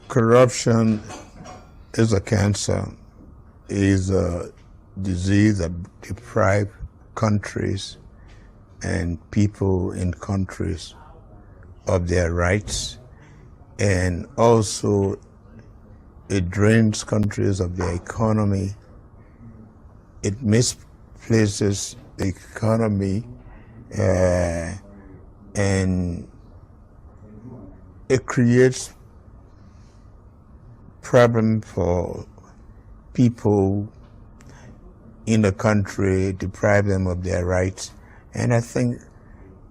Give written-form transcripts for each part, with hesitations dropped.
Corruption is a cancer, is a disease that deprives countries and people in countries of their rights, and also it drains countries of their economy. It misplaces the economy, and it creates problem for people in the country, deprive them of their rights. And I think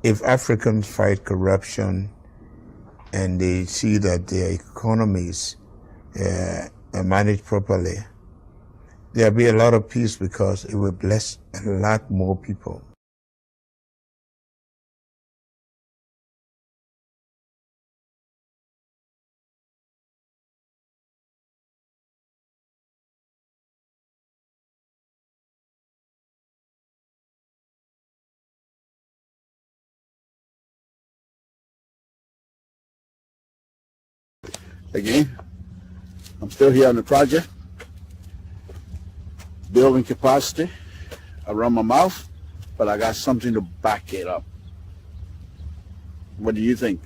if Africans fight corruption and they see that their economies are managed properly, there'll be a lot of peace because it will bless a lot more people. Again, I'm still here on the project, building capacity around my mouth, but I got something to back it up. What do you think?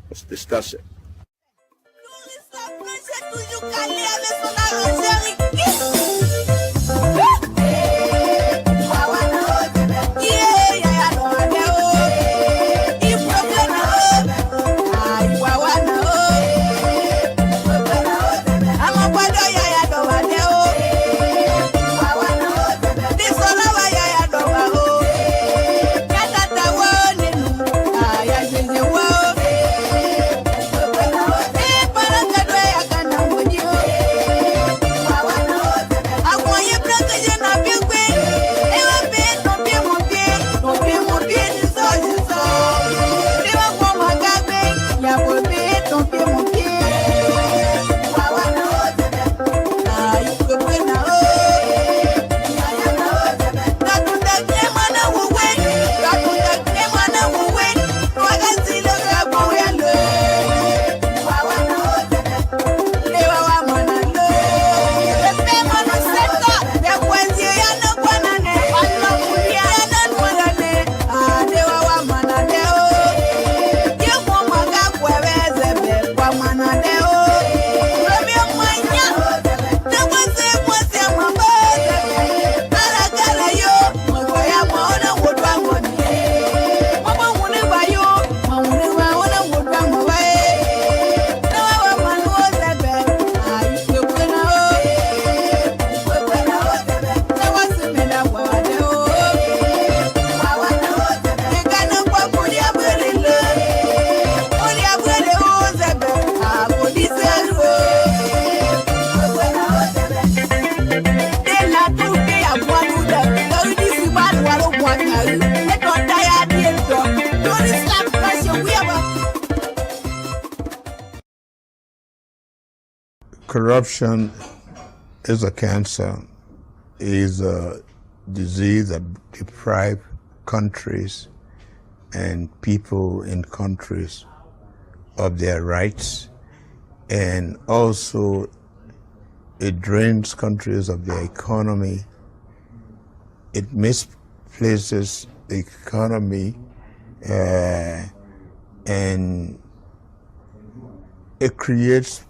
Let's discuss it. Corruption is a cancer, is a disease that deprives countries and people in countries of their rights, and also it drains countries of their economy. It misplaces the economy, and it creates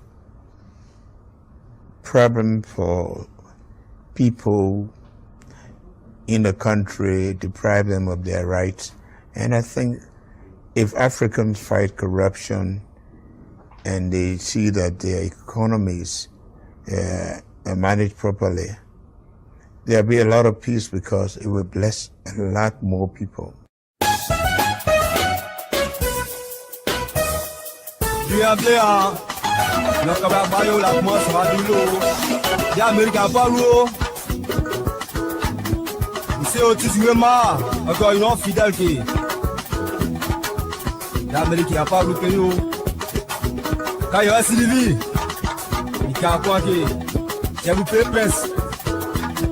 problem for people in the country, deprive them of their rights. And I think if Africans fight corruption and they see that their economies are managed properly, there'll be a lot of peace because it will bless a lot more people. C'est autissement, encore une autre fidèle qui l'Amérique n'a pas loupé nous. Quand il y a Sylvie, il a quoi qui j'ai loupé prince.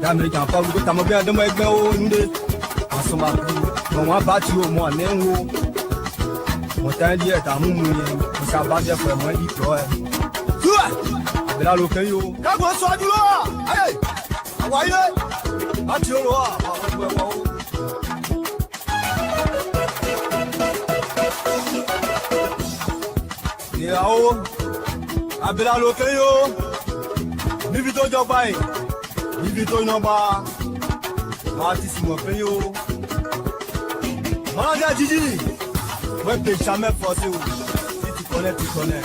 L'Amérique n'a pas loupé, t'as mon bien de moi avec moi au Ndé. En ce moment, on va battre au moins néo. Mon temps d'hier, t'as mon moyen, on s'en bat bien pour moi, il pleure. Abela lo kan yo. Ka go so adu lo. Hey. Awaye. Ati o lo a. Yao. Abela lo kan yo. Níbi tó jọba yìí. Níbi tó yọba. Ma ti si mo kan yo. Ma ga jiji. Ouais, t'es jamais forcé ou. Si tu connais, tu connais.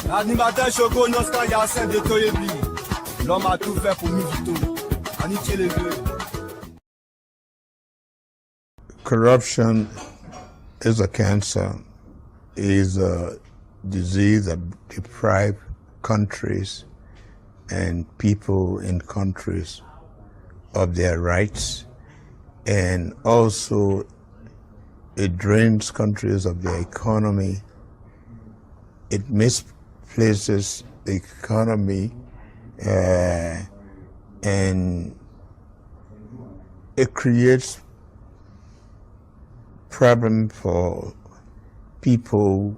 L'animateur Choco, Noska, Yassin, de Toyebi. L'homme a tout fait pour Mivito. Aniché les deux. Corruption is a cancer, is a disease that deprives countries and people in countries of their rights, and also it drains countries of their economy. It misplaces the economy, and it creates problem for people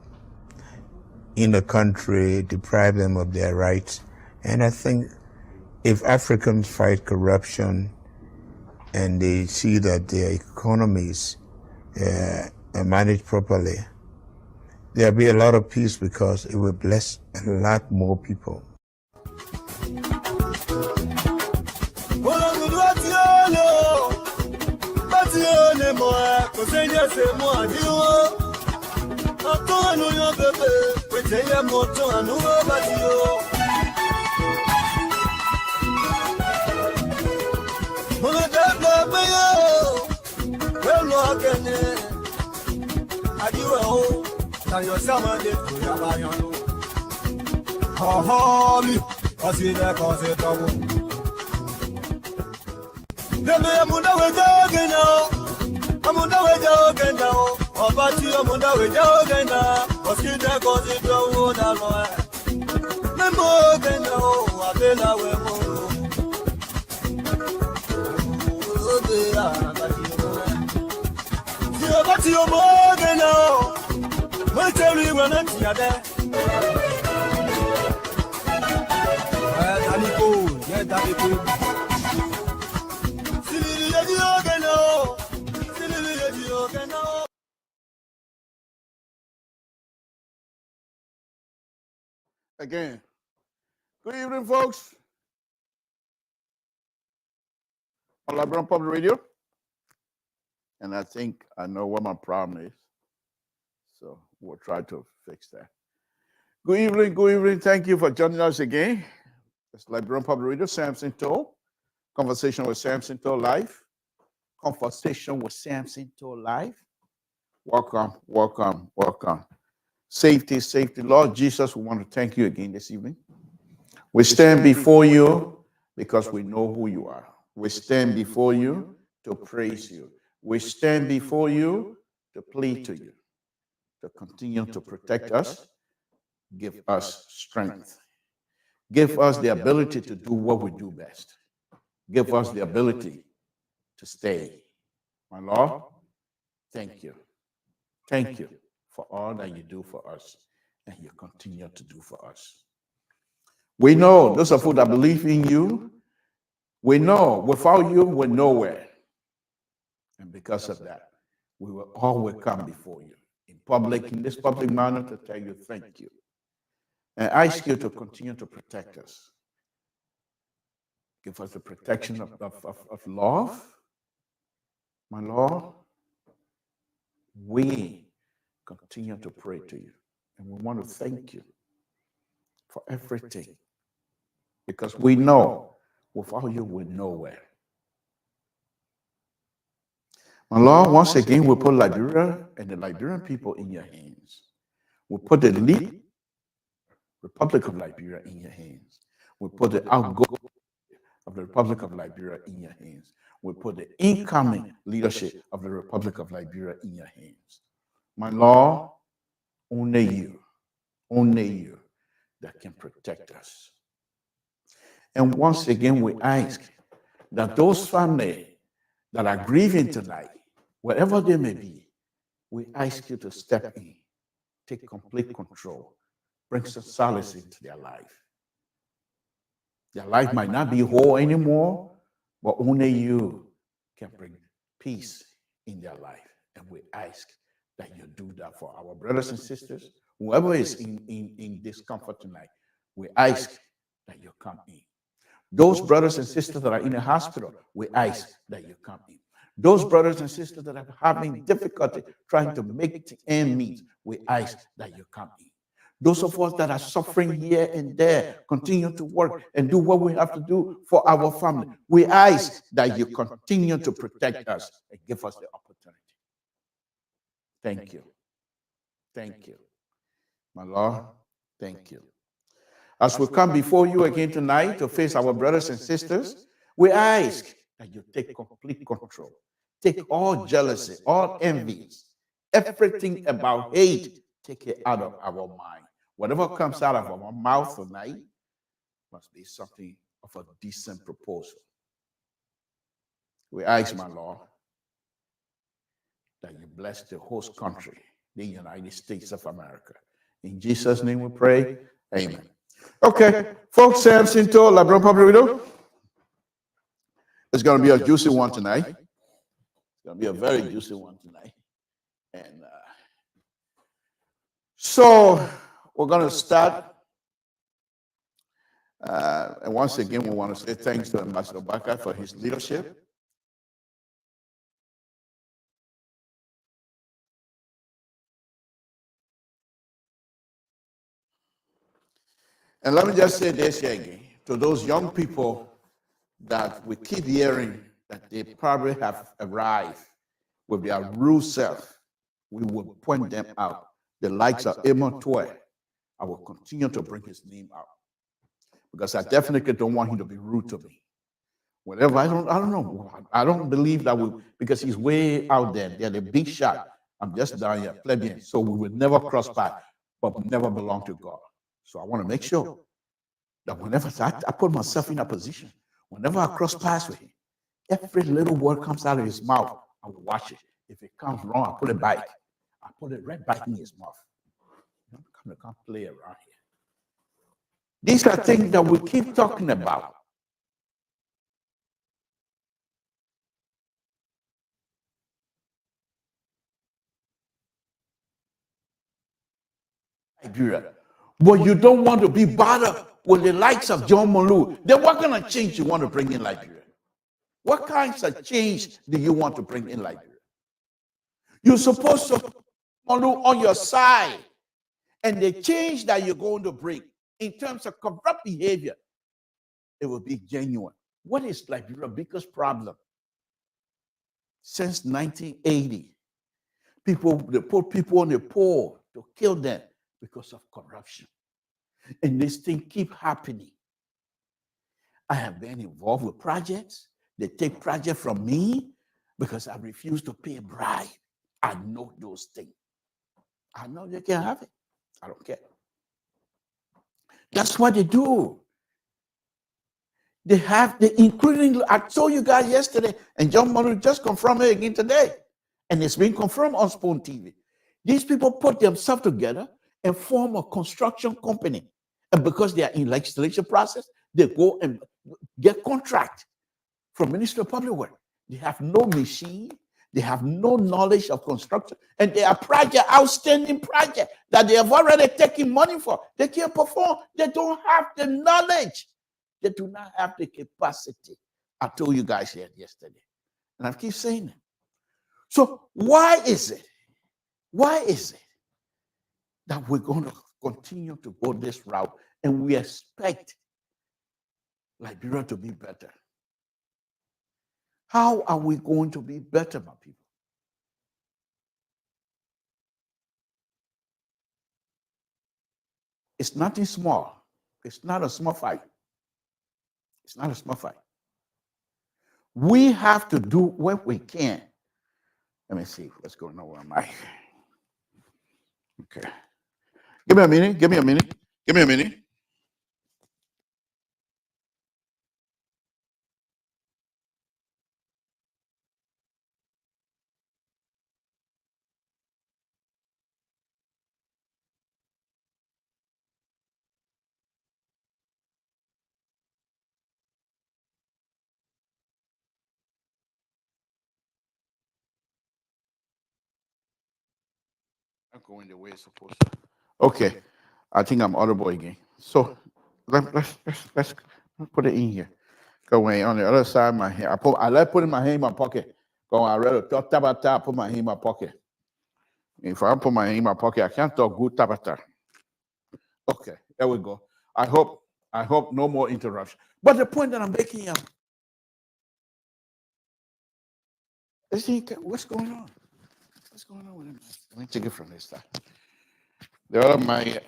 in the country, deprive them of their rights. And I think if Africans fight corruption and they see that their economies are managed properly, there'll be a lot of peace because it will bless a lot more people. Again, good evening, folks. On Liberian Public Radio. And I think I know what my problem is. So we'll try to fix that. Good evening, good evening. Thank you for joining us again. It's Liberian Public Radio, Samson Toll. Conversation with Samson Toll live. Conversation with Samson Toll live. Welcome, welcome, welcome. Safety, safety. Lord Jesus, we want to thank you again this evening. We stand before you because we know who you are. We stand before you to praise you. We stand before you to plead to you, to continue to protect us, give us strength, give us the ability to do what we do best, give us the ability to stay. My Lord, thank you. Thank you for all that you do for us and you continue to do for us. We know those of who that believe in you, we know without you, we're nowhere. And because of that, we will always come before you in public, in this public manner, to tell you thank you. And I ask you to continue to protect us. Give us the protection of love. My Lord, we continue to pray to you. And we want to thank you for everything. Because we know without you, we're nowhere. My Lord, once again, we put Liberia and the Liberian people in your hands. We put the lead Republic of Liberia in your hands. We put the outgoing of the Republic of Liberia in your hands. We put the incoming leadership of the Republic of Liberia in your hands. My Lord, only you that can protect us. And once again, we ask that those families that are grieving tonight, wherever they may be, we ask you to step in, take complete control, bring some solace into their life. Their life might not be whole anymore, but only you can bring peace in their life. And we ask that you do that for our brothers and sisters, whoever is in discomfort tonight. We ask that you come in. Those brothers and sisters that are in the hospital, we ask that you come in. Those brothers and sisters that are having difficulty trying to make the end meet, we ask that you come in. Those of us that are suffering here and there, continue to work and do what we have to do for our family. We ask that you continue to protect us and give us the opportunity. Thank you. Thank you. My Lord, thank you. As we come before you again tonight to face our brothers and sisters, we ask that you take complete control. Take all jealousy, all envies, everything about hate, take it out of our mind. Whatever comes out of our mouth tonight must be something of a decent proposal. We ask, my Lord, that you bless the host country, the United States of America. In Jesus' name we pray. Amen. Okay, folks, Samson to Liberian Public Radio. It's going to be a juicy one tonight. It's going to be a very juicy one tonight. And so we're going to start. And once again, we want to say thanks to Ambassador Baka for his leadership. And let me just say this here again, to those young people that we keep hearing that they probably have arrived with their real self, we will point them out. The likes of Amon Toy, I will continue to bring his name out because I definitely don't want him to be rude to me. Whatever, I don't know. I don't believe that because he's way out there. They're the big shot. I'm just down here, plebeian. So we will never cross paths, but we never belong to God. So I want to make sure that whenever I put myself in a position, whenever I cross paths with him, every little word comes out of his mouth, I will watch it. If it comes wrong, I put it back. I put it right back in his mouth. I can't play around here. These are things that we keep talking about. Liberia. But you don't want to be bothered with the likes of John Molu. Then what kind of change you want to bring in Liberia? What kinds of change do you want to bring in Liberia? You're supposed to Molu on your side. And the change that you're going to bring in terms of corrupt behavior, it will be genuine. What is Liberia's biggest problem? Since 1980, they put people on the pole to kill them because of corruption. And this thing keep happening. I have been involved with projects. They take projects from me because I refuse to pay a bribe. I know those things. I know they can't have it. I don't care. That's what they do. Including, I told you guys yesterday, and John Manu just confirmed it again today. And it's been confirmed on Spoon TV. These people put themselves together and form a construction company. And because they are in legislation process, they go and get contract from Ministry of Public Works. They have no machine, they have no knowledge of construction, and they are outstanding project that they have already taken money for. They can't perform. They don't have the knowledge. They do not have the capacity. I told you guys here yesterday, and I keep saying it. So why is it that we're going to continue to go this route and we expect Liberia to be better? How are we going to be better, my people? It's nothing small. It's not a small fight. It's not a small fight. We have to do what we can. Let me see what's going on. Where am I? Okay. Give me a minute. Give me a minute. Give me a minute. not going the way it's supposed to. Okay, I think I'm audible again. So let's put it in here. Going on the other side of my hand. I like putting my hand in my pocket. Going, I read a talk tabata, put my hand in my pocket. If I put my hand in my pocket, I can't talk good tabata. Okay, there we go. I hope no more interruption. But the point that I'm making is, what's going on? What's going on with him? Let me take it from this side. The other my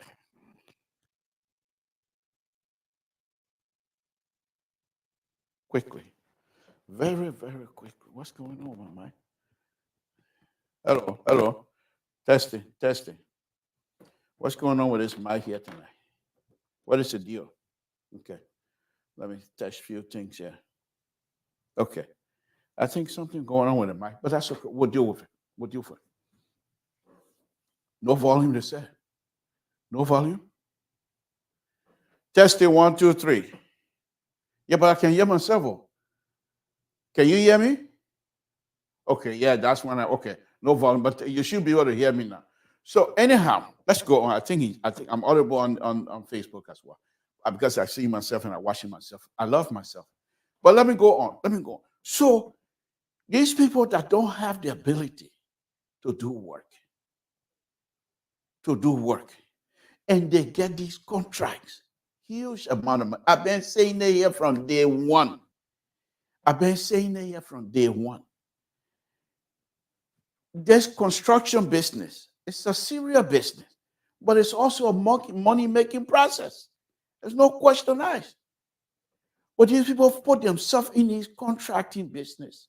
quickly. Very, very quickly. What's going on, my mind? Hello. Testing. What's going on with this mic here tonight? What is the deal? Okay. Let me touch a few things here. Okay. I think something going on with the mic, but that's okay. We'll deal with it. We'll deal with it. No volume to say. No volume. Testing 1, 2, 3. Yeah, but I can hear myself. Can you hear me? Okay, yeah, that's when okay, no volume, but you should be able to hear me now. So anyhow, let's go on. I think I'm audible on Facebook as well, because I see myself and I watching myself. I love myself. But let me go on. So these people that don't have the ability to do work, and they get these contracts, huge amount of money. I've been saying it here from day one. This construction business, it's a serious business, but it's also a money-making process. There's no question asked. But these people put themselves in this contracting business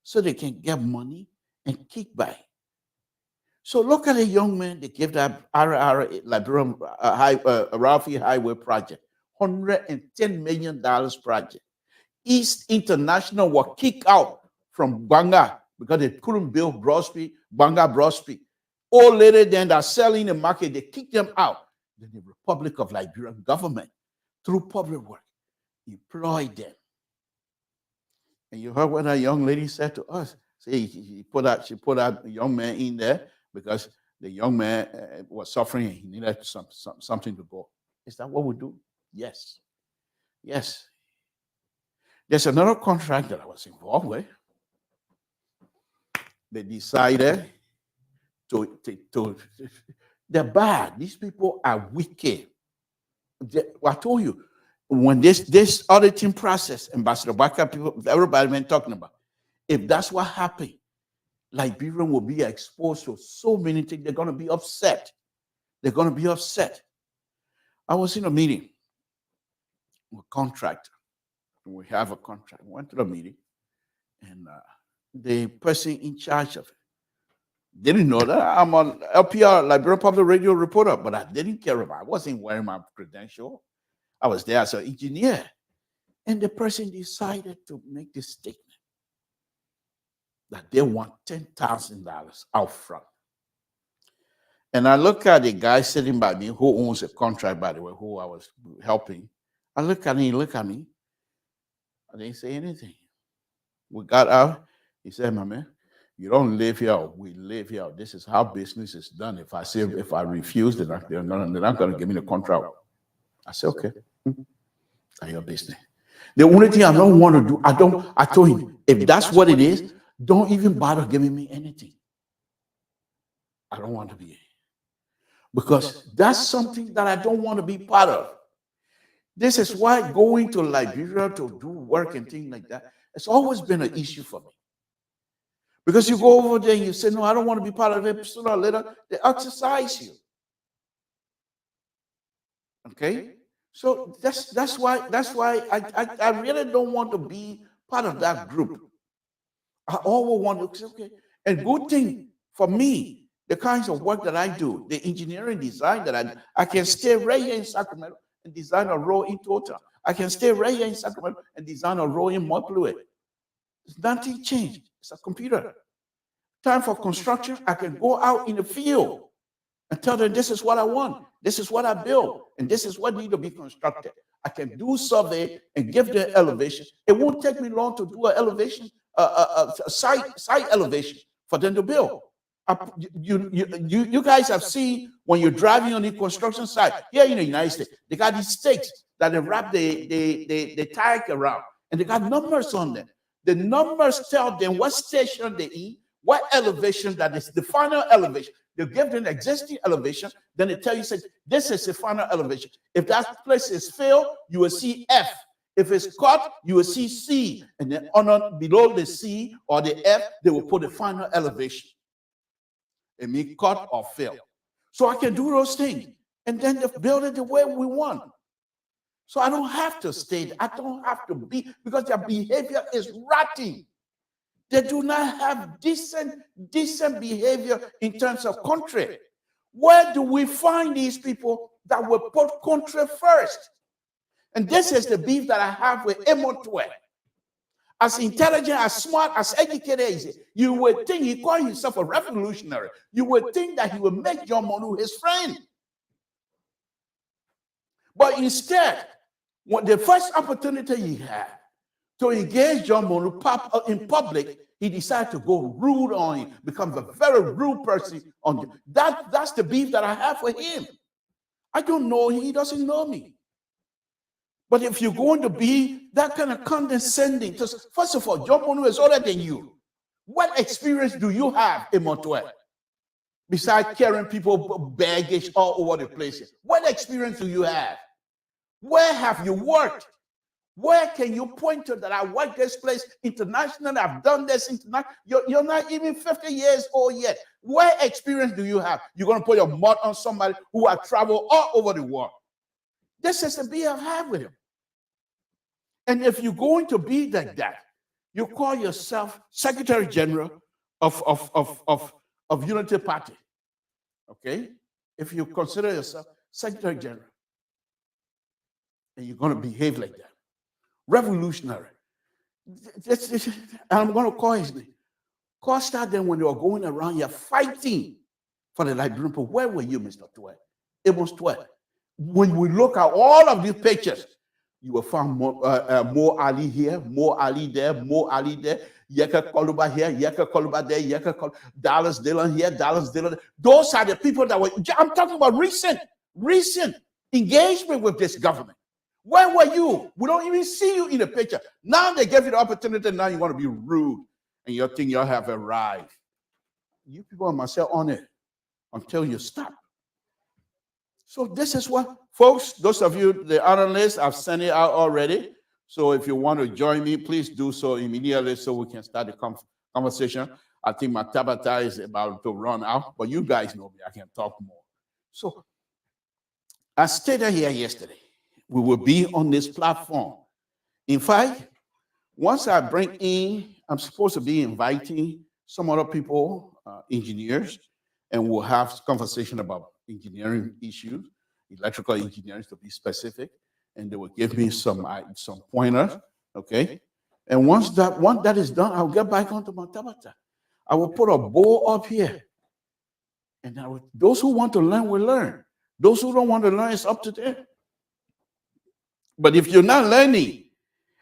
so they can get money and kick back. So look at a young man they gave that Liberian Ralphie Highway project, $110 million project. East International were kicked out from Banga because they couldn't build Banga Broad Street. Or later than they're selling the market, they kicked them out. Then the Republic of Liberian government, through public work, employed them. And you heard what that young lady said to us. See, she put out a young man in there because the young man was suffering and he needed something to go. Is that what we do? Yes. There's another contract that I was involved with. They decided they're bad. These people are wicked. I told you, when this auditing process, Ambassador Baka, people, everybody been talking about, if that's what happened, Liberian will be exposed to so many things. They're going to be upset. I was in a meeting with a contractor. We have a contract. We went to the meeting, and the person in charge of it didn't know that I'm on LPR, Liberian Public Radio reporter, but I didn't care about it. I wasn't wearing my credential. I was there as an engineer. And the person decided to make this statement that they want $10,000 out front. And I look at the guy sitting by me who owns a contract, by the way, who I was helping. I look at him, he looked at me. I didn't say anything. We got out. He said, my man, you don't live here. We live here. This is how business is done. If I refuse, they're not going to give me the contract. I said, okay. That's your business. The only thing I don't want to do, I told him, if that's what it is, don't even bother giving me anything. I don't want to be. Because that's something that I don't want to be part of. This is why going to Liberia to do work and things like that, it's always been an issue for me. Because you go over there and you say, no, I don't want to be part of it. Sooner or later, they exercise you. Okay? So that's why I really don't want to be part of that group. I always want to say, okay. And good thing for me, the kinds of work that I do, the engineering design that I can stay right here in Sacramento and design a road in Total. I can stay right here in Sacramento and design a road in Montpellier. Nothing changed. It's a computer. Time for construction, I can go out in the field and tell them this is what I want, this is what I build, and this is what needs to be constructed. I can do survey and give them elevation. It won't take me long to do an elevation, a site elevation for them to build. You guys have seen when you're driving on the construction site here in the United States, they got these stakes that they wrap the tire around, and they got numbers on them. The numbers tell them what station they in, what elevation that is the final elevation. They give them the existing elevation, then they tell you, say, this is the final elevation. If that place is filled, you will see F. If it's cut, you will see C. And then below the C or the F, they will put the final elevation. It means cut or fill. So I can do those things. And then they build it the way we want. So I don't have to stay. I don't have to be, because their behavior is rotting. They do not have decent behavior in terms of country. Where do we find these people that will put country first? And this is the beef that I have with Emotwe. As intelligent, as smart, as educated as he is, you would think he called himself a revolutionary. You would think that he would make John Monu his friend. But instead, when the first opportunity he had to engage John Monu in public, he decided to go rude on him, becomes a very rude person on him. That's the beef that I have with him. I don't know him, he doesn't know me. But if you're going to be that kind of condescending, because first of all, John Monu is older than you. What experience do you have in Motwe? Besides carrying people baggage all over the place. What experience do you have? Where have you worked? Where can you point to that I worked this place internationally? I've done this internationally. You're not even 50 years old yet. What experience do you have? You're going to put your mouth on somebody who has traveled all over the world. This is the beef I have with him. And if you're going to be like that, you call yourself Secretary General of Unity Party. Okay? If you consider yourself Secretary General, and you're going to behave like that, revolutionary. I'm going to call his name. Costa, then when they were going around here fighting for the Liberian people, where were you, Mr. Twe? It was Twe. When we look at all of these pictures, you will find more Ali here, more Ali there, more Ali there, Yeka Koluba here, Yeka Koluba there, Yeka Koluba, Dallas Dillon here, Dallas Dillon. Those are the people that were, I'm talking about recent engagement with this government. Where were you? We don't even see you in the picture. Now they give you the opportunity, now you want to be rude, and you think you have arrived. You people are myself on it until you stop. So this is what, folks, those of you, the analysts, I've sent it out already. So if you want to join me, please do so immediately so we can start the conversation. I think my Tabata is about to run out, but you guys know me, I can talk more. So I stated here yesterday, we will be on this platform. In fact, once I bring in, I'm supposed to be inviting some other people, engineers, and we'll have conversation about engineering issues, electrical engineering to be specific, and they will give me some pointers, okay? And once that is done, I'll get back onto my Tabata. I will put a bowl up here, and those who want to learn will learn. Those who don't want to learn, it's up to them. But if you're not learning,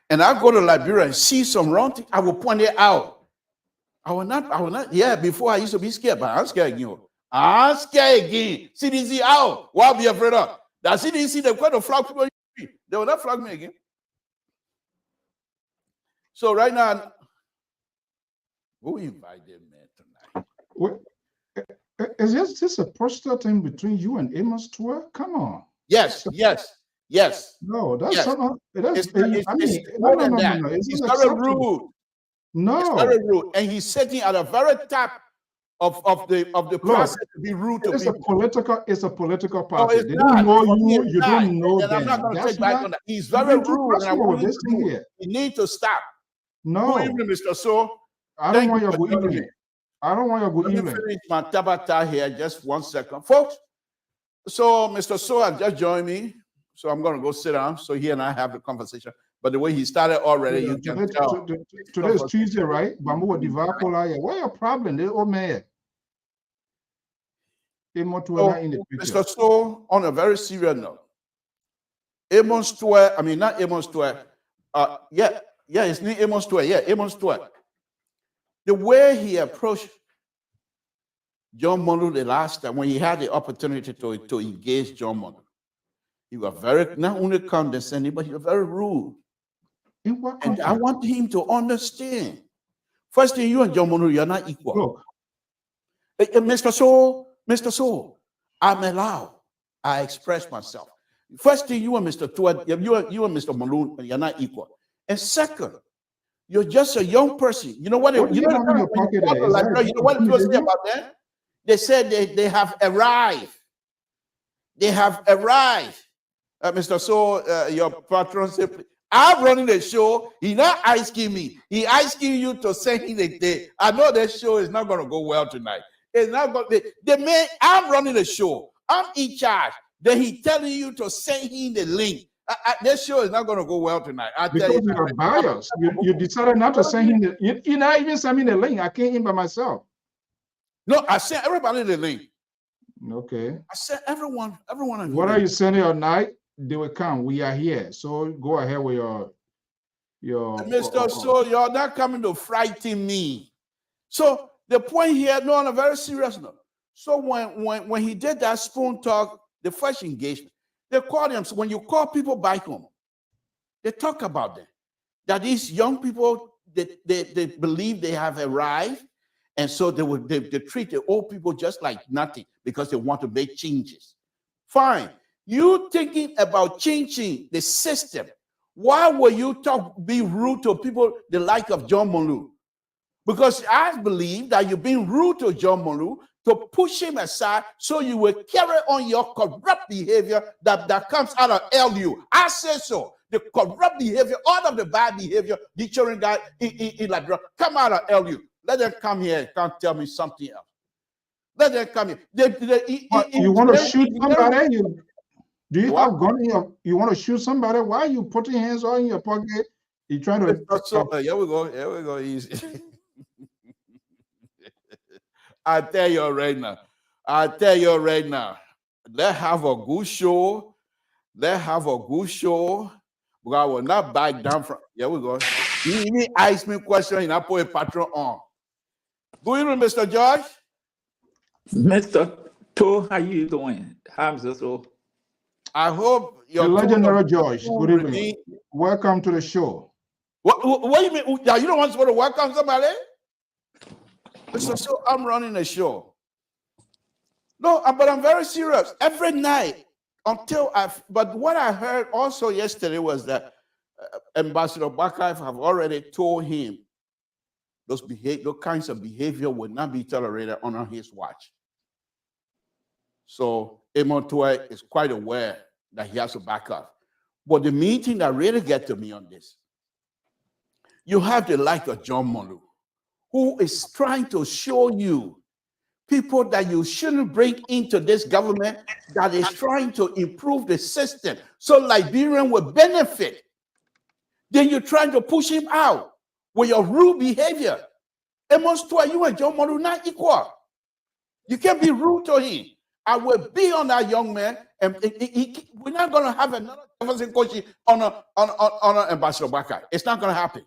and I go to Liberia and see some wrong thing, I will point it out. I will not, yeah, before I used to be scared, but I'm scared again. I'm scared again. CDC out. Why be afraid of? That CDC, they're going to flag people. They will not flag me again. So right now, who invited me tonight? What, is this a personal thing between you and Amos Tour? Come on. Yes. No, that's somehow. It's more than that. He's very rude. No, it's very rude, and he's sitting at a very top of the process to be rude to people. It's a political party. No, they don't know you. You don't know and them. I'm not going to take back on that. He's very rude, and I want this thing here. You need to stop. No, good evening, Mr. So. I don't want your good evening. I don't want your good evening. Let me finish my Tabata here. Just 1 second, folks. So Mr. So has just joined me. So I'm going to go sit down so he and I have the conversation. But the way he started already, you can tell. Today is Tuesday, right? Bamboo Divakola. What's your problem? The old man. Mr. So, on a very serious note, Amos Twe, I mean, not Amos Twe. His name Amos Twe. Yeah, Amos Twe. The way he approached John Molu the last time when he had the opportunity to engage John Molu. He was very, not only condescending, but he was very rude. In what And context? I want him to understand. First thing, you and John Molu, you're not equal. Look, Mr. Soul, I'm allowed. I express myself. First thing, you and Mr. Tuad, you and Mr. Molu, you're not equal. And second, you're just a young person. You know what? What You know in your pocket there? Is that you know what people say about that? They said they have arrived. They have arrived. Mr. So, your patron said, I'm running the show. He's not asking me. He asking you to send him the day. I know that show is not going to go well tonight. It's not going to. The man, I'm running the show. I'm in charge. Then he telling you to send him the link. This show is not going to go well tonight. I tell because you're biased. You decided not to send him the. You not even send me the link. I came in by myself. No, I sent everybody the link. Okay. I sent everyone. What are you sending at night? They will come. We are here. So go ahead with your Mr. So you're not coming to frighten me. So the point here, no, on a very serious note. So when he did that spoon talk, the first engagement, they called him. So when you call people back home, they talk about them. That these young people, they believe they have arrived, and so they treat the old people just like nothing because they want to make changes. Fine. You thinking about changing the system. Why will you be rude to people the like of John Molu? Because I believe that you're being rude to John Molu to push him aside so you will carry on your corrupt behavior that comes out of LU. I say so. The corrupt behavior, all of the bad behavior, the children guy in Liberia, come out of LU. Let them come here and come tell me something else. Let them come here. You want to shoot somebody? Do you have gun in your? You want to shoot somebody? Why are you putting hands all in your pocket? You trying to? Here we go. Here we go. Easy. I tell you right now. Let's have a good show. Let's have a good show. But I will not back down from. Here we go. You need ask me question and I put a patron on. Good evening, Mr. George. Mr. To, how you doing? How's this all? I hope your legendary George. Good evening. Welcome to the show. What do you mean? You don't want to welcome somebody? So I'm running a show. No, but I'm very serious. Every night but what I heard also yesterday was that Ambassador Bakayev have already told him those kinds of behavior will not be tolerated on his watch. So Emotoy is quite aware that he has to back up. But the main thing that really gets to me on this, you have the like of John Molu, who is trying to show you people that you shouldn't bring into this government that is trying to improve the system so Liberian will benefit. Then you're trying to push him out with your rude behavior. Emotoy, you and John Molu not equal. You can't be rude to him. I will be on that young man, and we're not going to have another conversation coaching on Ambassador Bakayev. It's not going to happen.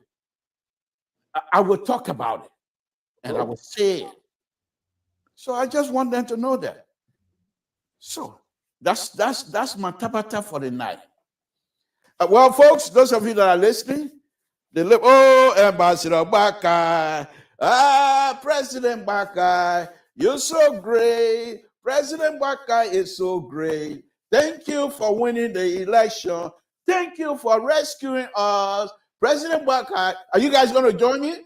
I will talk about it, and I will say it. So I just want them to know that. So that's my tabata for the night. Well, folks, those of you that are listening, Ambassador Bakayev, President Bakayev, you're so great. President Bakayev is so great. Thank you for winning the election. Thank you for rescuing us. President Bakayev, are you guys going to join me?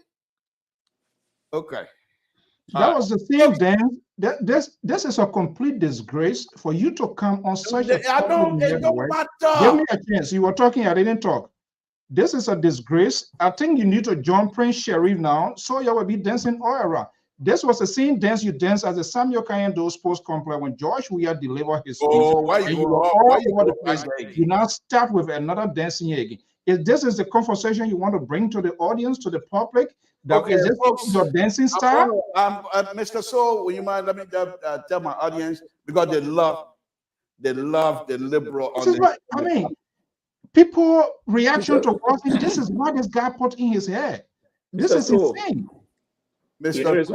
Okay. That was the thing, Dan. This is a complete disgrace for you to come on such a it don't matter. Give me a chance. You were talking, I didn't talk. This is a disgrace. I think you need to join Prince Sheriff now, so you will be dancing all around. This was the same dance you danced at the Samuel Kayando Sports Complex when George Weah delivered his speech. You now start with another dancing again. If this is the conversation you want to bring to the audience, to the public, is this your dancing style? Mr. So, will you mind let me tell my audience, because they love the liberal. This is what I mean. People reaction to what this is what this guy put in his head. This is insane. Mr.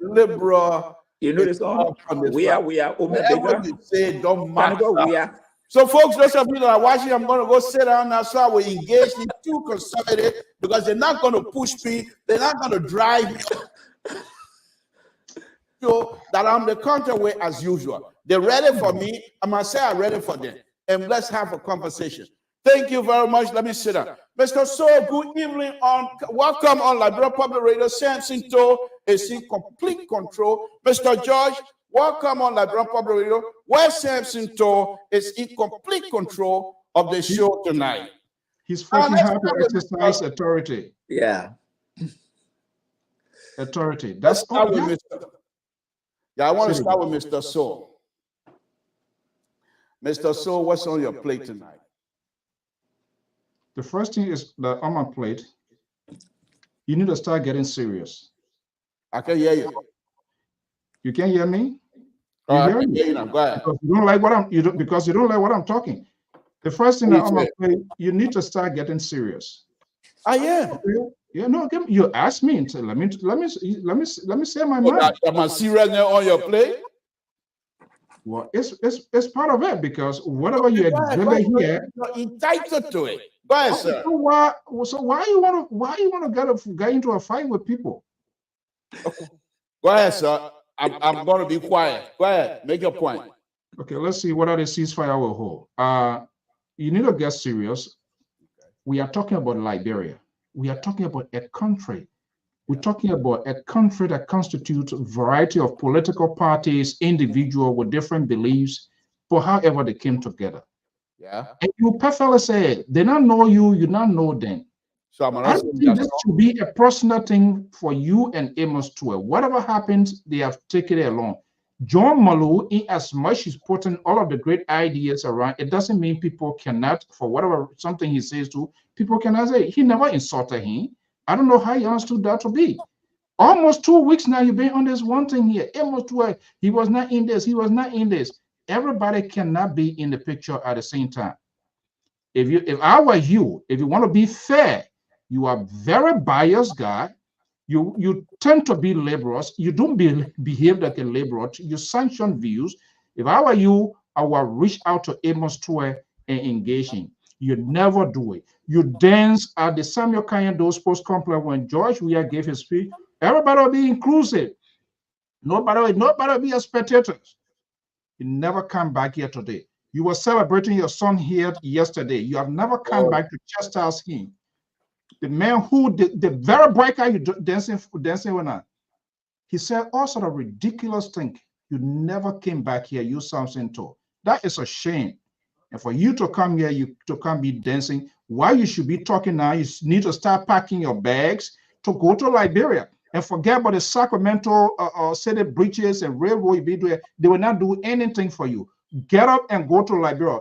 Liberal You know the song? We are Whatever you say, don't matter. we are. So, folks, those of you that are watching, I'm going to go sit down now so I will engage in too conservative because they're not going to push me. They're not going to drive me. So that I'm the counterweight as usual. They're ready for me. I must say I'm ready for them. And let's have a conversation. Thank you very much. Let me sit down. Mr. So, good evening. Welcome on Liberia Public Radio. Samson is in complete control. Mr. George, welcome on Liberia Public Radio, where Samson is in complete control of the show tonight. He's forcing her to exercise authority. Yeah. Authority. That's all. I want to start with Mr. So. Mr. So, what's on your plate tonight? The first thing is that on my plate, you need to start getting serious. I can hear you. You can hear me? I can hear you now. Go ahead. Because you don't like what I'm talking. The first thing that on my plate, you need to start getting serious. I am. Okay? Yeah, no, you asked me and said, let me say my mind. Am I serious now on your plate? Well, it's part of it because whatever you exhibit here, you're entitled to it. Go ahead, sir. So why you want to get into a fight with people? Okay. Go ahead, sir. I'm going to be quiet. Go ahead. Make your point. Okay, let's see whether the ceasefire will hold. You need to get serious. We are talking about Liberia. We are talking about a country. We're talking about a country that constitutes a variety of political parties, individuals with different beliefs, but however they came together. Yeah. And you perfectly say, they not know you, you not know them. So I think this should be a personal thing for you and Amos Tour. Whatever happens, they have taken it along. John Malou, in as much he's putting all of the great ideas around, it doesn't mean people cannot, for whatever something he says to, people cannot say, he never insulted him. I don't know how he understood that to be. Almost 2 weeks now, you've been on this one thing here. Amos Tour, he was not in this, he was not in this. Everybody cannot be in the picture at the same time. If I were you, if you want to be fair, you are very biased guy. You tend to be liberals. You don't behave like a liberal. You sanction views. If I were you, I would reach out to Amos Tour and engage him. You never do it. You dance at the Samuel Kayando Sports Complex when George Weah gave his speech. Everybody will be inclusive. Nobody will be a spectators. You never come back here today. You were celebrating your son here yesterday. You have never come back to chastise him. The man who, the very bright guy you dancing with, he said all sort of ridiculous things. You never came back here, you Samson Tour. That is a shame. And for you to come here, to come be dancing, why you should be talking now, you need to start packing your bags to go to Liberia and forget about the Sacramento city bridges and railroad you be doing. They will not do anything for you. Get up and go to Liberia.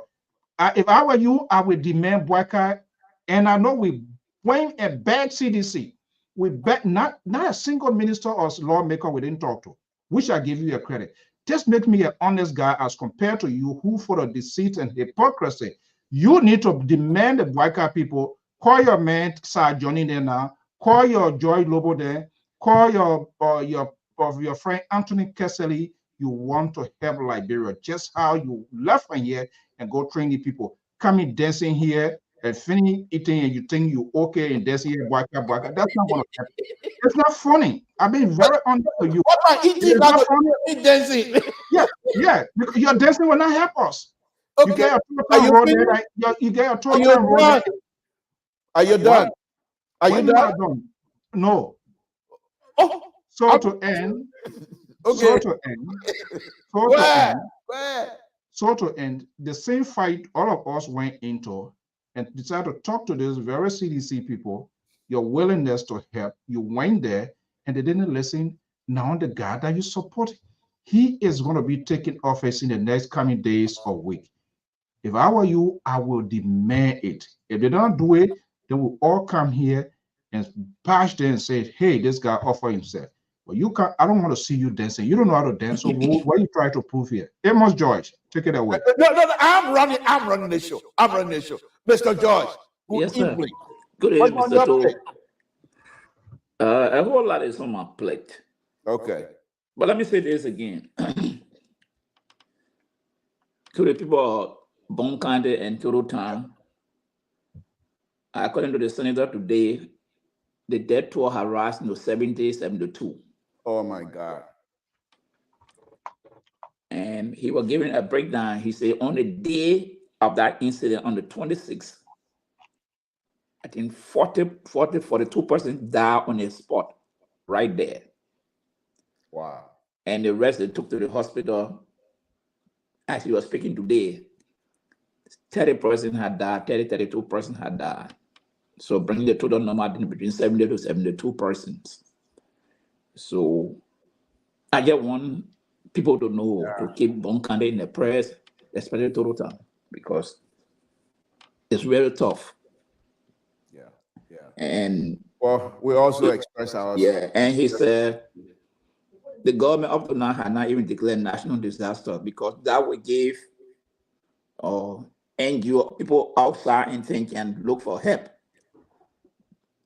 If I were you, I would demand boycott. And I know we went and beg CDC. We bet not a single minister or lawmaker we didn't talk to, which I give you a credit. Just make me an honest guy as compared to you who for the deceit and hypocrisy. You need to demand the boycott people. Call your man, Sir Johnny there now. Call your Joy Lobo there. Call your friend Anthony Kessely. You want to help Liberia, just how you left from here and go train the people. Coming dancing here and finish eating and you think you okay and dancing here, boycott. That's not going to happen. It's not funny. I've been very honest with you. What am I eating? Not funny. Dancing. Yeah. Because your dancing will not help us. Okay. You get a total road. Are you done? Are you done? No. Oh. So to end. Okay. So to end, the same fight all of us went into and decided to talk to these very CDC people, your willingness to help, you went there and they didn't listen. Now the guy that you support, he is going to be taking office in the next coming days or week. If I were you, I will demand it. If they don't do it, they will all come here and bash them and say, hey, this guy offered himself. Well, you can't. I don't want to see you dancing. You don't know how to dance. So what are you trying to prove here? Amos George, take it away. No. I'm running the show. Mr. George. Yes, sir. Good evening, Mr. Tour. A whole lot is on my plate. Okay. But let me say this again. To the people of Bon County and Total Town, according to the senator today, the death toll has risen to 72. Oh my God. And he was giving a breakdown. He said on the day of that incident, on the 26th, I think 42 persons died on the spot right there. Wow. And the rest they took to the hospital. As he was speaking today, 30 persons had died, 32 persons had died. So bringing the total number between 70 to 72 persons. So I just want people to know to keep Bon County in the press, especially Total Town, because it's very tough. Yeah, yeah. And well, we also express our and he said the government up to now had not even declared national disaster because that would give NGO people outside and think and look for help.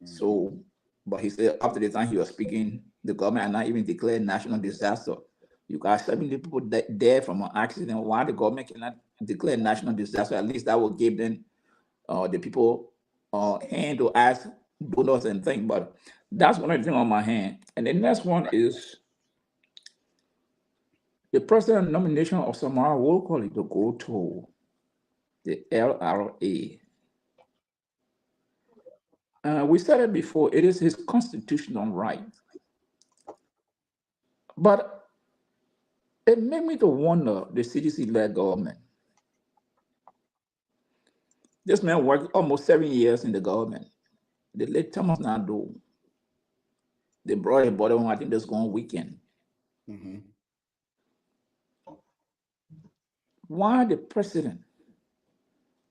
So, but he said after the time he was speaking, the government had not even declared national disaster. You got 70 people dead from an accident. Why the government cannot declare national disaster? At least that will give them the people hand to ask donors and things. But that's one of the things on my hand. And the next one is the president nomination of Samara will call it to go to the LRA. We said it before, it is his constitutional right. But it made me to wonder the CDC-led government. This man worked almost 7 years in the government. They let Thomas not do. They brought his body home, I think this going weekend. Why the president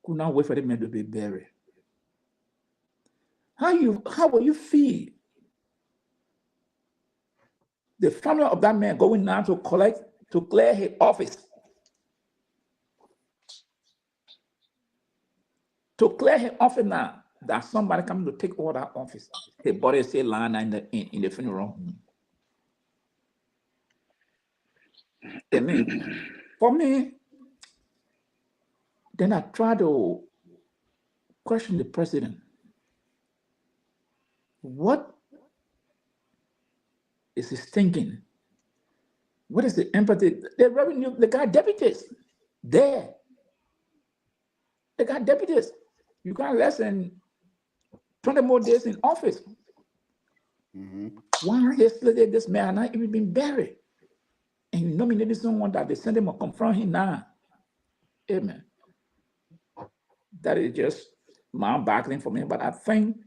could not wait for the man to be buried? How will you feel? The family of that man going now to clear his office. To clear his office now, that somebody coming to take over that office. His body is still lying in the funeral home. Amen. For me, then I try to question the president. What is his thinking? What is the empathy? The revenue, they got deputies there. They got deputies. You got less than 20 more days in office. Why yesterday this man not even been buried? And you nominated someone that they send him to confront him now. Amen. That is just mind-boggling for me. But I think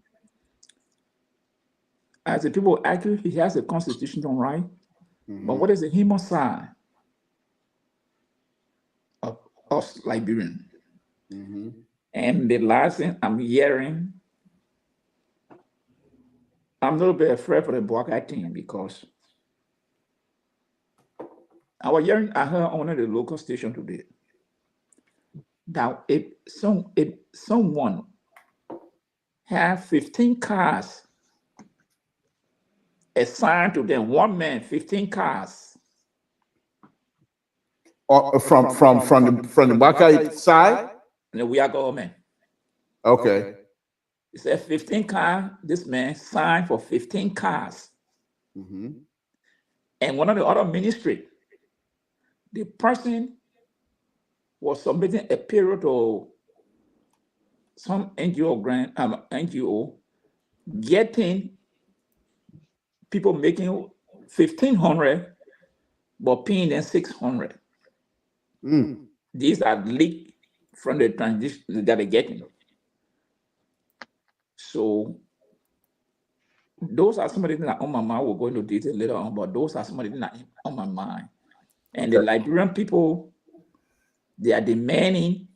as the people argue, he has a constitutional right. But what is the human side of us Liberian? And the last thing I'm hearing, I'm a little bit afraid for the Boakai team because I heard on one of the local stations today that if someone have 15 cars assigned to them, one man, 15 cars. From the Boakai side? And we are government. Okay. It said 15 cars, this man signed for 15 cars. And one of the other ministry, the person was submitting a period to some NGO getting people making 1,500 but paying them 600. These are leaked from the transition that they're getting. So those are some of the things that are on my mind. We'll go into detail later on, but those are some of the things that are on my mind. And the Liberian people, they are demanding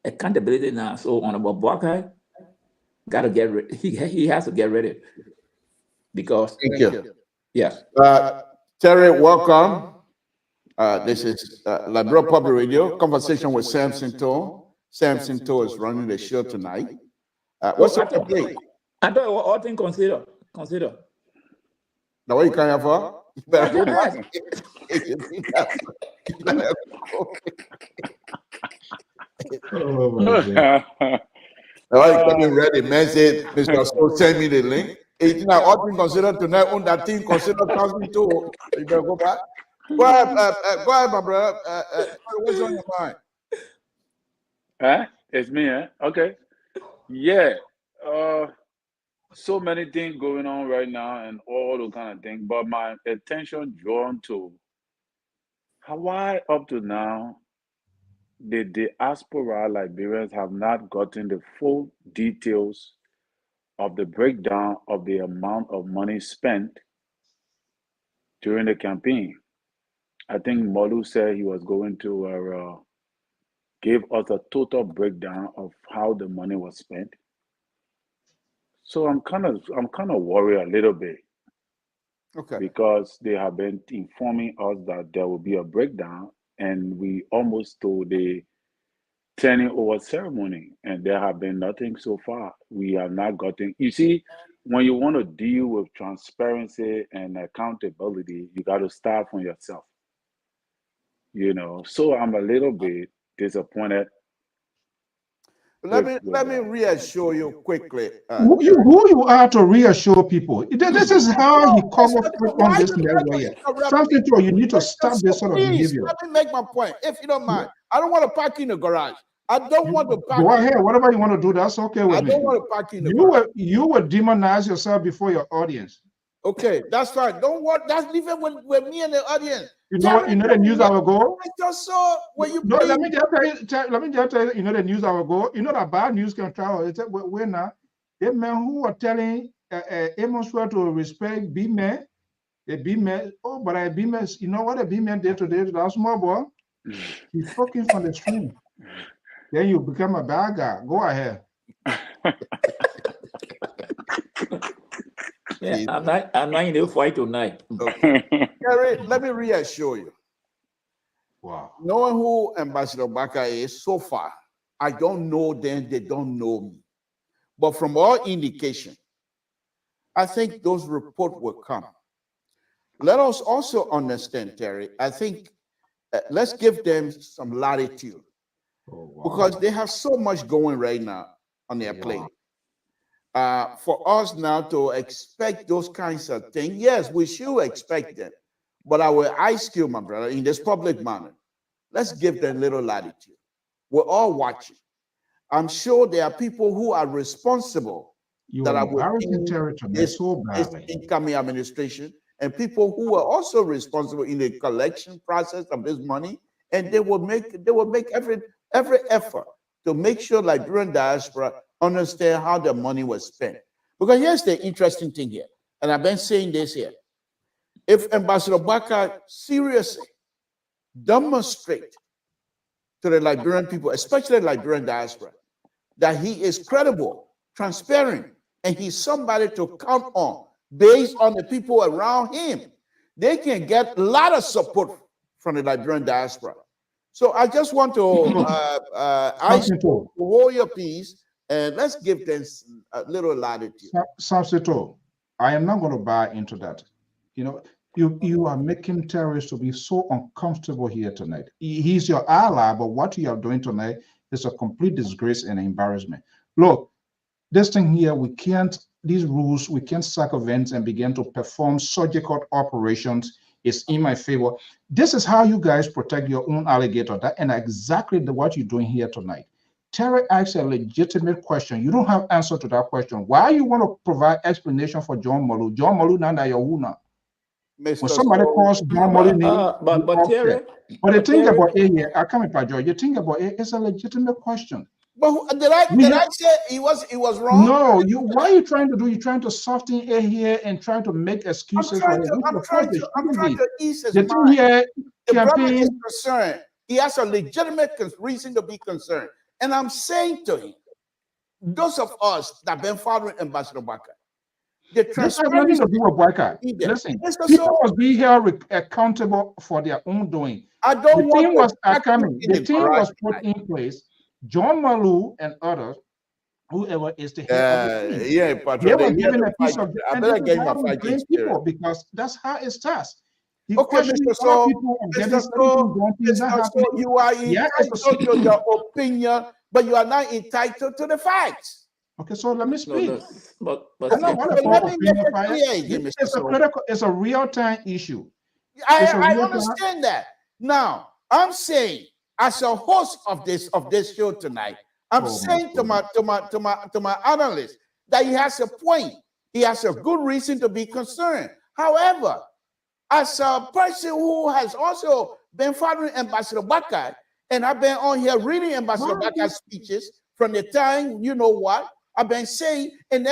accountability now. So Honorable Boakai gotta get ready. He has to get ready because Thank you. Yes. Terry, welcome. This is Liberia Public Radio, conversation with Samson Toe. Samson Toe is running the show tonight. What's up, play? I thought it was all things consider. Now, what you coming for? better go Yes. back. You better go. Oh my God. Now you getting ready, man. Say, Mr. So send me the link. It's now all thing considered tonight. On that thing considered counting too. You better go back. Go ahead, my brother. What's on your mind? It's me, Okay. Yeah. So many things going on right now and all those kind of things, but my attention drawn to why up to now the diaspora Liberians have not gotten the full details of the breakdown of the amount of money spent during the campaign. I think Molu said he was going to give us a total breakdown of how the money was spent. So I'm kind of worried a little bit. Okay. Because they have been informing us that there will be a breakdown, and we almost to the turning over ceremony, and there have been nothing so far. We have not gotten. You see, when you want to deal with transparency and accountability, you got to start from yourself. So I'm a little bit disappointed. Let me reassure you quickly. Who you are to reassure people? This is how he covered on this level here. Something to you need to stop this sort of behavior. Let me make my point, if you don't mind. I don't want to park in the garage. I don't want to park. Go ahead. Whatever you want to do, that's okay with me. I don't want to park in the garage. You will demonize yourself before your audience. Okay, that's fine. Don't worry. That's leave it with me and the audience. You know the news I will go. I just saw where you. No, let me just tell you. You know the news I will go. You know that bad news can travel. It's where now. The men who are telling Amos to respect B-man, the B-man. Oh, but I B-man. You know what a B-man did today to that small boy? He's fucking from the stream. Then you become a bad guy. Go ahead. Yeah, I'm not in the fight tonight. Okay. Gary, let me reassure you. Wow. Knowing who Ambassador Baka is so far, I don't know them, they don't know me. But from all indication, I think those reports will come. Let us also understand, Terry, I think let's give them some latitude. Oh, wow. Because they have so much going right now on their plate. For us now to expect those kinds of things, yes, we should expect them. But our ice cube, my brother, in this public manner, let's give them little latitude. We're all watching. I'm sure there are people who are responsible that are within this incoming administration, and people who are also responsible in the collection process of this money, and they will make every effort to make sure Liberian diaspora understand how the money was spent. Because here's the interesting thing here, and I've been saying this here. If Ambassador Baka seriously demonstrate to the Liberian people, especially the Liberian diaspora, that he is credible, transparent, and he's somebody to count on based on the people around him, they can get a lot of support from the Liberian diaspora. So I just want to hold your peace, and let's give them a little latitude. Samson, I am not going to buy into that. You know, you are making terrorists to be so uncomfortable here tonight. He's your ally, but what you are doing tonight is a complete disgrace and embarrassment. Look, this thing here, these rules, we can't circumvent and begin to perform surgical operations. Is in my favor. This is how you guys protect your own alligator. And exactly what you're doing here tonight. Terry asks a legitimate question. You don't have answer to that question. Why you want to provide explanation for John Molu? John Molu nanda yahuna. When somebody calls John Molu, but the thing about it here, I come in Pajo. You think about it, it's a legitimate question. But did I say he was wrong? No, why are you trying to do? You're trying to soften it here and trying to make excuses. I'm trying to ease his mind. The brother is concerned. He has a legitimate reason to be concerned. And I'm saying to him, those of us that have been following Ambassador Baka, the transparency of listen, people must be held accountable for their own doing. The team was put in place. John Molu and others, whoever is the head of the team, they were given a piece of people because that's how it starts. Okay, Mr. So, Mr. So, you are entitled to your opinion, but you are not entitled to the facts. Okay, so let me speak. But let me make it clear again, Mr. So. It's a real-time issue. I understand that. Now, I'm saying, as a host of this show tonight, I'm saying to my analyst that he has a point. He has a good reason to be concerned. However, as a person who has also been following Ambassador Bakar, and I've been on here reading Ambassador Bakar's speeches from the time, you know what, I've been saying in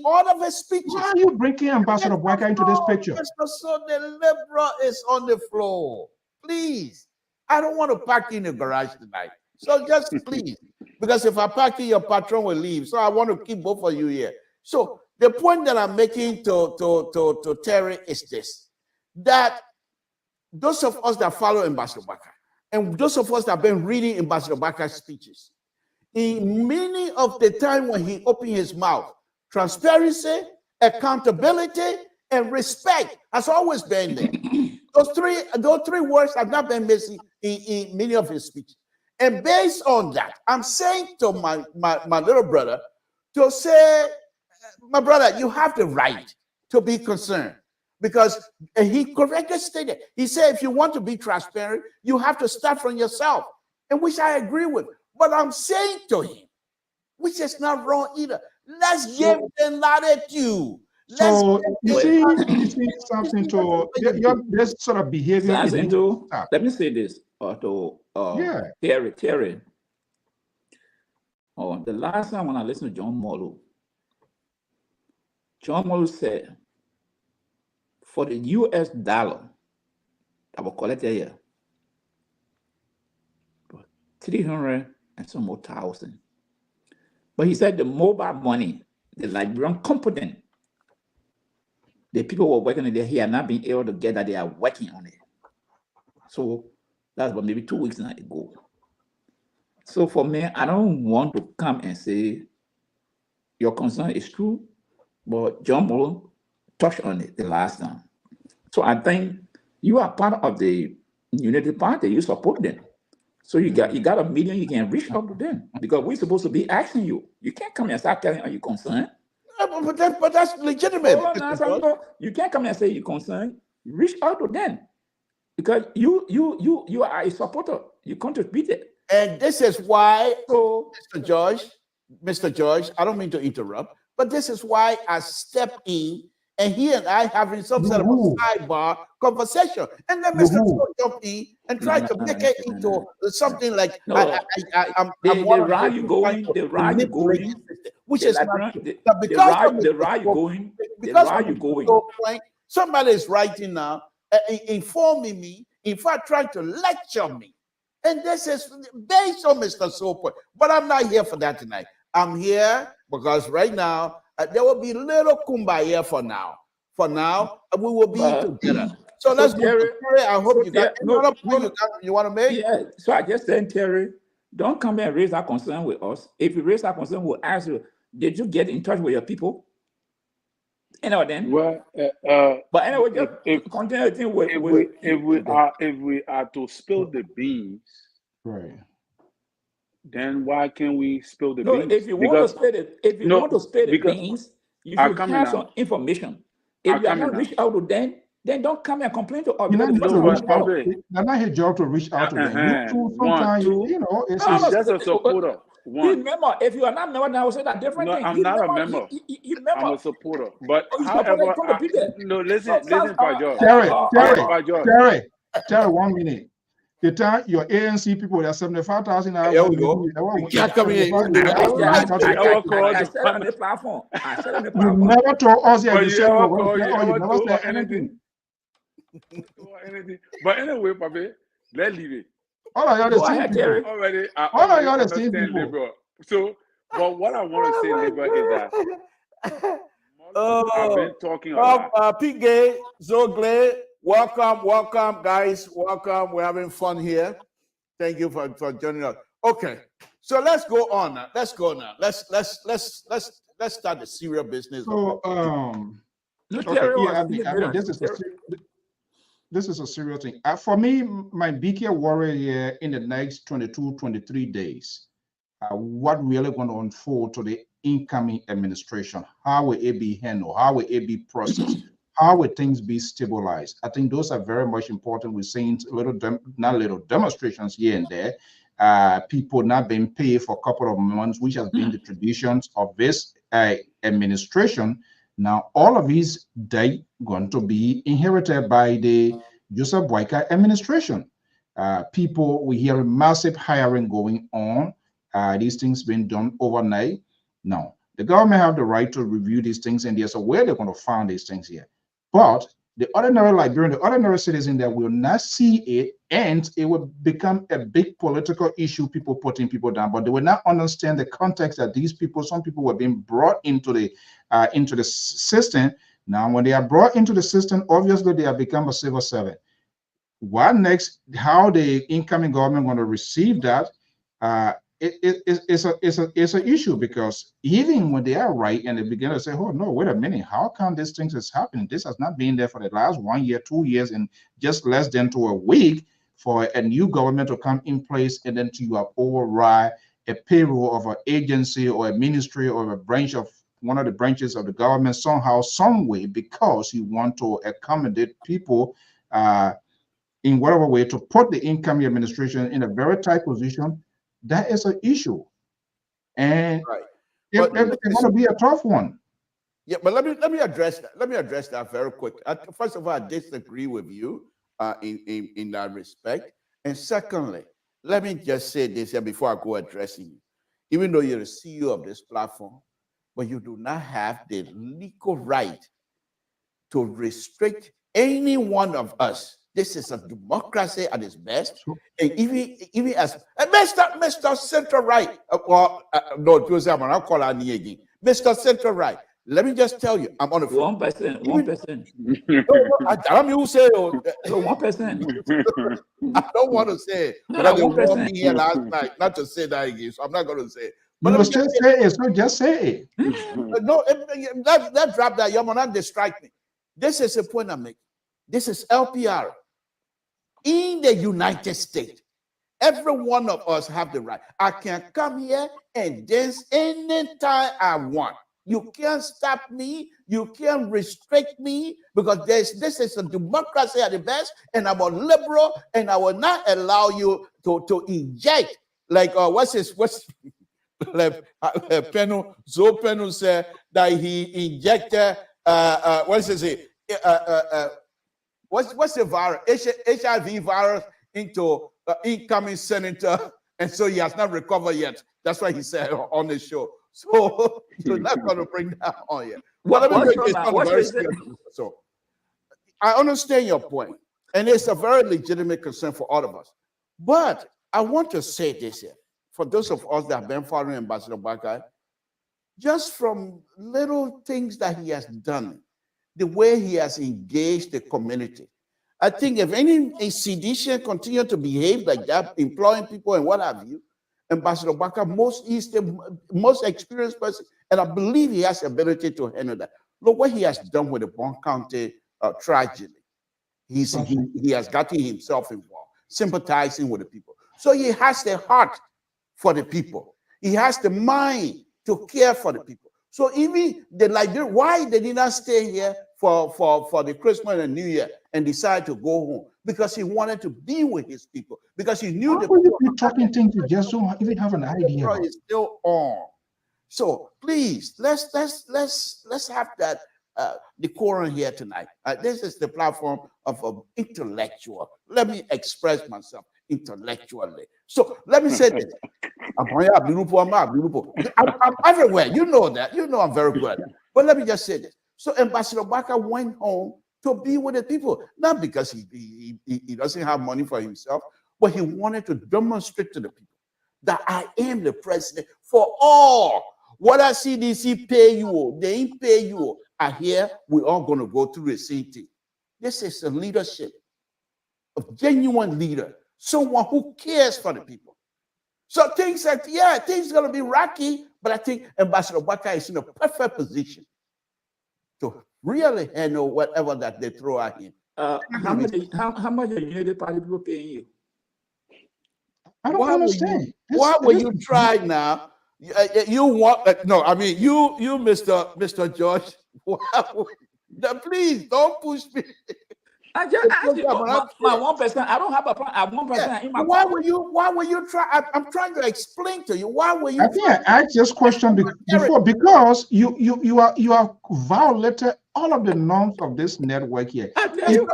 all of his speeches. Why are you bringing Ambassador Bakar into this picture? So the liberal is on the floor. Please. I don't want to park in the garage tonight. So just please. Because if I park in, your patron will leave. So I want to keep both of you here. So the point that I'm making to Terry is this. That those of us that follow Ambassador Bakar, and those of us that have been reading Ambassador Bakar's speeches, in many of the time when he opened his mouth, transparency, accountability, and respect has always been there. Those three words have not been missing in many of his speeches. And based on that, I'm saying to my little brother to say, my brother, you have the right to be concerned. Because he correctly stated, he said, if you want to be transparent, you have to start from yourself, and which I agree with. But I'm saying to him, which is not wrong either, let's give them latitude. So you see something to this sort of behavior. Let me say this Terry. The last time when I listened to John Molo said, for the US dollar that was collected here, 300 and some more thousand. But he said the mobile money, the Liberian component, the people who were working on it, he had not been able to get that they are working on it. So that's about maybe 2 weeks ago. So for me, I don't want to come and say your concern is true, but John Molo touched on it the last time. So I think you are part of the Unity Party. You support them. So you got a medium, you can reach out to them, because we're supposed to be asking you. You can't come and start telling, are you concerned? But that's legitimate. You can't come and say you're concerned. Reach out to them, because you are a supporter. You contributed. And this is why, Mr. George, I don't mean to interrupt, but this is why I step in, and he and I having some sort of a sidebar conversation, and then Mr. George jumped in and tried to make it into something like the route you going, which is somebody is writing now, informing me, in fact, trying to lecture me. And this is based on Mr. Soper. But I'm not here for that tonight. I'm here because right now, there will be little kumbaya for now. For now, we will be together. So let's go. Terry, I hope you got another point you want to make. Yeah, so I just said, Terry, don't come and raise that concern with us. If you raise that concern, we'll ask you, did you get in touch with your people? Then. Well, but anyway, just continue the thing if we are to spill the beans, right? Then why can't we spill the beans? If you want to spill the beans, you should have some information. If you are not reach out to them, then don't come and complain to us. That's not his job to reach out to them. Sometimes it's just a supporter. Remember, if you are not a member, then I will say that different thing. I'm not a member. I'm a supporter. But however, listen, Terry, 1 minute. The time your ANC people, there are 75,000 hours. There we go. I said on the platform. You never told us that you never said anything. But anyway, Papi, let's leave it. All of y'all the same people. Already, all of y'all the same people. Liberal. So, but what I want to say, Liberal, is that I've been talking about Pete Gay, Zogle, welcome, guys. Welcome. We're having fun here. Thank you for joining us. Okay, so let's go on now. Let's start the serious business. So, this is a serious thing. For me, my bigger worry here in the next 22, 23 days, what really going to unfold to the incoming administration? How will it be handled? How will it be processed? How will things be stabilized? I think those are very much important. We're seeing not little demonstrations here and there. People not being paid for a couple of months, which has been the traditions of this administration. Now, all of these, they going to be inherited by the Joseph Boyka administration. People, we hear massive hiring going on. These things being done overnight. Now, the government have the right to review these things, and there's a way they're going to find these things here. But the ordinary Liberian, the ordinary citizen that will not see it, and it will become a big political issue, people putting people down, but they will not understand the context that these people, some people were being brought into the system. Now, when they are brought into the system, obviously they have become a civil servant. What next? How the incoming government going to receive that? It's an issue, because even when they are right and they begin to say, oh no, wait a minute, how come these things is happening? This has not been there for the last 1 year, 2 years, and just less than to a week for a new government to come in place, and then to override a payroll of an agency or a ministry or a branch of one of the branches of the government somehow, some way, because you want to accommodate people in whatever way to put the incoming administration in a very tight position. That is an issue, and it's going to be a tough one. Yeah, but let me address that. Let me address that very quick. First of all, I disagree with you in that respect, and secondly, let me just say this here before I go addressing you. Even though you're the CEO of this platform, but you do not have the legal right to restrict any one of us. This is a democracy at its best. And even as Mr. Central Right, no, I'm not calling you again. Mr. Central Right, let me just tell you, I'm on the phone. 1%. 1%. I'm you say, So 1%. I don't want to say it, but I warned me here last night not to say that again, so I'm not going to say it. But you must just say it, so just say it. No, that drop that, you not distract me. This is a point I'm making. This is LPR. In the United States, every one of us have the right. I can come here and dance anytime I want. You can't stop me. You can't restrict me, because this is a democracy at the best, and I'm a liberal, and I will not allow you to inject, like Pennu said that he injected what's the virus? HIV virus into incoming senator, and so he has not recovered yet. That's what he said on the show. So you're not going to bring that on here. So I understand your point, and it's a very legitimate concern for all of us. But I want to say this here, for those of us that have been following Ambassador Boyka, just from little things that he has done, the way he has engaged the community. I think if any CDC continue to behave like that, employing people and what have you, Ambassador Boyka, he's the most experienced person, and I believe he has the ability to handle that. Look what he has done with the Bond County tragedy. He has gotten himself involved, sympathizing with the people. So he has the heart for the people. He has the mind to care for the people. So even the Liberian, why they did not stay here for the Christmas and New Year and decide to go home? Because he wanted to be with his people. Because he knew the people. You're talking things you just don't even have an idea. It's still on. So please, let's have that decorum here tonight. This is the platform of an intellectual. Let me express myself intellectually. So let me say this. I'm everywhere. You know that. You know I'm very good at that. But let me just say this. So Ambassador Boyka went home to be with the people, not because he doesn't have money for himself, but he wanted to demonstrate to the people that I am the president for all. What I CDC pay you, they ain't pay you. I hear we're all going to go through the same thing. This is a leadership, a genuine leader, someone who cares for the people. So things are going to be rocky, but I think Ambassador Boyka is in a perfect position to really handle whatever that they throw at him. How much are United Party people paying you? I don't understand. Why will you try now? You want no? I mean, you, Mr. George. Please don't push me. I just asked you my 1%. I don't have a problem. I have 1% in my. Why will you try? I'm trying to explain to you. Why will you? I think I asked this question before because you are violated all of the norms of this network here. You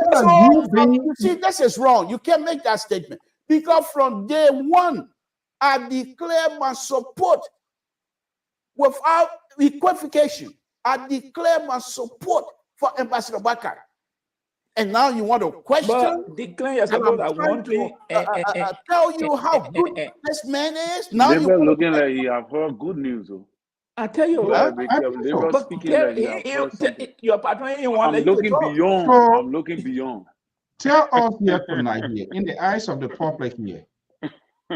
see, this is wrong. You can't make that statement because from day one, I declare my support without equivocation. I declare my support for Ambassador Bakar. And now you want to question? But declare your support. I want to tell you how good this man is. Now you're looking like you have heard good news. I tell you, your partner I'm looking beyond. I'm looking beyond. Tell us here tonight, here in the eyes of the public here,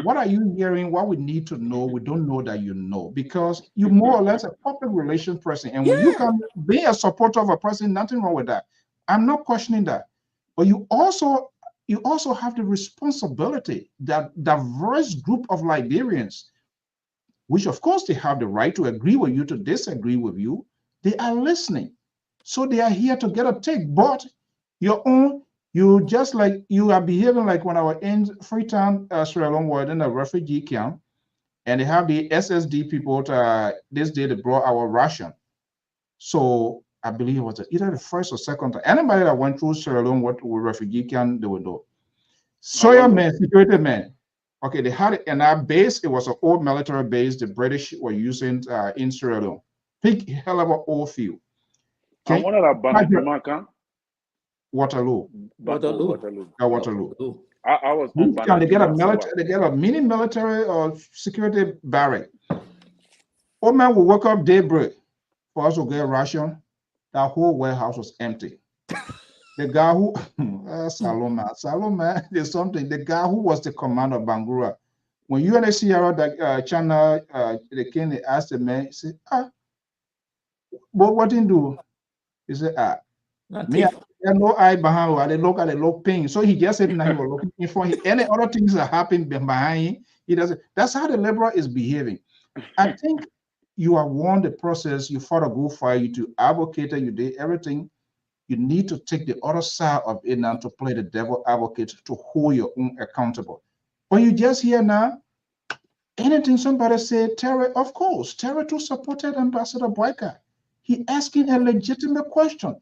what are you hearing? What we need to know? We don't know that you know because you more or less a public relations person, and when you come be a supporter of a person, nothing wrong with that. I'm not questioning that, but you also have the responsibility that diverse group of Liberians, which of course they have the right to agree with you, to disagree with you, they are listening. So they are here to get a take, but your own, you just like you are behaving like when I was in Freetown, Sierra Leone, were in a refugee camp, and they have the SSD people this day they brought our ration. So I believe it was either the first or second time. Anybody that went through Sierra Leone with refugee camp, they would know. Sawyer men, security men. Okay, they had it in our base. It was an old military base the British were using in Sierra Leone. Big hell of an old field. Okay. Waterloo. I was on they get a military, they get a mini military or security barrack. Old man will wake up daybreak for us to get ration. That whole warehouse was empty. The guy who Saloma, there's something. The guy who was the commander of Bangura, when UNHCR that channel they came, they asked the man, he said, but what did he do? He said, me, I no eye behind her. They look at the low pain. So he just said now he was looking for him. Any other things that happen behind him, he doesn't. That's how the liberal is behaving. I think you have won the process. You fought a good fight. You advocated. You did everything. You need to take the other side of it now to play the devil advocate to hold your own accountable. But you just hear now, anything somebody said, Terry, of course, Terry too supported Ambassador Boyka. He asking a legitimate question.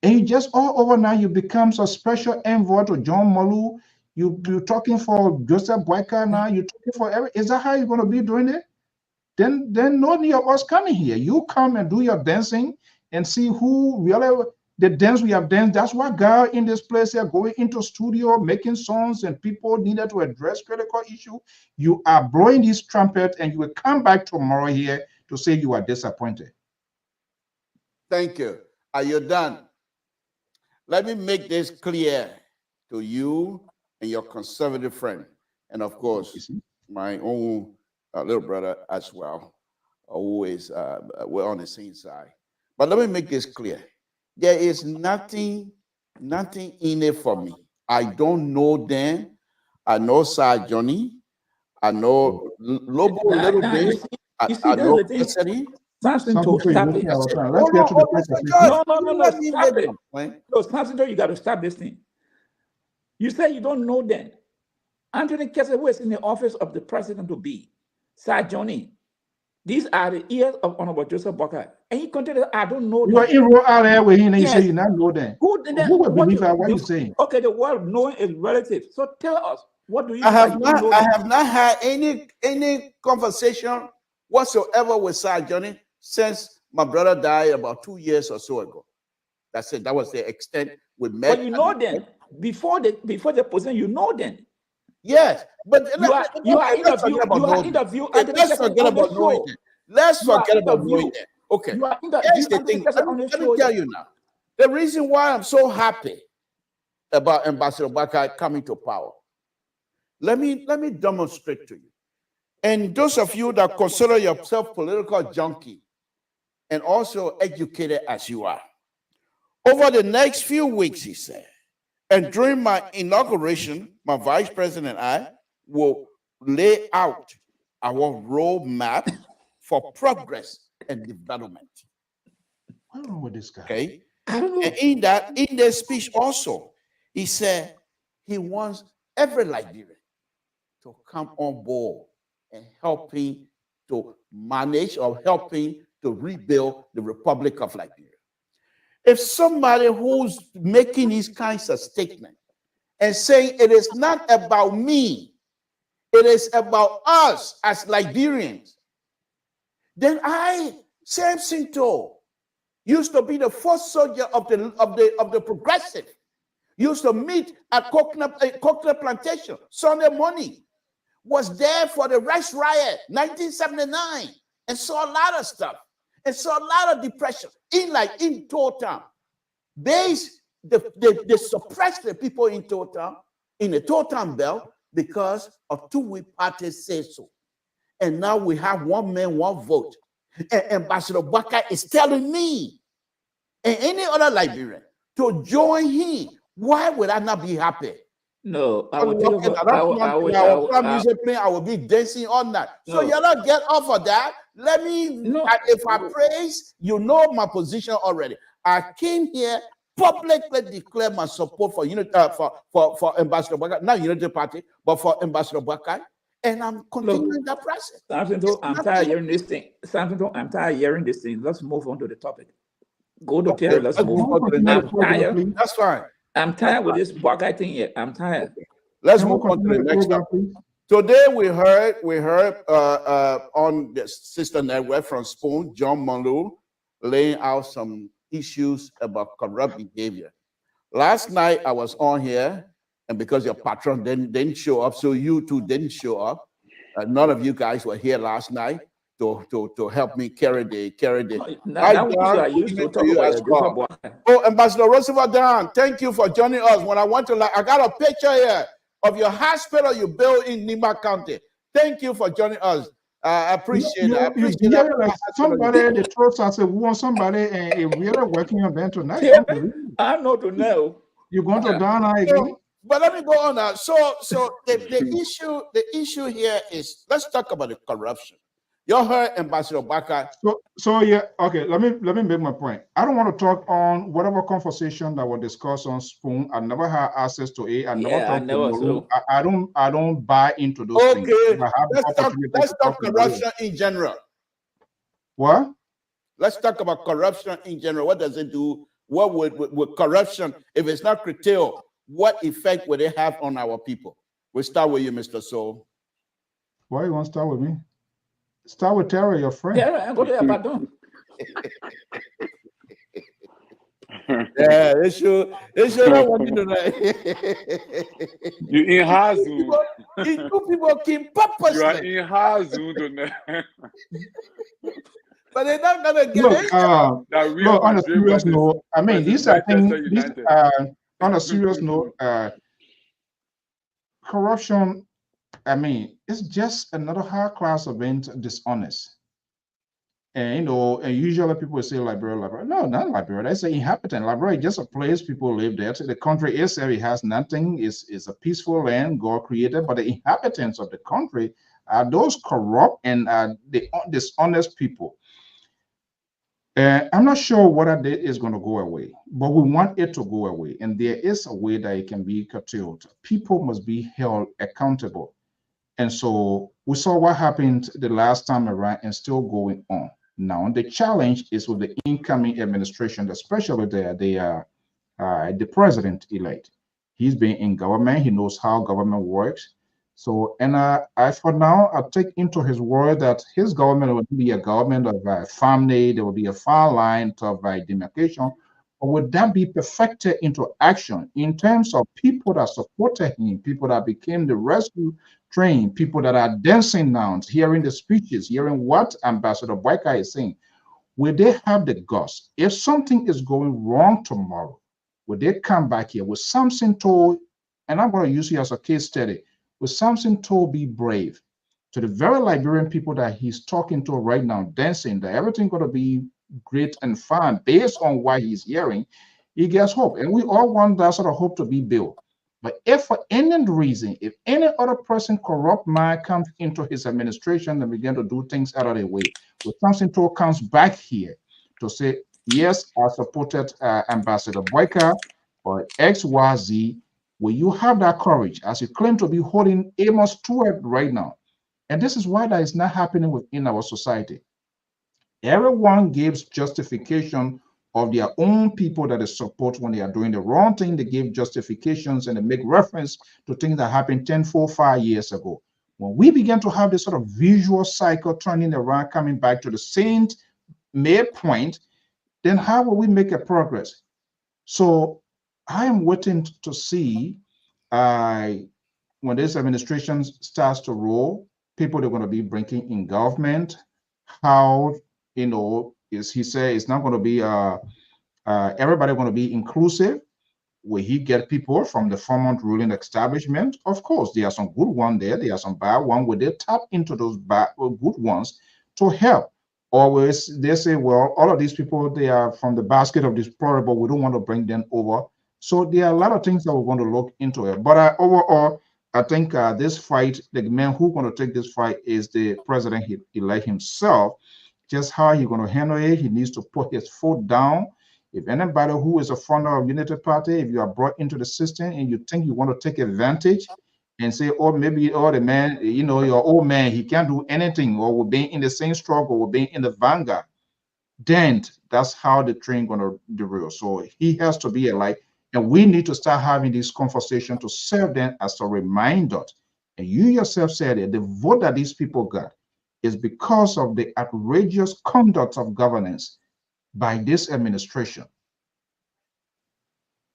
And you just all over now, you become a special envoy to John Malu. You're talking for Joseph Boyka now. You're talking for every. Is that how you're going to be doing it? Then no need of us coming here. You come and do your dancing and see who really the dance we have danced. That's why God in this place here going into studio, making songs, and people needed to address critical issue. You are blowing this trumpet, and you will come back tomorrow here to say you are disappointed. Thank you. Are you done? Let me make this clear to you and your conservative friend, and of course, my own little brother as well. Always, we're on the same side. But let me make this clear. There is nothing in it for me. I don't know them. I know Sir Johnny. I know Lobo a little bit. I know Cassidy. Samson told stop it. Let's get to the question. No, Samson, you got to stop this thing. You say you don't know them. Anthony Kessler was in the office of the president to be. Sir Johnny. These are the ears of Honorable Joseph Boyka. And he continued, I don't know. You are in Rhode Island with him and you say you not know them. Who would believe that? What are you saying? Okay, the word knowing is relative. So tell us, what do you I have not had any conversation whatsoever with Sir Johnny since my brother died about 2 years or so ago. That's it. That was the extent we met. But you know them. Before the position, you know them. Yes, but let's forget about knowing them. Let's forget about knowing them. Okay. Here's the thing. Let me tell you now. The reason why I'm so happy about Ambassador Boyka coming to power. Let me demonstrate to you. And those of you that consider yourself political junkie and also educated as you are, over the next few weeks, he said, And during my inauguration, my vice president and I will lay out our roadmap for progress and development. What's wrong with this guy? Okay. I don't know. And in that speech also, he said he wants every Liberian to come on board and helping to manage or helping to rebuild the Republic of Liberia. If somebody who's making these kinds of statements and saying it is not about me, it is about us as Liberians, then Samson used to be the first soldier of the progressive. Used to meet at coconut plantation Sunday morning. Was there for the rice riot 1979 and saw a lot of stuff and saw a lot of depression in total. They suppressed the people in total in the total belt because of two-way parties say so. And now we have one man, one vote. And Ambassador Baka is telling me and any other Liberian to join him. Why would I not be happy? No, I will tell you. I will be dancing on that. So you not get off of that. Let me. If I praise, you know my position already. I came here publicly declare my support for for Ambassador Baka, not Unity Party, but for Ambassador Baka, and I'm continuing that process. I'm tired of hearing this thing. I'm tired of hearing this thing. Let's move on to the topic. Go to Terry. Let's move on to the next. I'm tired. That's fine. I'm tired with this Baka thing here. I'm tired. Let's move on to the next topic. Today we heard on the sister network from Spoon, John Monroe, laying out some issues about corrupt behavior. Last night I was on here, and because your patron didn't show up, so you two didn't show up. None of you guys were here last night to help me carry the. Oh, Ambassador Roosevelt Dan, thank you for joining us. When I went to I got a picture here of your hospital you built in Nima County. Thank you for joining us. I appreciate it. I appreciate that. Like somebody, the troops, I said, we want somebody, and we are working on them tonight. Yeah, I know to know. You're going to Ghana again? But let me go on now. So the issue here is, let's talk about the corruption. You heard Ambassador Baka. So yeah, okay. Let me make my point. I don't want to talk on whatever conversation that was discussed on Spoon. I never had access to it. I never talked to Moro. I don't buy into those things. Let's talk corruption in general. What? Let's talk about corruption in general. What does it do? What would corruption, if it's not curtailed, what effect would it have on our people? We'll start with you, Mr. Soul. Why you want to start with me? Start with Terry, your friend. Yeah, go there, pardon. Yeah, they should not want you to know. You in Hazu. Two people came purposely. You are in Hazu tonight. But they're not gonna get it. Look, on a serious note, I mean, these are things. On a serious note, corruption. I mean, it's just another high class event, dishonest. And and usually people say Liberia. No, not Liberia. They say inhabitant. Liberia is just a place people live there. The country itself, it has nothing. It's a peaceful land God created, but the inhabitants of the country are those corrupt and the dishonest people. I'm not sure whether that is going to go away, but we want it to go away. And there is a way that it can be curtailed. People must be held accountable. And so we saw what happened the last time around and still going on. Now, the challenge is with the incoming administration, especially the president-elect. He's been in government. He knows how government works. So, and I for now, I take into his word that his government will be a government of family. There will be a fine line of demarcation. Or would that be perfected into action in terms of people that supported him, people that became the rescue train, people that are dancing now, hearing the speeches, hearing what Ambassador Baka is saying? Will they have the guts? If something is going wrong tomorrow, will they come back here? Will Samson told, and I'm going to use you as a case study, will Samson told be brave to the very Liberian people that he's talking to right now, dancing, that everything going to be great and fine based on what he's hearing? he gets hope. And we all want that sort of hope to be built. But if for any reason, if any other person corrupt mind comes into his administration and begin to do things out of the way, when Samson comes back here to say, yes, I supported Ambassador Boyka or XYZ, will you have that courage as you claim to be holding Amos Stewart right now? And this is why that is not happening within our society. Everyone gives justification of their own people that they support when they are doing the wrong thing. They give justifications and they make reference to things that happened 10, 4, 5 years ago. When we begin to have this sort of visual cycle turning around, coming back to the same mere point, then how will we make a progress? So I am waiting to see when this administration starts to roll, people they're going to be bringing in government, how, is he say it's not going to be everybody going to be inclusive. Will he get people from the former ruling establishment? Of course, there are some good ones there. There are some bad ones. Will they tap into those bad, good ones to help? Or they say, well, all of these people, they are from the basket of deplorable. We don't want to bring them over. So there are a lot of things that we're going to look into it. But overall, I think this fight, the man who's going to take this fight is the president-elect himself. Just how he's going to handle it, he needs to put his foot down. If anybody who is a founder of Unity Party, if you are brought into the system and you think you want to take advantage and say, oh, maybe, oh, the man, your old man, he can't do anything, or we're being in the same struggle, we're being in the vanguard, then that's how the train going to derail. So he has to be alive. And we need to start having this conversation to serve them as a reminder. And you yourself said it, the vote that these people got is because of the outrageous conduct of governance by this administration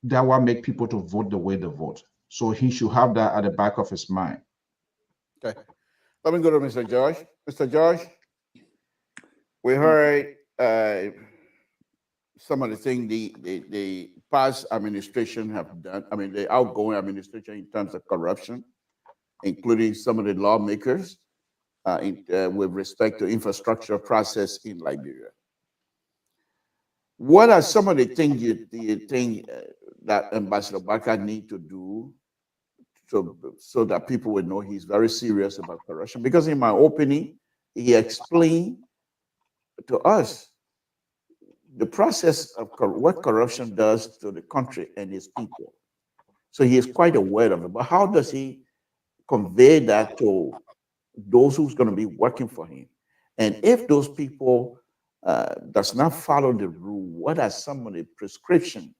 that will make people to vote the way they vote. So he should have that at the back of his mind. Okay. Let me go to Mr. Josh. Mr. Josh, we heard some of the things the past administration have done, I mean, the outgoing administration in terms of corruption, including some of the lawmakers with respect to infrastructure process in Liberia. What are some of the things you think that Ambassador Barker need to do so that people would know he's very serious about corruption? Because in my opening, he explained to us the process of what corruption does to the country and its people. So he is quite aware of it. But how does he convey that to those who's going to be working for him? And if those people does not follow the rule, what are some of the prescriptions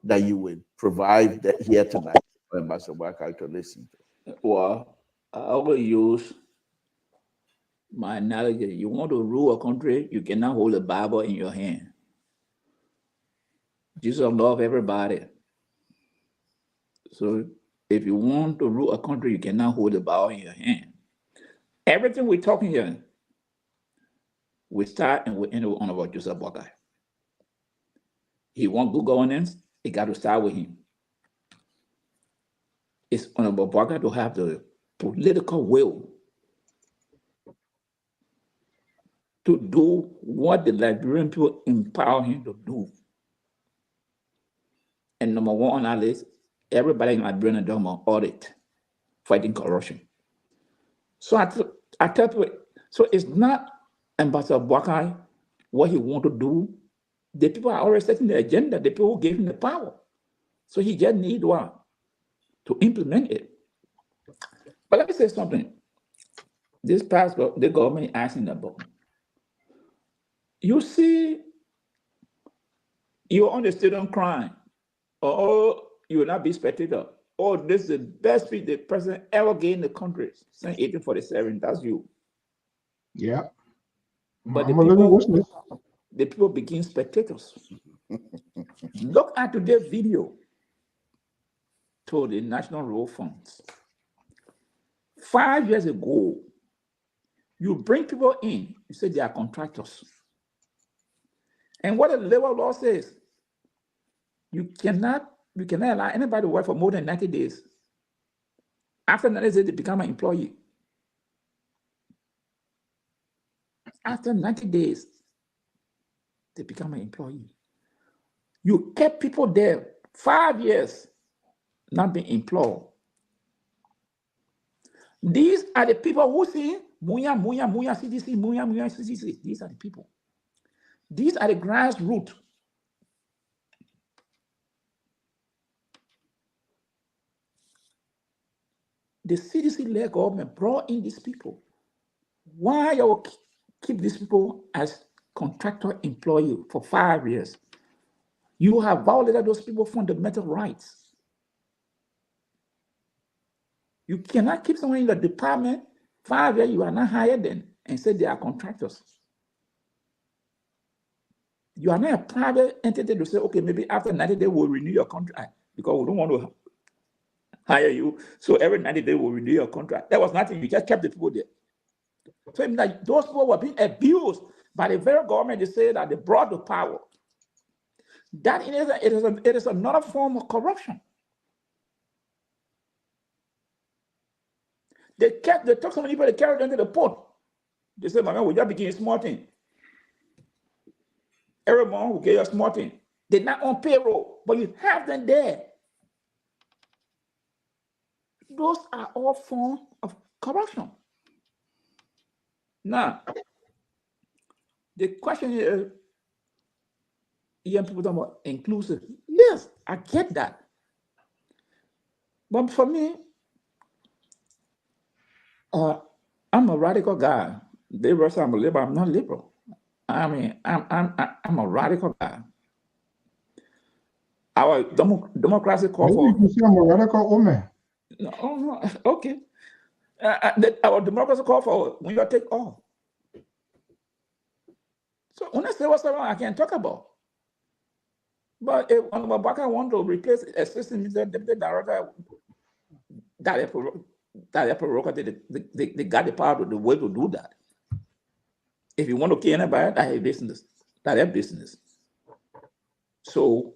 that you would provide here tonight for Ambassador Barker to listen to? Well, I will use my analogy. You want to rule a country, you cannot hold a Bible in your hand. Jesus loves everybody. So if you want to rule a country, you cannot hold a Bible in your hand. Everything we're talking here, we start and we end on about Joseph Boakai. He wants good governance, it got to start with him. It's on about Boakai to have the political will to do what the Liberian people empower him to do. And number one on our list, everybody in Liberia is doing audit, fighting corruption. So I tell people, so it's not Ambassador Boakai, what he want to do. The people are already setting the agenda, the people who gave him the power. So he just need one to implement it. But let me say something. This past, the government asking about. You see, you're on the stadium crying, or you will not be spectator. Oh, this is the best speech the president ever gave in the country since 1847. That's you. Yeah. But the people became spectators. Look at today's video to the National Road Funds. 5 years ago, you bring people in, you say they are contractors. And what the labor law says, you cannot allow anybody to work for more than 90 days. After 90 days, they become an employee. After 90 days, they become an employee. You kept people there 5 years, not being employed. These are the people who see Muya, CDC, Muya, CDC. These are the people. These are the grassroots. The CDC-led government brought in these people. Why you keep these people as contractor employee for 5 years? You have violated those people's fundamental rights. You cannot keep someone in the department 5 years, you are not hired them, and say they are contractors. You are not a private entity to say, okay, maybe after 90 days we'll renew your contract because we don't want to hire you. So every 90 days we'll renew your contract. That was nothing. You just kept the people there. So like those people were being abused by the very government. They say that they brought the power. That it is another form of corruption. They took so many people, they carried them to the port. They said, my man, we just begin a small thing. Every month we get a small thing. They're not on payroll, but you have them there. Those are all forms of corruption. Now, the question is, young people talk about inclusive. Yes, I get that. But for me, I'm a radical guy. Liberal, I'm a liberal. I'm not liberal. I mean, I'm a radical guy. Our democracy call for. You say I'm a radical woman. No, okay. Our democracy call for when you take all. So when I say what's wrong, I can talk about. But if Baka want to replace assistant deputy director, that prerogative, they got the power, the way to do that. If you want to kill anybody, that is business. That is business. So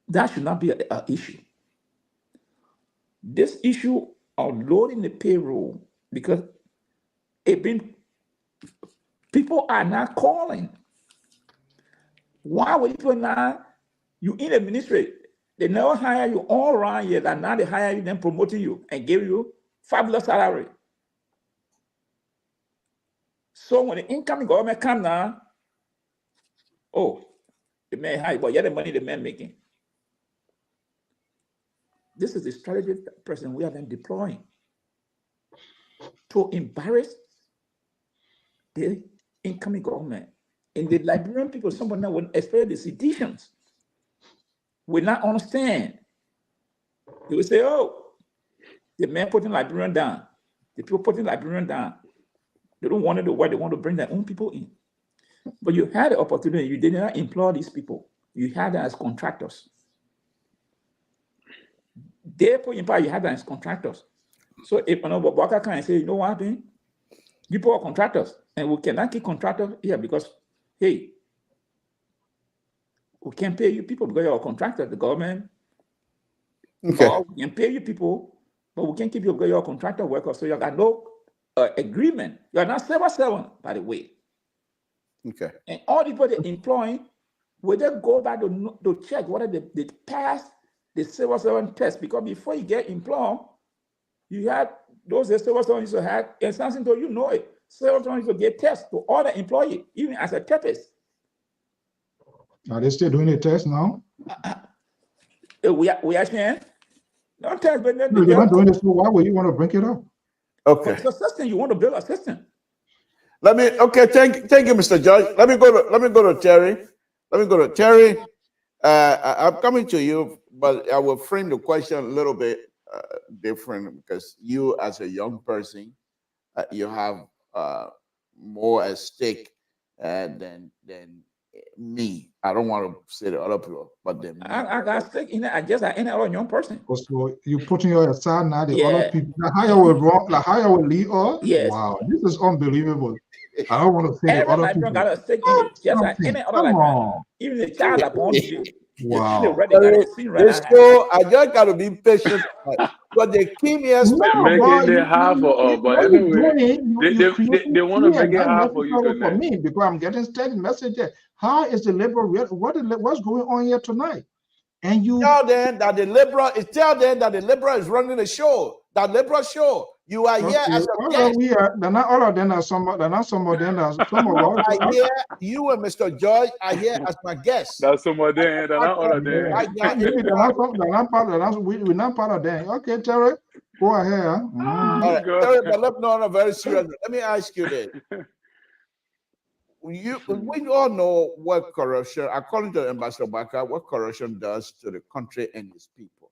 that should not be an issue. This issue of loading the payroll, because people are not calling. Why would people not? You in the ministry, they never hire you all around here, and now they hire you, then promoting you and give you fabulous salary. So when the incoming government come now, oh, the man high, but yeah, the money the man making. This is the strategy president we have been deploying to embarrass the incoming government. And the Liberian people, someone now will expect the citizens will not understand. They will say, oh, the man putting Liberian down. The people putting Liberian down. They don't want to do what they want to bring their own people in. But you had the opportunity. You did not employ these people. You had them as contractors. They put in power, you had them as contractors. So if Baka can say, you know what, people are contractors, and we cannot keep contractors here because, hey, we can't pay you people because you're a contractor. The government, Okay. or we can pay you people, but we can't keep you because you're a contractor worker. So you got no agreement. You're not 7-7, by the way. Okay. And all the people they're employing, will they go back to check whether they pass the 7-7 test? Because before you get employed, you had those 7-7 used to have, and Samson told you know it. 7-7 used to get tests to all the employees, even as a therapist. Are they still doing a test now? We are saying, don't test, but then No, they're not doing it, so why would you want to bring it up? Okay. it's a system. You want to build a system. Thank you, Mr. Judge. Let me go to Terry. Terry. I'm coming to you, but I will frame the question a little bit different because you, as a young person, you have more at stake than me. I don't want to say the other people, but then I got stake in it. I just like any other young person. So you putting your aside now the Yeah. other people. Like how you will wrong, like how you will lead us? Yes. Wow, this is unbelievable. I don't want to say the Every other Liberian people. got a stake in it, just like any other Come Liberian. on. Even the child that born to you. Wow. They got a scene right now. so I just got to be patient. But they came here. They're No, making but it hard for us. But what you're anyway, doing, they, you they, creating they want to fear. make it Not hard for you to necessarily for learn. me, because I'm getting steady message there. How is the liberal? What's going on here tonight? And you Tell them that the liberal is running the show. That liberal show. You are here as a guest. they're not all of them are some of them are some of You us. are here. You and Mr. George are here as my guests. That's some of them, they're not all of them. Right now, We're not part of them. Okay, Terry, go ahead. all right, God. Terry, but let's not on a very serious. Let me ask you this. We all know what corruption, according to Ambassador Baka, what corruption does to the country and its people.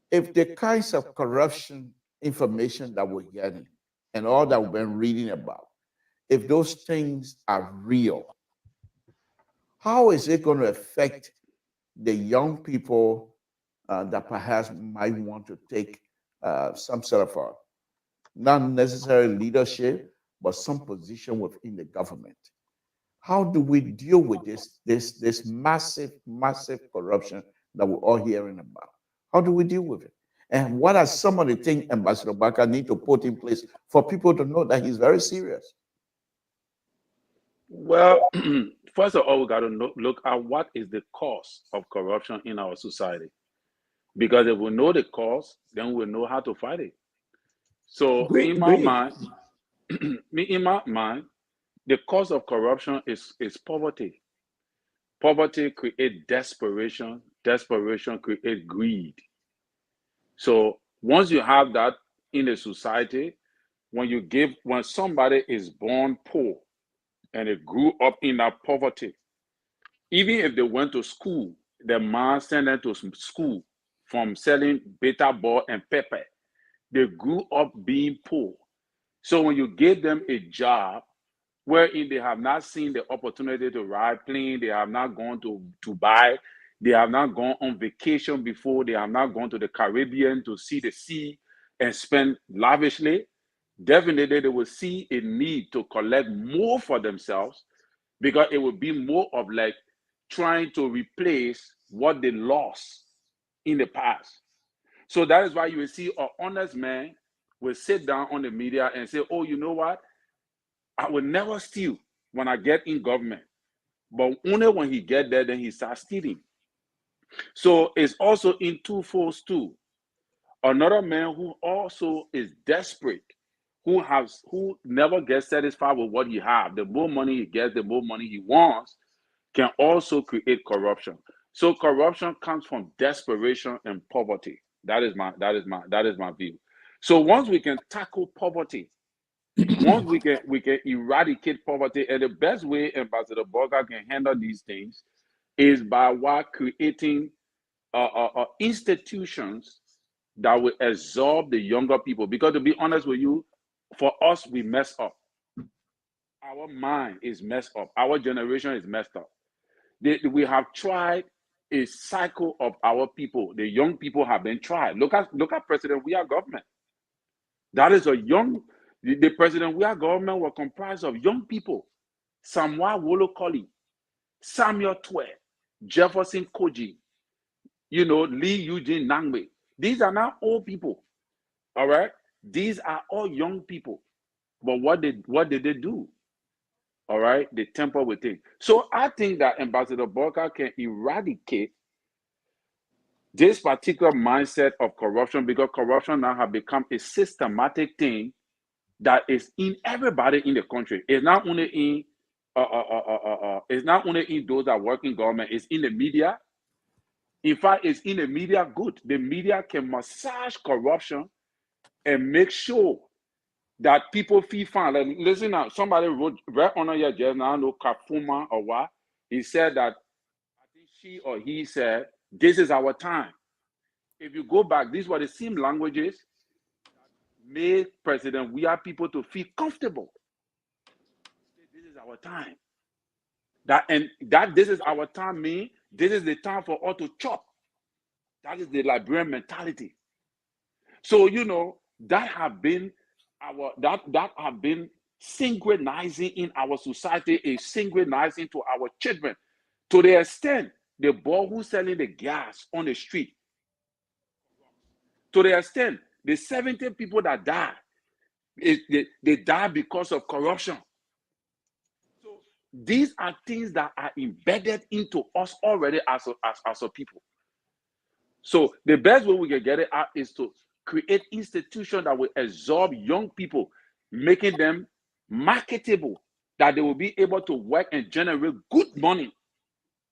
If the kinds of corruption information that we're getting and all that we've been reading about, if those things are real, how is it going to affect the young people that perhaps might want to take some sort of not necessarily leadership, but some position within the government? How do we deal with this massive corruption that we're all hearing about? How do we deal with it? And what are some of the things Ambassador Baka need to put in place for people to know that he's very serious? Well, first of all, we got to look at what is the cause of corruption in our society. Because if we know the cause, then we'll know how to fight it. So in my mind, the cause of corruption is poverty. Poverty creates desperation. Desperation creates greed. So once you have that in a society, when somebody is born poor and they grew up in that poverty, even if they went to school, their mom sent them to school from selling bitter ball and pepper. They grew up being poor. So when you give them a job wherein they have not seen the opportunity to ride plane, they have not gone to Dubai, they have not gone on vacation before, they have not gone to the Caribbean to see the sea and spend lavishly, definitely they will see a need to collect more for themselves, because it will be more of like trying to replace what they lost in the past. So that is why you will see an honest man will sit down on the media and say, oh, you know what? I will never steal when I get in government. But only when he get there, then he starts stealing. So it's also in two folds too. Another man who also is desperate, who never gets satisfied with what he has. The more money he gets, the more money he wants, can also create corruption. So corruption comes from desperation and poverty. That is my view. So once we can tackle poverty, once we can eradicate poverty, and the best way Ambassador Baka can handle these things is by creating institutions that will absorb the younger people. Because to be honest with you, for us, we mess up. Our mind is messed up. Our generation is messed up. We have tried a cycle of our people. The young people have been tried. Look at President We Are Government. That is the President We Are Government were comprised of young people. Samuel Wolo Colley, Samuel Twe, Jefferson Koji, Lee Eugene Nangbe. These are not old people. All right? These are all young people. But what did they do? All right, they temper with it. So I think that Ambassador Baka can eradicate this particular mindset of corruption, because corruption now has become a systematic thing that is in everybody in the country. It's not only in those that work in government. It's in the media. In fact, it's in the media. Good. The media can massage corruption and make sure that people feel fine. Like, listen now, somebody wrote right on your just now, no Kafuma or what. He said that, I think she or he said, this is our time. If you go back, these were the same languages that made President We Are people to feel comfortable. This is our time. That this is our time means this is the time for us to chop. That is the Liberian mentality. So, that have been that have been synchronizing in our society, is synchronizing to our children, to the extent the boy who's selling the gas on the street, To the extent, the 70 people that died, they died because of corruption. So these are things that are embedded into us already as a people. So the best way we can get it out is to create institutions that will absorb young people, making them marketable, that they will be able to work and generate good money,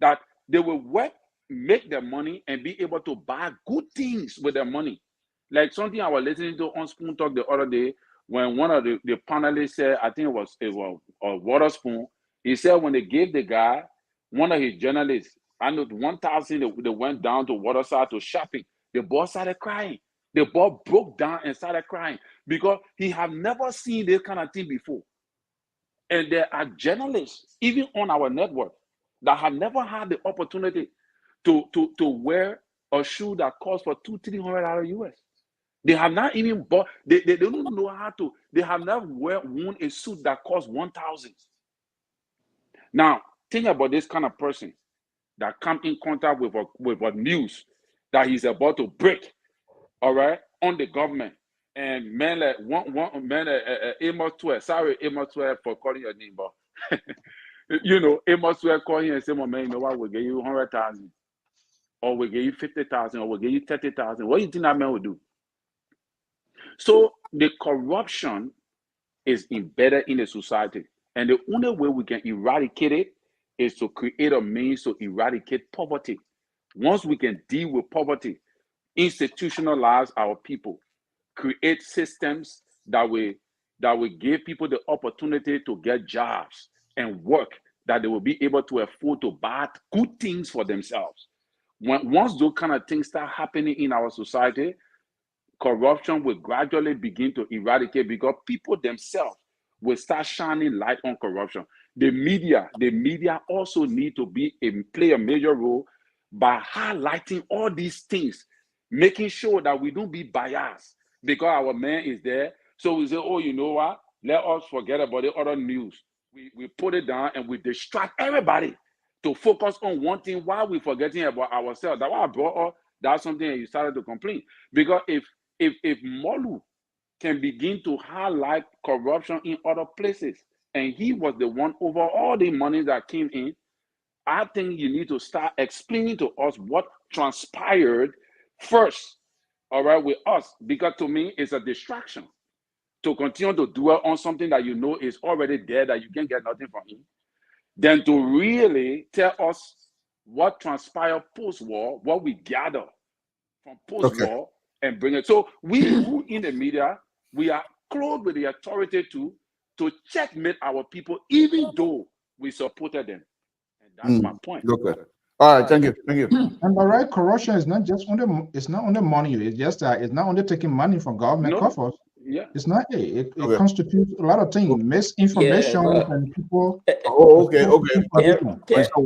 that they will work, make their money, and be able to buy good things with their money. Like something I was listening to on Spoon Talk the other day, when one of the panelists said, I think it was a water spoon. He said when they gave the guy, one of his journalists, I know 1,000, they went down to Waterside to shopping. The boy started crying. The boy broke down and started crying because he had never seen this kind of thing before. And there are journalists, even on our network, that have never had the opportunity to wear a shoe that costs for $200-300 US. They have not even bought, they don't know how to, they have not worn a suit that costs 1,000. Now, think about this kind of person that come in contact with a news that he's about to break, all right, on the government. And man, like one man, Amos 12, sorry, Amos 12 for calling your name, but you know, Amos 12 call him and say, well, man, you know what, we'll give you 100,000, or we'll give you 50,000, or we'll give you 30,000. What do you think that man will do? So the corruption is embedded in the society. And the only way we can eradicate it is to create a means to eradicate poverty. Once we can deal with poverty, institutionalize our people, create systems that will give people the opportunity to get jobs and work, that they will be able to afford to buy good things for themselves. Once those kind of things start happening in our society, corruption will gradually begin to eradicate, because people themselves will start shining light on corruption. The media also need to play a major role by highlighting all these things, making sure that we don't be biased because our man is there. So we say, oh, you know what? Let us forget about the other news. We put it down and we distract everybody to focus on one thing while we're forgetting about ourselves. That's why I brought up that's something that you started to complain. Because if Molu can begin to highlight corruption in other places, and he was the one over all the money that came in, I think you need to start explaining to us what transpired first, all right, with us, because to me, it's a distraction to continue to dwell on something that you know is already there, that you can't get nothing from him, than to really tell us what transpired post-war, what we gather from post-war, and bring it. So we who in the media, we are clothed with the authority to checkmate our people, even though we supported them. And that's my point. Okay. All right, thank you. And by right, corruption is not just on the, it's not on the money. It's just that it's not only taking money from government coffers. Yeah. It's not. It constitutes a lot of things, misinformation, and people. Okay.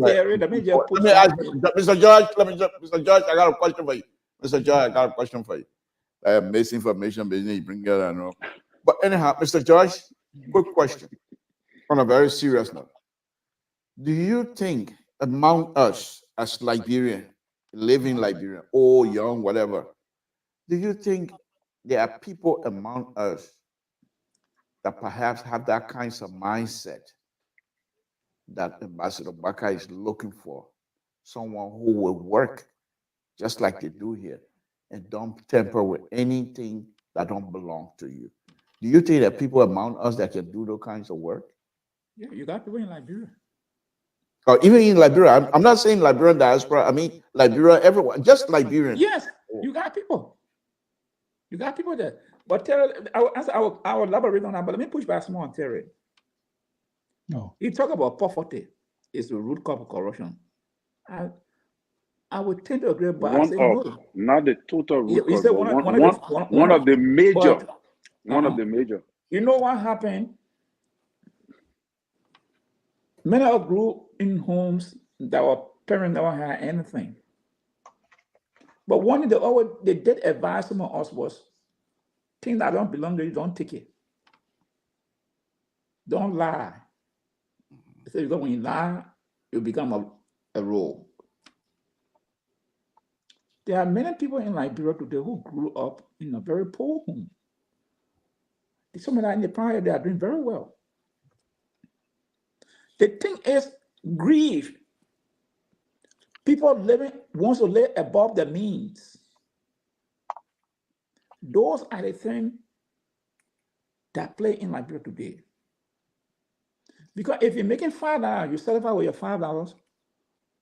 Terry, let me just put ask Mr. George. Mr. George, I got a question for you. Mr. George, I got a question for you. Misinformation, business, you bring it, I know. But anyhow, Mr. George, quick question on a very serious note. Do you think among us as Liberian, living Liberian, old, young, whatever, do you think there are people among us that perhaps have that kinds of mindset that Ambassador Baka is looking for? Someone who will work just like they do here and don't tamper with anything that don't belong to you. Do you think there are people among us that can do those kinds of work? Yeah, you got people in Liberia. Or even in Liberia, I'm not saying Liberian diaspora, I mean Liberia, everyone, just Liberian. Yes, you got people. You got people there. But Terry, I will elaborate on that, but let me push back some more on Terry. No. You talk about poverty is the root cause of corruption. I would tend to agree, but I say no. Not the total root cause, one of the major. One of the major. You know what happened? Many of us grew in homes that our parents never had anything. But one thing they did advise some of us was, things that don't belong to you, don't take it. Don't lie. So because when you lie, you become a role. There are many people in Liberia today who grew up in a very poor home. Some of that in the prior, they are doing very well. The thing is, grief. People living wants to live above their means. Those are the things that play in Liberia today. Because if you're making $5, you satisfied with your $5,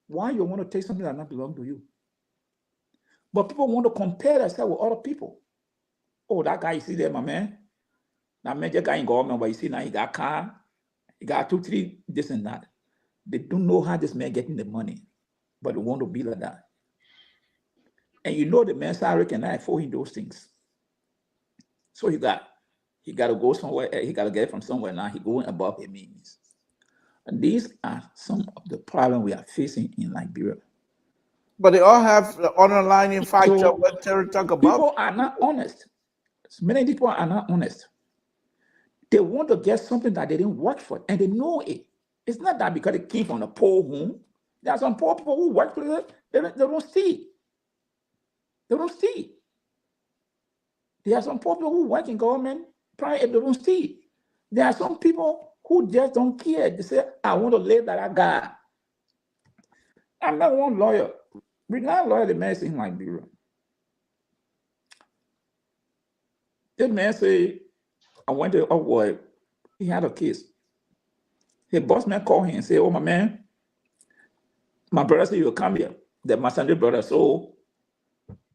why you want to take something that does not belong to you? But people want to compare themselves with other people. Oh, that guy you see there, my man. That man just got in government, but you see now he got a car, he got 2, 3, this and that. They don't know how this man getting the money, but they want to be like that. And you know the man's salary cannot afford him those things. So he got to go somewhere, he got to get it from somewhere now. He going above his means. And these are some of the problems we are facing in Liberia. But they all have the underlying factor So what Terry talk about. people are not honest. Many people are not honest. They want to get something that they didn't work for, and they know it. It's not that because they came from a poor home. There are some poor people who work for it, they don't steal. They don't steal. There are some poor people who work in government, private, they don't steal. There are some people who just don't care. They say, I want to live like I got. I'm not one lawyer. We're not lawyer, the man is in Liberia. This man say, I went to Upward. He had a case. His boss man called him and said, oh, my man, my brother said you'll come here. The Masande brother, so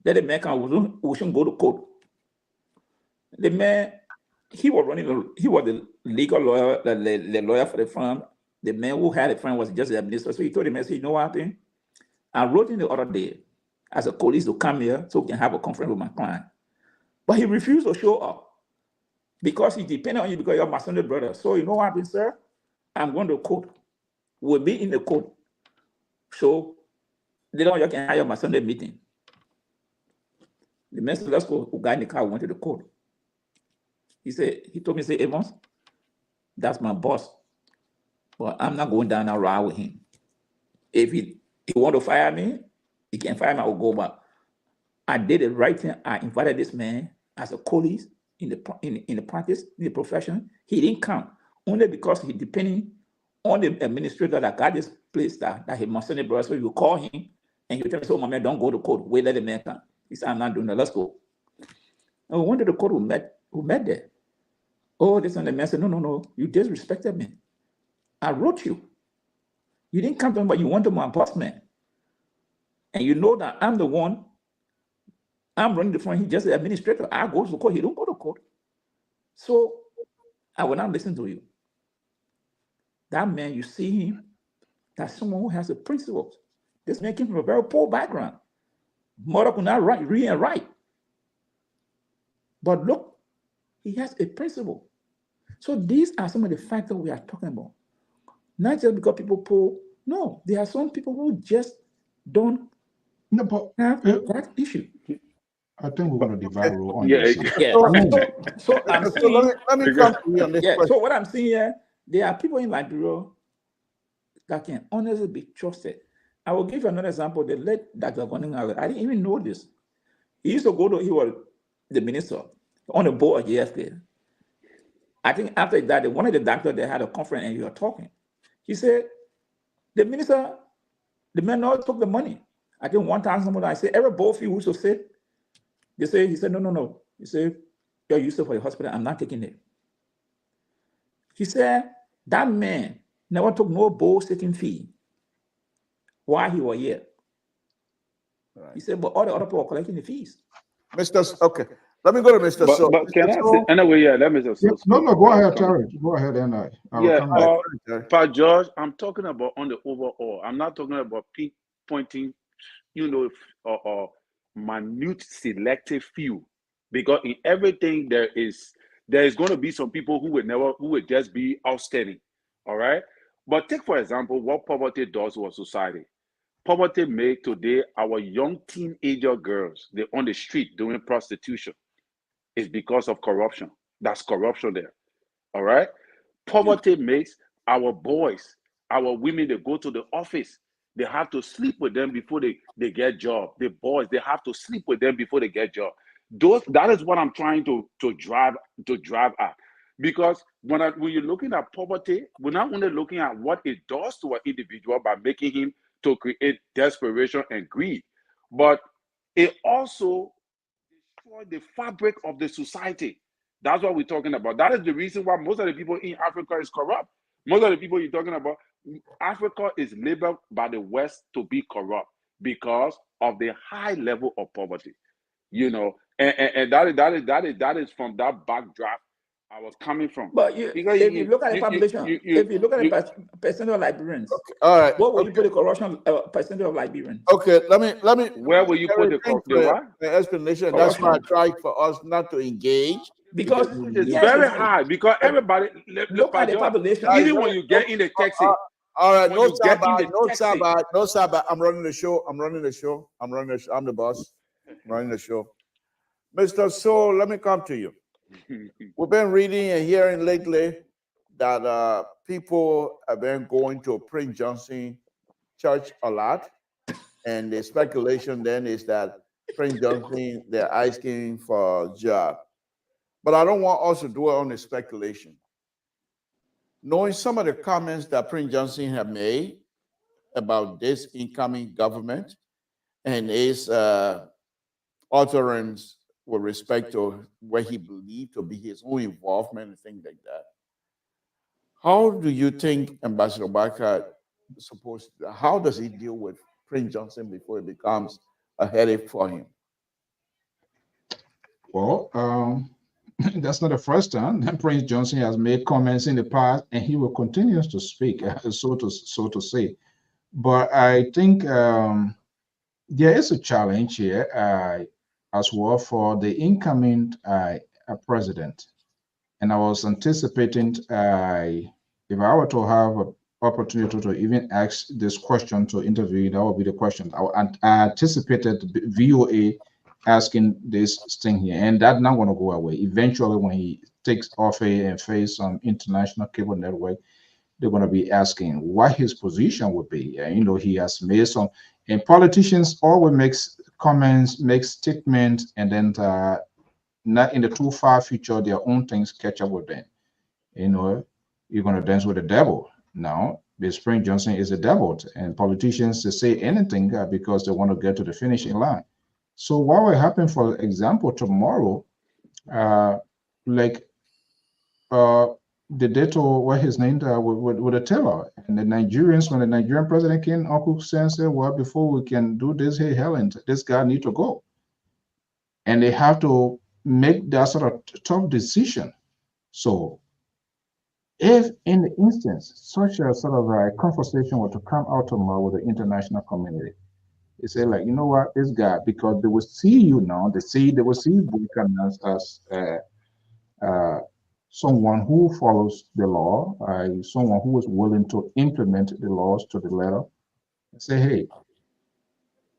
let the man come, we shouldn't go to court. The man, he was the legal lawyer, the lawyer for the firm. The man who had a firm was just the administrator. So he told the man, say, you know what happened? I wrote in the other day as a colleague to come here so we can have a conference with my client. But he refused to show up because he depended on you because you're my Sunday brother. So you know what happened, sir? I'm going to court. We'll be in the court. So they don't you can hire my Sunday meeting. The man said, let's go. The guy in the car went to the court. He told me, say, Amos, that's my boss. But I'm not going down that route with him. If he want to fire me, he can fire me, I will go back. I did the right thing. I invited this man as a colleague in the practice, in the profession. He didn't come only because he depending on the administrator that got this place that he must send the brother. So you call him and you tell me, so my man, don't go to court. Wait, let the man come. He said, I'm not doing that. Let's go. And we went to the court who met there. Oh, this and the man said, no, you disrespected me. I wrote you. You didn't come to me, but you went to my boss man. And you know that I'm the one. I'm running the front. He's just the administrator. I go to court. He don't go to court. So I will not listen to you. That man, you see him, that's someone who has the principles. This man came from a very poor background. Mother could not read and write. But look, he has a principle. So these are some of the factors we are talking about. Not just because people poor. No, there are some people who just don't have that issue. I think we're going to divide on Yeah, this. Yeah. So I'm So saying, let me come to you on this yeah. question. So what I'm saying here, there are people in Liberia that can honestly be trusted. I will give you another example. The late Dr. Goninga, I didn't even know this. He used to go to, he was the minister on the board of JFK. I think after that, one of the doctors, they had a conference and you were talking. He said, the minister, the man all took the money. I think one time someone, I said, every both of you used to sit. He said, no. He said, you're used to for your hospital. I'm not taking it. He said, that man never took no bowl-sitting fee while he was here. Right. He said, but all the other people are collecting the fees. Okay. Let me go to Mr. So. But can I say, anyway, yeah, let me just. No, go ahead, Terry. Go ahead, and I will come back. But George, I'm talking about on the overall. I'm not talking about pinpointing, or minute selective few, because in everything there is going to be some people who would just be outstanding. All right. But take, for example, what poverty does to our society. Poverty made today our young teenager girls, they're on the street doing prostitution. It's because of corruption. That's corruption there. All right. Poverty makes our boys, our women, they go to the office. They have to sleep with them before they get job. The boys, they have to sleep with them before they get job. That is what I'm trying to drive at. Because when you're looking at poverty, we're not only looking at what it does to an individual by making him to create desperation and greed, but it also destroys the fabric of the society. That's what we're talking about. That is the reason why most of the people in Africa is corrupt. Most of the people you're talking about, Africa is labeled by the West to be corrupt because of the high level of poverty. You know, and that is from that backdrop I was coming from. But if you look at the population, if you look at the percentage of Liberians, okay, all right, what will you put the corruption percentage of Liberians? Okay, let me. Where will you put the explanation? That's why I tried for us not to engage because it's very high. Because everybody look at the population. Even when you get in the taxi. All right, no Sabbath. I'm running the show. I'm the boss. I'm running the show. Mr. Soul, let me come to you. We've been reading and hearing lately that people have been going to Prince Johnson Church a lot. And the speculation then is that Prince Johnson, they're asking for a job. But I don't want us to dwell on the speculation. Knowing some of the comments that Prince Johnson have made about this incoming government and his utterance with respect to what he believed to be his own involvement and things like that. How do you think Ambassador Barker how does he deal with Prince Johnson before it becomes a headache for him? Well, that's not the first time. Prince Johnson has made comments in the past, and he will continue to speak, so to say. But I think there is a challenge here as well for the incoming president. And I was anticipating if I were to have an opportunity to even ask this question to interview, that would be the question. I anticipated VOA asking this thing here, and that's not going to go away. Eventually, when he takes off and face some international cable network, they're going to be asking what his position would be. He has made some, and politicians always make comments, make statements, and then not in the too far future, their own things catch up with them. You're going to dance with the devil. Now, this Prince Johnson is a devil, and politicians, they say anything because they want to get to the finishing line. So what will happen, for example, tomorrow, the date or what his name with a teller, and the Nigerians, when the Nigerian president came, Uncle Sam said, well, before we can do this, hey, Helen, this guy need to go. And they have to make that sort of tough decision. So if in the instance, such a sort of a conversation were to come out tomorrow with the international community, they say, like, you know what, this guy, because they will see you now, they will see Buchanan as someone who follows the law, someone who is willing to implement the laws to the letter, and say, hey,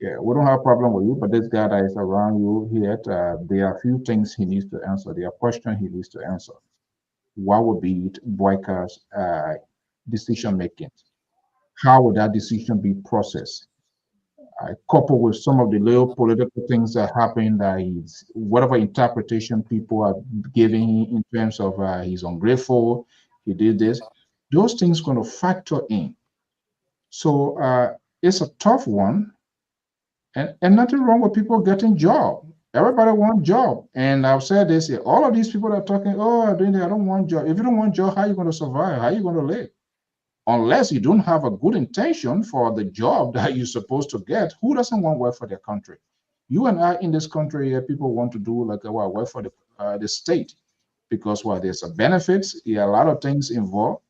yeah, we don't have a problem with you, but this guy that is around you here, there are a few things he needs to answer. There are questions he needs to answer. What would be Boyka's decision making? How would that decision be processed? Coupled with some of the little political things that happen, that he's, whatever interpretation people are giving in terms of he's ungrateful, he did this, those things going to factor in. So it's a tough one, and nothing wrong with people getting job. Everybody wants job, and I've said this here. All of these people are talking, oh, I don't want job. If you don't want job, how are you going to survive? How are you going to live? Unless you don't have a good intention for the job that you're supposed to get, who doesn't want to work for their country? You and I in this country, people want to do like work for the state, because there's a benefits, a lot of things involved.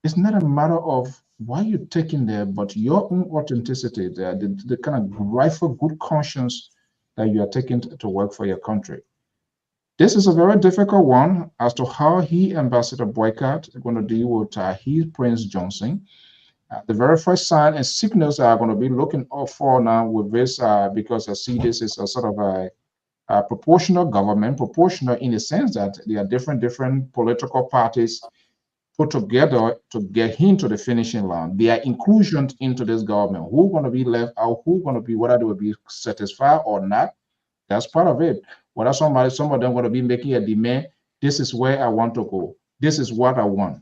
It's not a matter of why you're taking there, but your own authenticity, the kind of rightful good conscience that you are taking to work for your country. This is a very difficult one as to how Ambassador Boycott, is going to deal with Prince Johnson. The very first sign and signals that are going to be looking out for now with this, because I see this is a sort of a proportional government, proportional in the sense that there are different political parties put together to get him to the finishing line. Their inclusion into this government, who's going to be left out, who's going to be, whether they will be satisfied or not, that's part of it. Whether some of them going to be making a demand, this is where I want to go. This is what I want.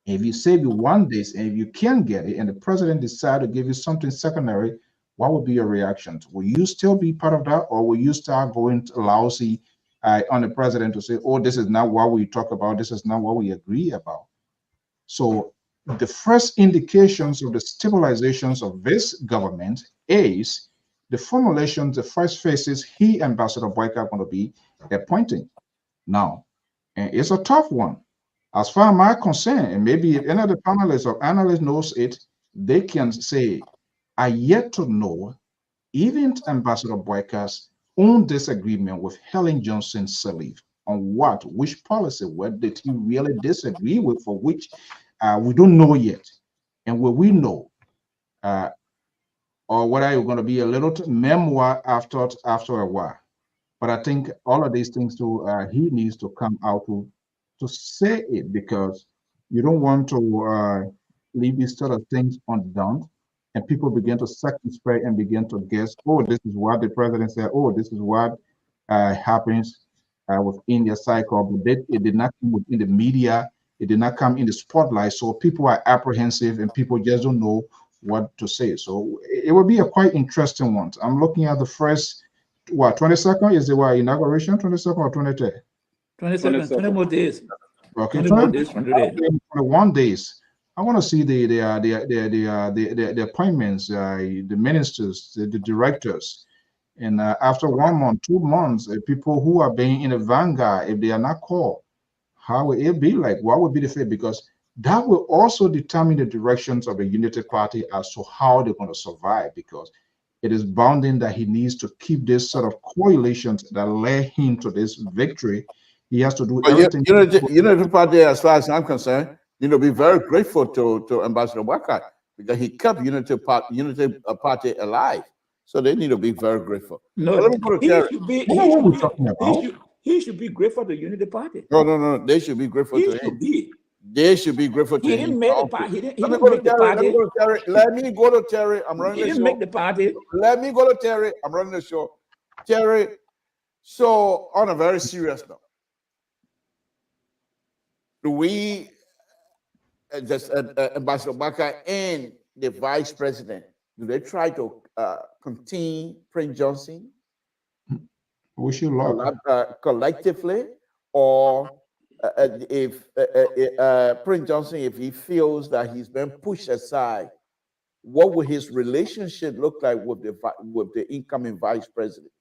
If you say you want this and if you can't get it and the president decide to give you something secondary, what would be your reaction? Will you still be part of that, or will you start going lousy on the president to say, oh, this is not what we talk about, this is not what we agree about? So the first indications of the stabilizations of this government is the formulations, the first phases he, Ambassador Boyka, are going to be appointing. Now, and it's a tough one. As far as I'm concerned, and maybe if any of the panelists or analysts knows it, they can say, I yet to know even Ambassador Boyka's own disagreement with Helen Johnson Sirleaf on which policy, what did he really disagree with, for which we don't know yet. And what we know, or whether it's going to be a little memoir after a while. But I think all of these things too, he needs to come out to say it, because you don't want to leave these sort of things undone, and people begin to circumspect and begin to guess, oh, this is what the president said, oh, this is what happens within the cycle. But it did not come within the media, it did not come in the spotlight, so people are apprehensive and people just don't know what to say. So it will be a quite interesting one. I'm looking at the first, 22nd is the inauguration, 22nd or 23rd? 22nd, 20 more days. Okay, 20 more days from today. 21 days. I want to see the appointments, the ministers, the directors, and after 1 month, 2 months, people who are being in the vanguard, if they are not called, how will it be like? What would be the fate? Because that will also determine the directions of the Unity Party as to how they're going to survive, because it is bounding that he needs to keep this sort of correlations that led him to this victory. He has to do everything. Unity Party, as far as I'm concerned, be very grateful to Ambassador Boyka, because he kept Unity Party alive. So they need to be very grateful. No, he should be grateful to Unity Party. No. They should be grateful to him. They should be grateful to him. He didn't make the party. Let me go to Terry. I'm running the show. He didn't make the party. Let me go to Terry. I'm running the show. Terry, so on a very serious note, do we, Ambassador Boyka and the vice president, do they try to contain Prince Johnson? We should collectively, or if Prince Johnson, if he feels that he's been pushed aside, what would his relationship look like with the incoming vice president?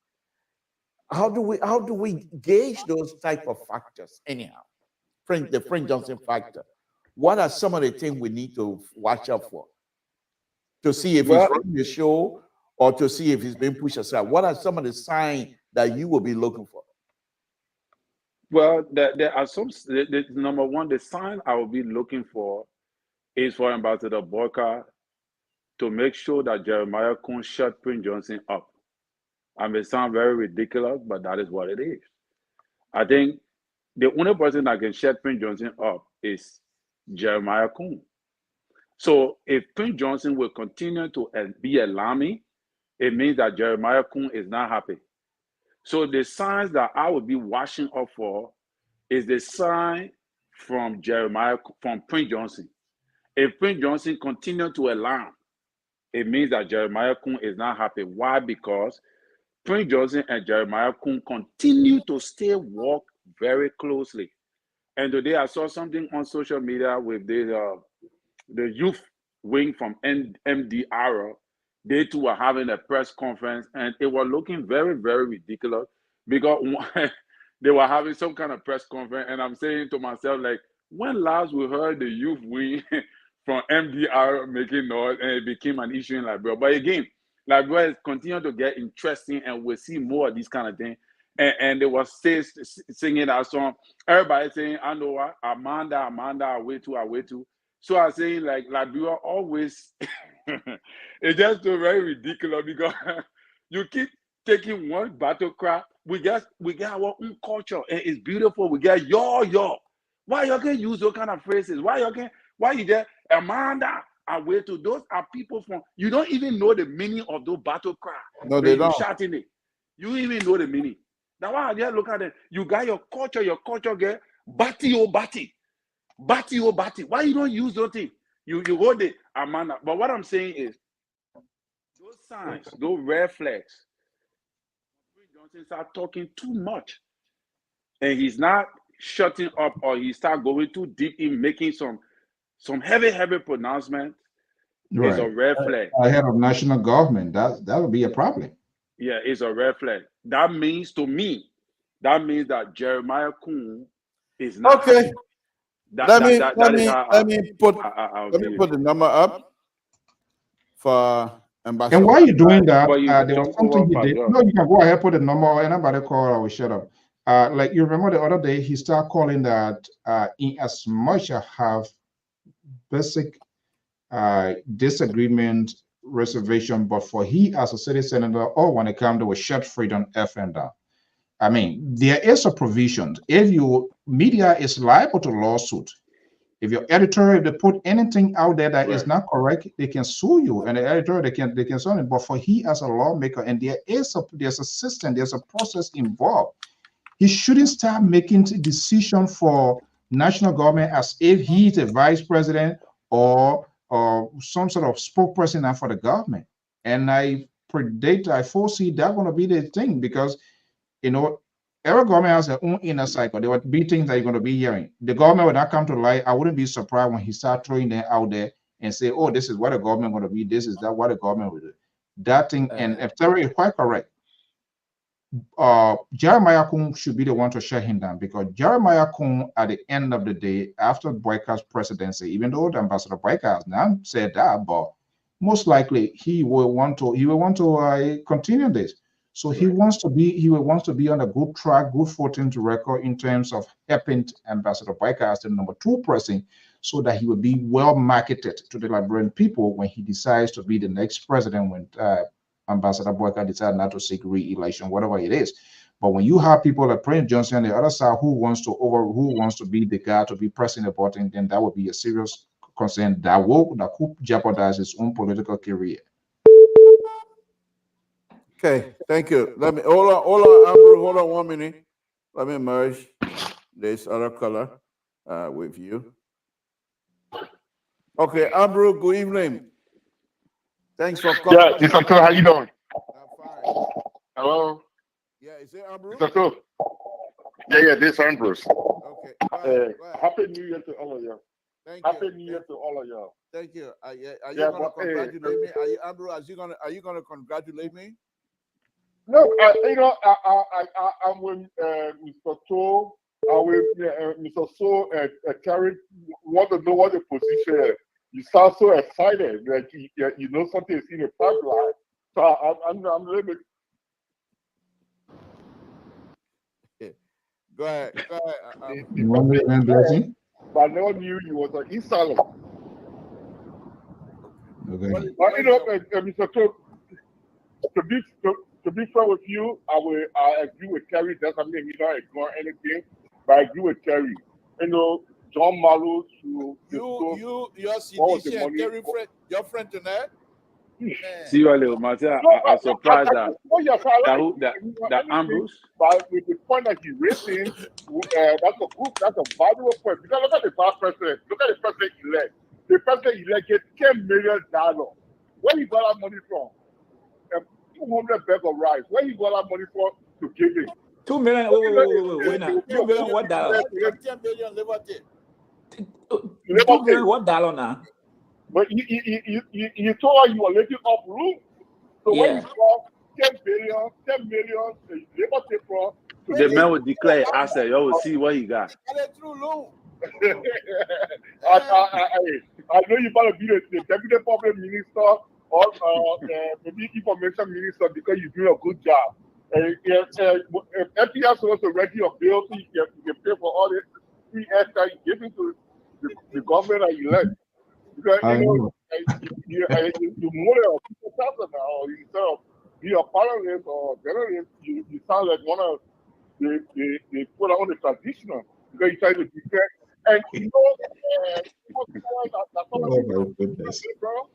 How do we gauge those type of factors anyhow? The Prince Johnson factor. What are some of the things we need to watch out for to see if he's running the show, or to see if he's being pushed aside? What are some of the signs that you will be looking for? Well, there are some. Number one, the sign I will be looking for is for Ambassador Boyka to make sure that Jeremiah Kun shut Prince Johnson up. I may sound very ridiculous, but that is what it is. I think the only person that can shut Prince Johnson up is Jeremiah Kun. So if Prince Johnson will continue to be alarming, it means that Jeremiah Kun is not happy. So the signs that I would be watching up for is the sign from Prince Johnson. If Prince Johnson continue to alarm, it means that Jeremiah Kun is not happy. Why? Because Prince Johnson and Jeremiah Kun continue to work very closely. And today I saw something on social media with the youth wing from MDR. They too were having a press conference, and it was looking very, very ridiculous, because they were having some kind of press conference, and I'm saying to myself, like, when last we heard the youth wing from MDR making noise and it became an issue in Liberia? But again, Liberia continue to get interesting, and we'll see more of these kind of things. And they were singing that song. Everybody saying, I know what, Amanda, away too. So I saying, like Liberia always, it's just so very ridiculous, because you keep taking one battle cry. We got our own culture, and it's beautiful. We got your. Why you can use those kind of phrases? Why you there? Amanda, I wait to those are people from you don't even know the meaning of those battle cry. No, they don't. Shouting it. You even know the meaning. Now why there look at it? You got your culture get batty oh batty. Batty oh batty. Why you don't use those things? You hold it, Amanda. But what I'm saying is those signs, those red flags, Johnson start talking too much. And he's not shutting up or he start going too deep in making some heavy pronouncement. Right. It's a red flag. Ahead of national government, that would be a problem. Yeah, it's a red flag. That means to me, that Jeremiah Kuhn is not okay. Let me put the number up for Ambassador. And while you're doing that, But you there was something he did. No, you can go ahead, put the number, and nobody call, I will shut up. Like you remember the other day, he started calling that in as much as have basic disagreement, reservation, but for he as a city senator, or when it comes to a shut freedom FM down. I mean, there is a provision. If your media is liable to lawsuit, if your editor, if they put anything out there that is not correct, they can sue you, and the editor they can sue it. But for he as a lawmaker, and there's a system, there's a process involved. He shouldn't start making decision for national government as if he's a vice president or some sort of spokesperson for the government. And I foresee that going to be the thing, because every government has their own inner cycle. There would be things that you're going to be hearing. The government would not come to light. I wouldn't be surprised when he start throwing them out there and say, oh, this is what the government going to be. This is that what the government will do. That thing, and if Terry is quite correct, Jeremiah Kuhn should be the one to shut him down, because Jeremiah Kuhn, at the end of the day, after Boyka's presidency, even though the Ambassador Boyka has now said that, but most likely he will want to continue this. So he wants to be on a good track, good footing to record in terms of helping Ambassador Boyka as the number 2 person, so that he will be well marketed to the Liberian people when he decides to be the next president, when Ambassador Boyka decides not to seek re-election, whatever it is. But when you have people like Prince Johnson on the other side who wants to be the guy to be pressing the button, then that would be a serious concern that could jeopardize his own political career. Okay, thank you. Let me hold on, Andrew. Hold on 1 minute. Let me merge this other color with you. Okay, Andrew. Good evening. Thanks for calling. Yeah, it's okay. How you doing? I'm fine. Hello. Yeah, is it Andrew? It's okay. Yeah, this is Andrews. Okay. Go ahead. Happy New Year to all of you. Happy New Year to all of you. Thank you. Are you gonna congratulate me? Are you, Andrew? Are you gonna congratulate me? No, I'm with Mr. So. I'm with Mr. So. Terry want to know what the position is. You sound so excited, like you know something is in the pipeline. So I'm a little bit. Go ahead. You want me to blessing? But I never knew you was an insider. Okay. But Mr. So, to be fair with you, I agree with Terry. Doesn't mean he don't ignore anything, but I agree with Terry. John Malo to your CDC and Terry friend, your friend tonight. See you later, Martin. I'm surprised that Ambrose. But with the point that he's raising, that's a valuable point. Because look at the past president. Look at the president-elect. The president-elect gets $10 million. Where he got that money from? 200 bags of rice. Where he got that money from to give him? 2 million. Wait now. 2 million what dollar? 10 million liberty. 2 million what dollar now? But you told her you were letting up room. So when you saw 10 million, liberty from. The man will declare asset. You will see what he got. I know you're going to be the deputy public minister or maybe information minister because you're doing a good job. If LPR is supposed to rent your bill, so you can pay for all this free extra you give to the government that you elect. Because you more than people now, instead of be a panelist or journalist, you sound like one of they put on the traditional because you try to defend And you know, that's Oh my goodness. bro.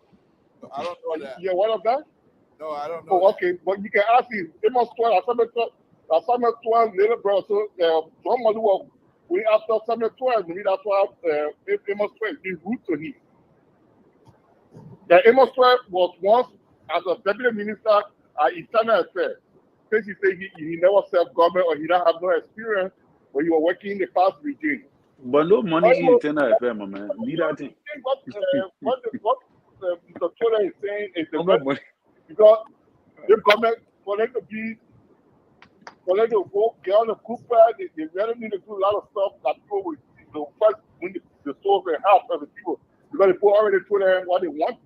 I don't know that. Yeah, what of that? No, I don't know. Oh, okay, but you can ask him. Amos 12, Samuel 12, little bro. So, someone who was we after Samuel 12, maybe that's why Amos 12 is root to him. That Amos 12 was once as a deputy minister at Internal Affairs. Since he said he never served government or he don't have no experience when he was working in the past regime. But no money in internal affair, my man. Leave that thing. What Mr. Tola is saying is the No money. because the government for them to go get on the Cooper, they really need to do a lot of stuff that people will first win the source and help of the people because the people already told them what they want.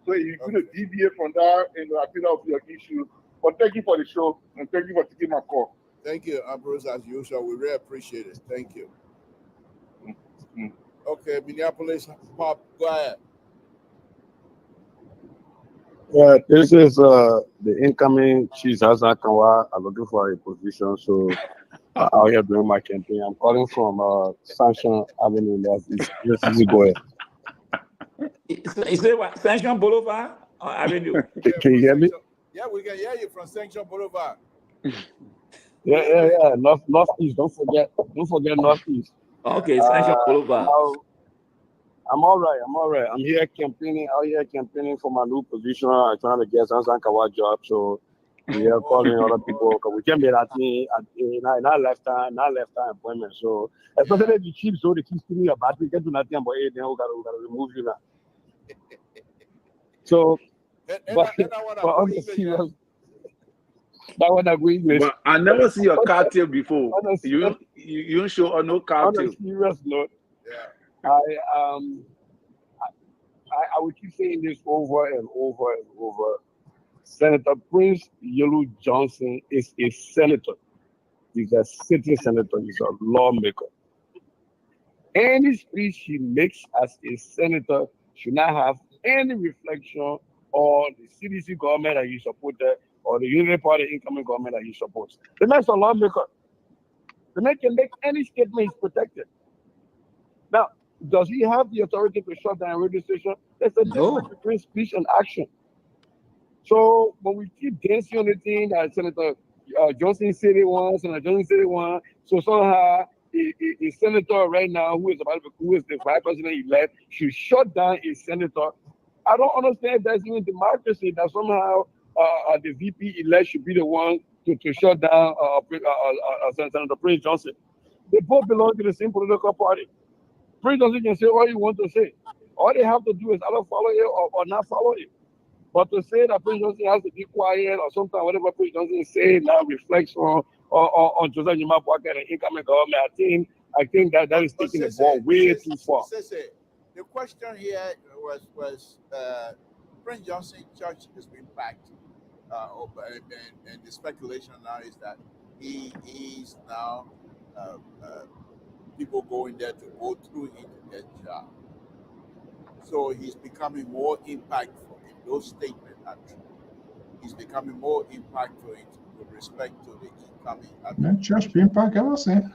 So if you're going to deviate from that, and I think that will be an issue. But thank you for the show and thank you for taking my call. Thank you, Bruce, as usual. We really appreciate it. Thank you. Mm-hmm. Okay, Minneapolis, Pop, go ahead. Yeah, this is the incoming Chief Hassan Kanwa. I'm looking for a position, so out here doing my campaign. I'm calling from Samson Avenue. This is go ahead. Is it what? Sanction Boulevard or Avenue? Can you hear me? Yeah, we can hear you from Sanction Boulevard. Yeah. Northeast. Don't forget Northeast. Okay, Sanction Boulevard. I'm all right. I'm here campaigning for my new position. I'm trying to get some Kawa job. So we are calling other people because we can't be at not lifetime appointment. So especially the chief, so they keep giving me a battery, get to nothing but hey, then we gotta remove you now. So but on the serious, that one I go English. But I never see your cartel before. You don't show or no cartel. On a serious note, yeah. I will keep saying this over and over and over. Senator Prince Yelu Johnson is a senator. He's a sitting senator. He's a lawmaker. Any speech he makes as a senator should not have any reflection on the CDC government that he supported or the Unity Party incoming government that he supports. The man's a lawmaker. The man can make any statement, he's protected. Now, does he have the authority to shut down a radio station? There's a difference between speech and action. So when we keep dancing on the thing that Senator Johnson said it once, Senator Johnson said it once, so somehow a senator right now who is the vice president elect should shut down a senator. I don't understand that's even democracy that somehow the VP elect should be the one to shut down Senator Prince Johnson. They both belong to the same political party. Prince Johnson can say all you want to say. All they have to do is either follow it or not follow it. But to say that Prince Johnson has to be quiet or sometimes whatever Prince Johnson say now reflects on Joseph Nima Pocket and incoming government, I think that is taking the ball way too far. The question here was Prince Johnson Church has been packed, and the speculation now is that he is now people going there to go through it to get job. So he's becoming more impactful in those statements. Actually, he's becoming more impactful with respect to the incoming. Man, church impact, I was saying.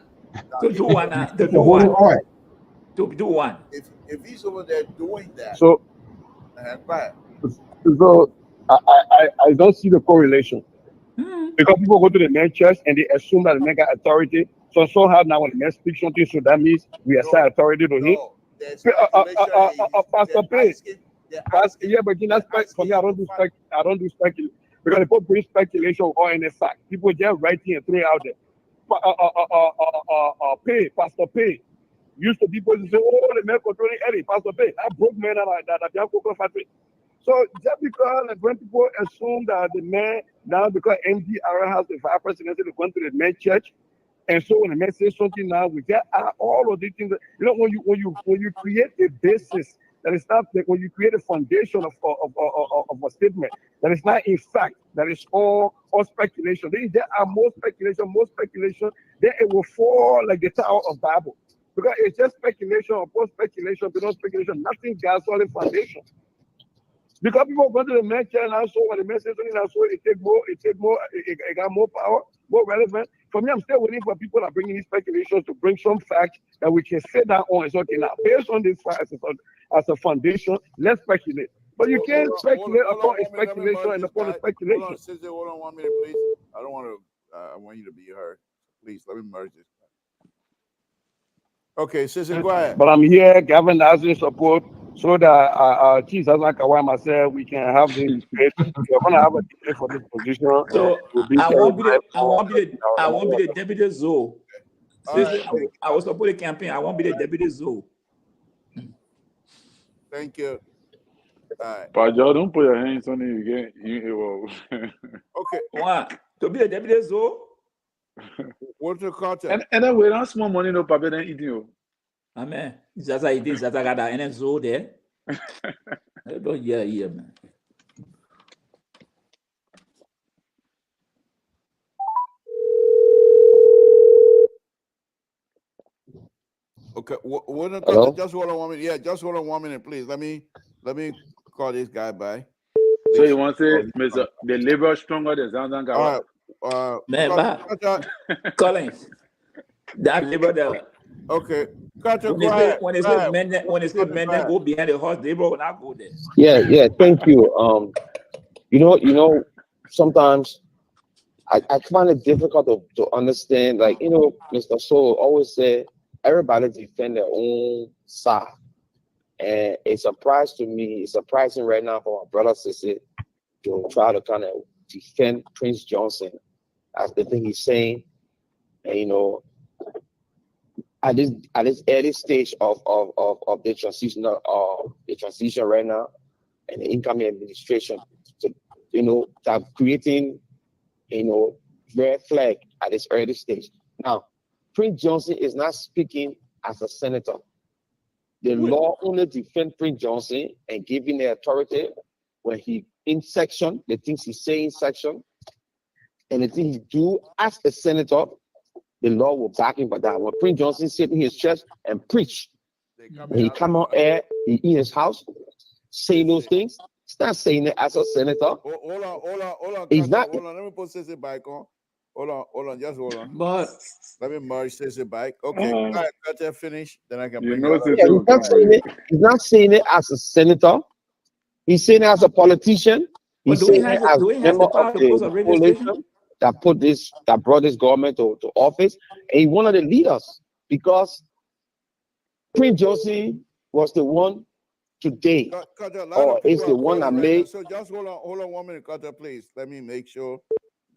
To do one. If he's over there doing that, so I don't see the correlation because people go to the main church and they assume that the man got authority. So somehow now when the man speaks something, so that means we assign authority to him. Pastor P. Yeah, but that's for me. I don't do speculation because people bring speculation or any fact. People just writing and throw it out there. Pastor P. Used to people to say, "Oh, the man controlling Eddie." Pastor P. That broke man that Cocoa factory. So just because when people assume that the man now because MDR has the vice presidency to go to the main church. And so when the man says something now, we get all of these things. You know, when you create a basis that is not like when you create a foundation of a statement that is not in fact, that is all speculation. There are more speculation, then it will fall like the Tower of Babel. Because it's just speculation or post speculation, beyond speculation, nothing got solid foundation. Because people go to the man church and also when the man says something, also it got more power. more relevant. For me, I'm still waiting for people that are bringing these speculations to bring some facts that we can sit down on and say, okay, now based on this fact as a foundation, let's speculate. But you can't speculate upon a speculation and upon a speculation. Hold on 1 minute, please. I don't want to. I want you to be heard. Please let me merge this. Okay, Sister, go ahead. But I'm here galvanizing support so that Jesus, like I myself, we can have this debate. We're gonna have a debate for this position. So I won't be the deputy Zoe. I will support the campaign. I won't be the deputy Zoe. Thank you. All right. But y'all don't put your hands on it again. Okay. What? To be a deputy Zoe? What's the content? And then we don't small money, no paper, then eating you. Amen. That's how it is. That's how I got that Zoe there. I don't hear, man. Okay, just hold on 1 minute. Yeah, just hold on 1 minute, please. Let me call this guy by. So you want to say, Mr. The labor stronger than Samson guy? All right. Man, Collins, that labor there. Okay. When they say men then go behind the horse, labor will not go there. Yeah. Thank you. You know, sometimes I find it difficult to understand. Like, Mr. Soul always said, everybody defend their own side. And it's surprising right now for my brother sister to try to kind of defend Prince Johnson as the thing he's saying. And at this early stage of the transition right now and the incoming administration, that creating red flag at this early stage. Now, Prince Johnson is not speaking as a senator. The law only defends Prince Johnson and giving the authority when he in section, the things he say in section, and the things he do as a senator, the law will back him for that. When Prince Johnson sit in his church and preach, when he come on air, he in his house, say those things, he's not saying it as a senator. Hold on. He's not. Hold on, let me put Sissy back on. Hold on, just hold on. But let me merge Sissy back. Okay, all right, cut that finish, then I can bring he's not saying it as a senator. He's saying it as a politician. He's saying it as a member of the coalition that brought this government to office. And he's one of the leaders because Prince Johnson was the one today, or is the one that made. So just hold on 1 minute, Carter, please. Let me make sure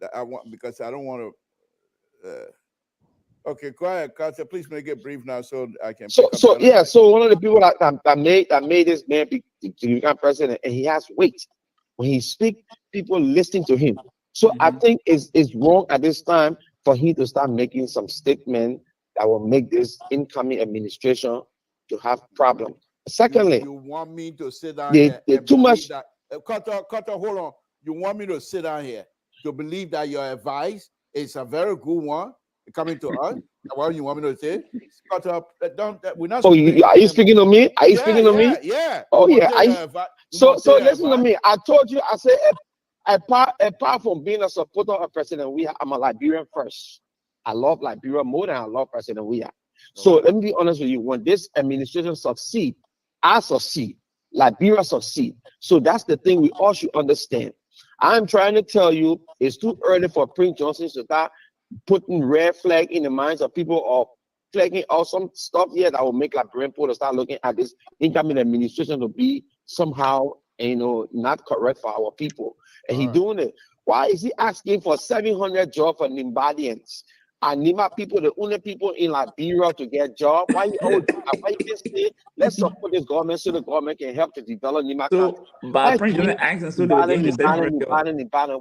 that because I don't want to. Okay, go ahead, Carter. Please make it brief now, so I can. So one of the people that made this man become president, and he has weight when he speaks. People listening to him. So I think it's wrong at this time for him to start making some statement that will make this incoming administration to have problems. Secondly, you want me to sit down here? Too much. Carter, hold on. You want me to sit down here to believe that your advice is a very good one coming to us? What you want me to say? Carter, we're not. Are you speaking to me? Are you speaking to me? Yeah. Oh yeah. So listen to me. I told you. I said apart from being a supporter of President Weah, I'm a Liberian first. I love Liberia more than I love President Weah. So let me be honest with you. When this administration succeed, I succeed. Liberia succeed. So that's the thing we all should understand. I'm trying to tell you, it's too early for Prince Johnson to start putting red flag in the minds of people or flagging out some stuff here that will make Liberian people to start looking at this incoming administration to be somehow, not correct for our people. And he's doing it. Why is he asking for 700 jobs for Nimbadians? And Nima people, the only people in Liberia to get jobs. Why you can say, let's support this government so the government can help to develop Nima country? But Prince Johnson asking so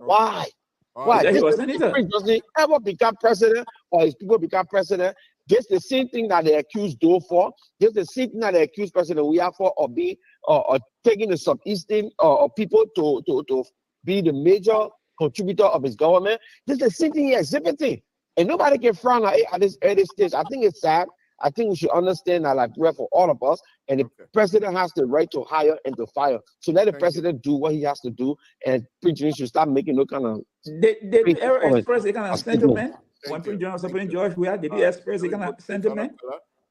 Why? Why? Prince Johnson ever become president or his people become president? Just the same thing that they accuse Doe for. Just the same thing that they accuse President Weah for, or taking the southeastern people to be the major contributor of his government. Just the same thing he exhibiting. And nobody can frown at this early stage. I think it's sad. I think we should understand that Liberia for all of us, and the president has the right to hire and to fire. So let the president do what he has to do, and Prince Johnson should stop making no kind of Did you ever express a kind of sentiment when Thank Prince you. John was Thank Prince you. George? Did you express a Very kind of good. sentiment?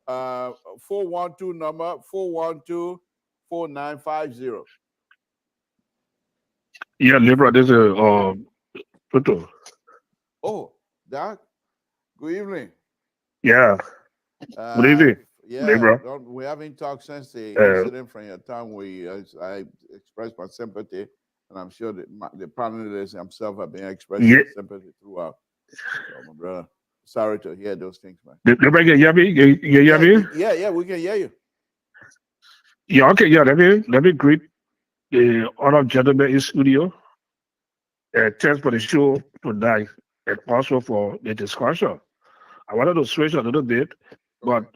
412 number 412-4950. Yeah, Libra, this is Toto. Oh, Doc. Good evening. Yeah. Good evening, Yeah, Libra. we haven't talked since the Uh, incident from your time where I expressed my sympathy, and I'm sure that the panelists himself have been expressing Yeah. sympathy throughout. So, my brother, sorry to hear those things, man. Libra, you hear me? You hear me? Yeah, we can hear you. Yeah, okay, yeah. Let me greet the other gentlemen in studio. Thanks for the show tonight and also for the discussion. I wanted to switch a little bit, but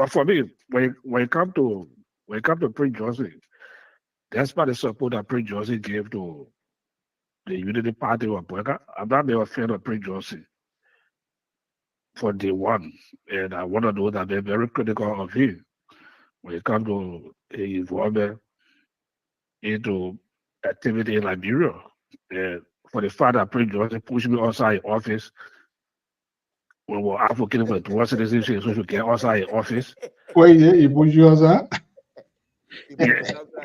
for me, when it come to Prince Johnson, despite the support that Prince Johnson gave to the Unity Party of Boyka, I'm not a fan of Prince Johnson for day one, and I want to know that they're very critical of him when it comes to his involvement into activity in Liberia. And for the fact that Prince Johnson pushed me outside office when we're advocating for dual citizenship, so we should get outside office. Wait, he pushed you outside?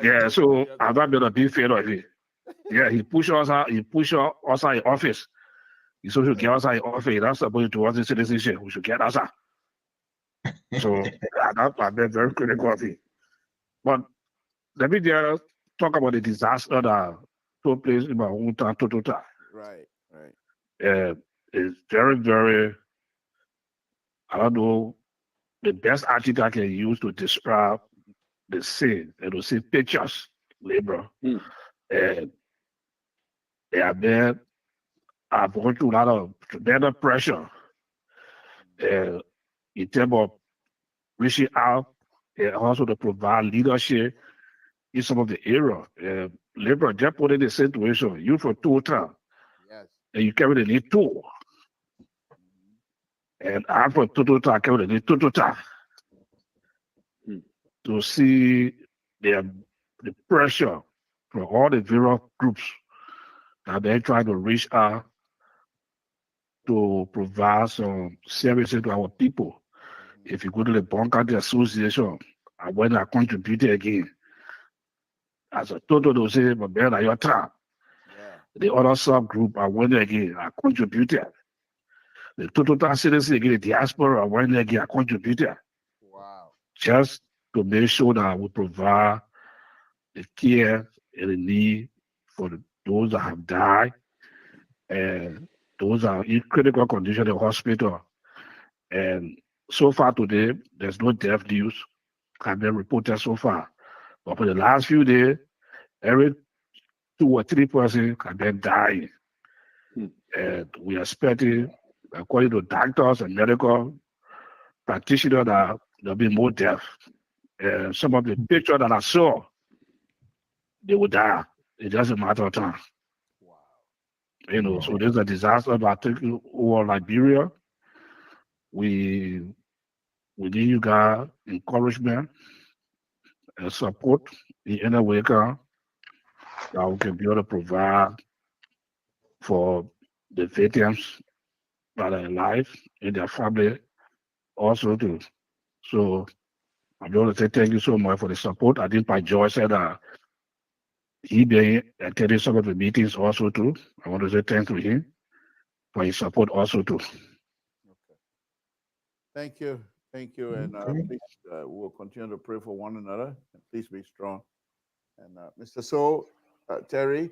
Yeah, so I'm not been a big fan of it. Yeah, he pushed us out outside office. He said we should get outside office. That's supposed to dual citizenship. We should get outside. So I've been very critical of it. But let me just talk about the disaster that took place in my hometown, Totota. Right. It's very, very, I don't know, the best adjective I can use to describe the scene and to see pictures, labor. And I've gone through a lot of tremendous pressure in terms of reaching out and also to provide leadership in some of the area. Labor just put in the situation, you for total, and you carry the need two. And I'm for total, carry the need total. To see the pressure from all the various groups that they're trying to reach out to provide some services to our people. If you go to the bunker, the association, I went and contributed again. As a total, they'll say, but man, at your time. The other subgroup, I went again, I contributed. The total citizen again, the diaspora, I went again, I contributed. Wow. Just to make sure that we provide the care and the need for those that have died and those are in critical condition in the hospital. And so far today, there's no death news have been reported so far. But for the last few days, every 2 or 3 persons have been dying. And we are expecting, according to doctors and medical practitioners, that there'll be more death. And some of the pictures that I saw, they will die. It doesn't matter of time. You know, so there's a disaster about taking over Liberia. We need you guys encouragement and support in any way that we can be able to provide for the victims that are alive and their family also too. So I want to say thank you so much for the support. I think by Joy said that he been attending some of the meetings also too. I want to say thanks to him for his support also too. Thank you. And please, we'll continue to pray for one another. And please be strong. And Mr. So, Terry,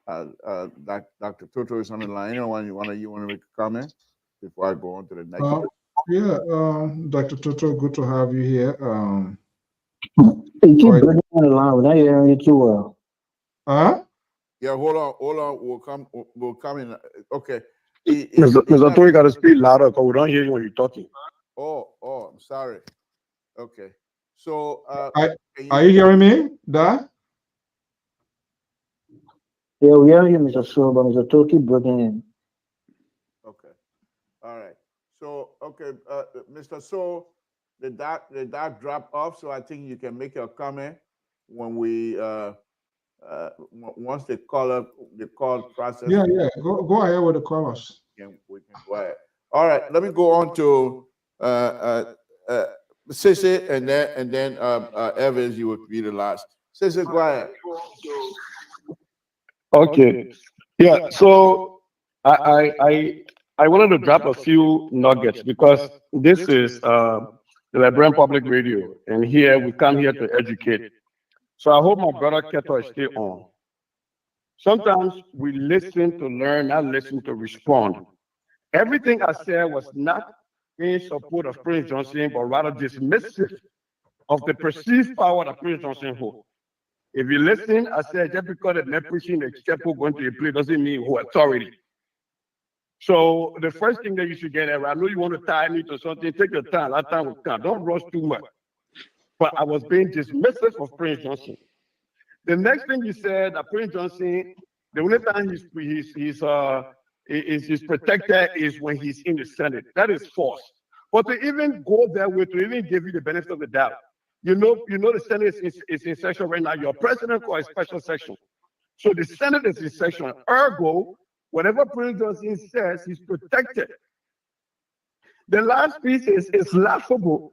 Dr. Toto is on the line. Anyone you want to make a comment before I go on to the next one? Yeah, Dr. Toto, good to have you here. You keep breaking on the line without hearing you too well. Huh? Yeah, hold on. We'll come in. Okay. Mr. Tori got to speak louder because we don't hear you when you're talking. Oh, I'm sorry. Okay. So, are you hearing me, Da? Yeah, we hear you, Mr. So, but Mr. Tori keep breaking in. Okay. All right. So, okay, Mr. So, the doc dropped off, so I think you can make your comment when we once the call process. Yeah. Go ahead with the callers. We can go ahead. All right, let me go on to Sissy, and then Evans. You would be the last. Sissy, go ahead. Okay. Yeah. So I wanted to drop a few nuggets because this is the Liberian Public Radio, and here we come here to educate. So I hope my brother Keto is still on. Sometimes we listen to learn, not listen to respond. Everything I said was not in support of Prince Johnson, but rather dismissive of the perceived power that Prince Johnson holds. If you listen, I said just because the men preaching the chapel going to a play doesn't mean who authority. So the first thing that you should get at, I know you want to tie me to something, take your time, that time will come. Don't rush too much. But I was being dismissive of Prince Johnson. The next thing you said, that Prince Johnson, the only time he's protected is when he's in the Senate. That is false. But to even go that way, to even give you the benefit of the doubt, you know the Senate is in session right now. Your president or a special session. So the Senate is in session. Ergo, whatever Prince Johnson says, he's protected. The last piece is laughable.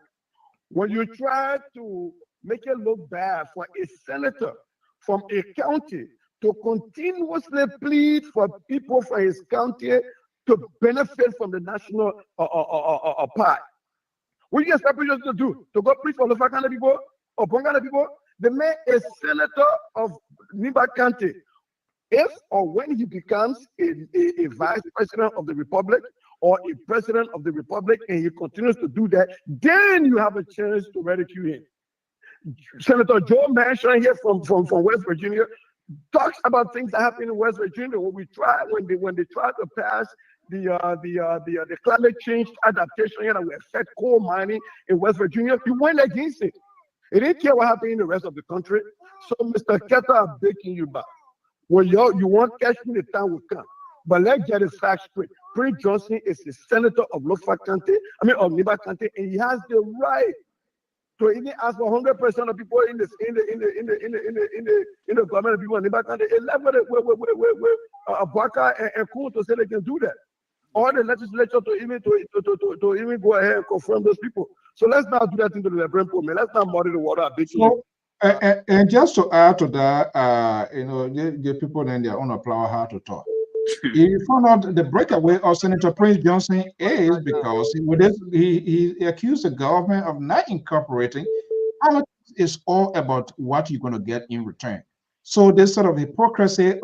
When you try to make it look bad for a senator from a county to continuously plead for people from his county to benefit from the national pie. What do you expect Prince Johnson to do? To go plead for the Fakana people or Bongana people? The man is senator of Niba County. If or when he becomes a vice president of the republic or a president of the republic and he continues to do that, then you have a chance to ridicule him. Senator Joe Manchin here from West Virginia talks about things that happen in West Virginia when they try to pass the climate change adaptation that will affect coal mining in West Virginia. He went against it. He didn't care what happened in the rest of the country. So, Mr. Keta, I'm begging you back. When you want cash in the time will come. But let's get the facts straight. Prince Johnson is the senator of Lofa County, of Niba County, and he has the right to even ask for 100% of people in the government of people in Niba County. Abaka and Kuhn to say they can do that. Or the legislature to even go ahead and confirm those people. So let's not do that into the Liberian Parliament. Let's not muddy the water. And just to add to that, the people then they're on a plow how to talk. You found out the breakaway of Senator Prince Johnson is because he accused the government of not incorporating. Politics is all about what you're going to get in return. So this sort of hypocrisy,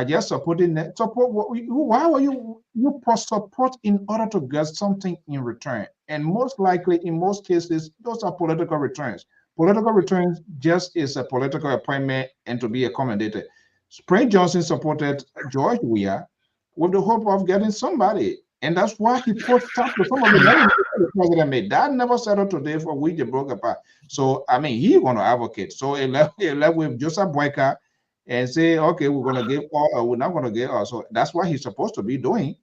just supporting support. Why were you support in order to get something in return? And most likely, in most cases, those are political returns. Political returns just is a political appointment and to be accommodated. Prince Johnson supported George Weah with the hope of getting somebody. And that's why he put stuff to some of the money the president made. That never settled today for which they broke apart. So, I mean, he's going to advocate. So he left with Joseph Boyka and say, okay, we're going to give all, we're not going to give all. So that's what he's supposed to be doing.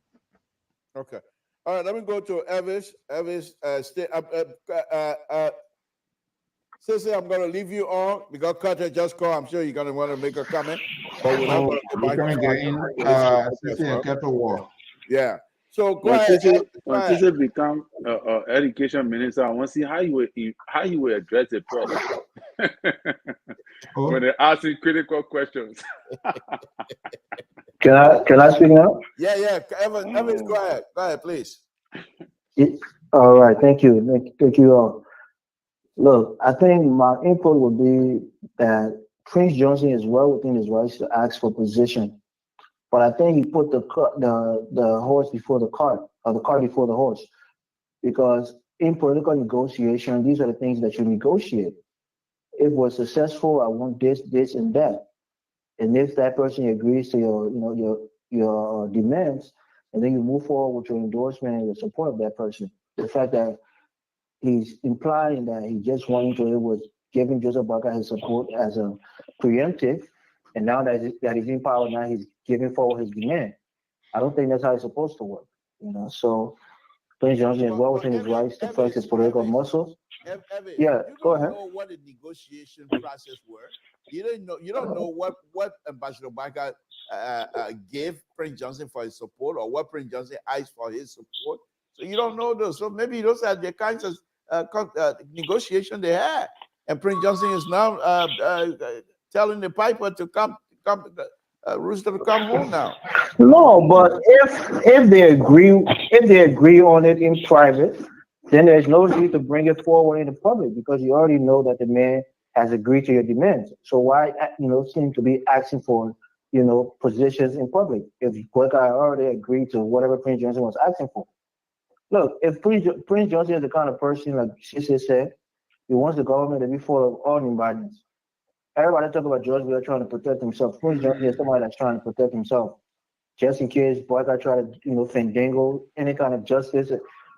Okay. All right, let me go to Evans. Evans, Sissy, I'm going to leave you on because Carter just called. I'm sure you're going to want to make a comment. But we're not going to go back to war. Yeah. So go when ahead. Sissy become education minister, I want to see how you will address the press when they ask you critical questions. Can I speak now? Yeah. Evans, go ahead. Go ahead, please. All right. Thank you. Thank you all. Look, I think my input would be that Prince Johnson is well within his rights to ask for position, but I think he put the horse before the cart, or the cart before the horse, because in political negotiation, these are the things that you negotiate. If we're successful, I want this, and that, and if that person agrees to your demands, and then you move forward with your endorsement and your support of that person. The fact that he's implying that he just wanted to, it was giving Joseph Barker his support as a preemptive, and now that he's in power, now he's giving forward his demand. I don't think that's how it's supposed to work, So Prince Johnson is well within his rights to flex his political muscles. Yeah, go ahead. Know what the negotiation process were. You don't know what Ambassador Barker gave Prince Johnson for his support, or what Prince Johnson asked for his support. So you don't know those. So maybe those are the kinds of negotiation they had. And Prince Johnson is now telling the piper to come Rooster to come home now. No, but if they agree on it in private, then there's no need to bring it forward in the public, because you already know that the man has agreed to your demands. So why seem to be asking for positions in public if Boyka already agreed to whatever Prince Johnson was asking for? Look, if Prince Johnson is the kind of person, like Sissy said, he wants the government to be full of all Zimbabweans. Everybody talk about George Weah trying to protect himself. Prince Johnson is somebody that's trying to protect himself, just in case Boyka try to fandangle any kind of justice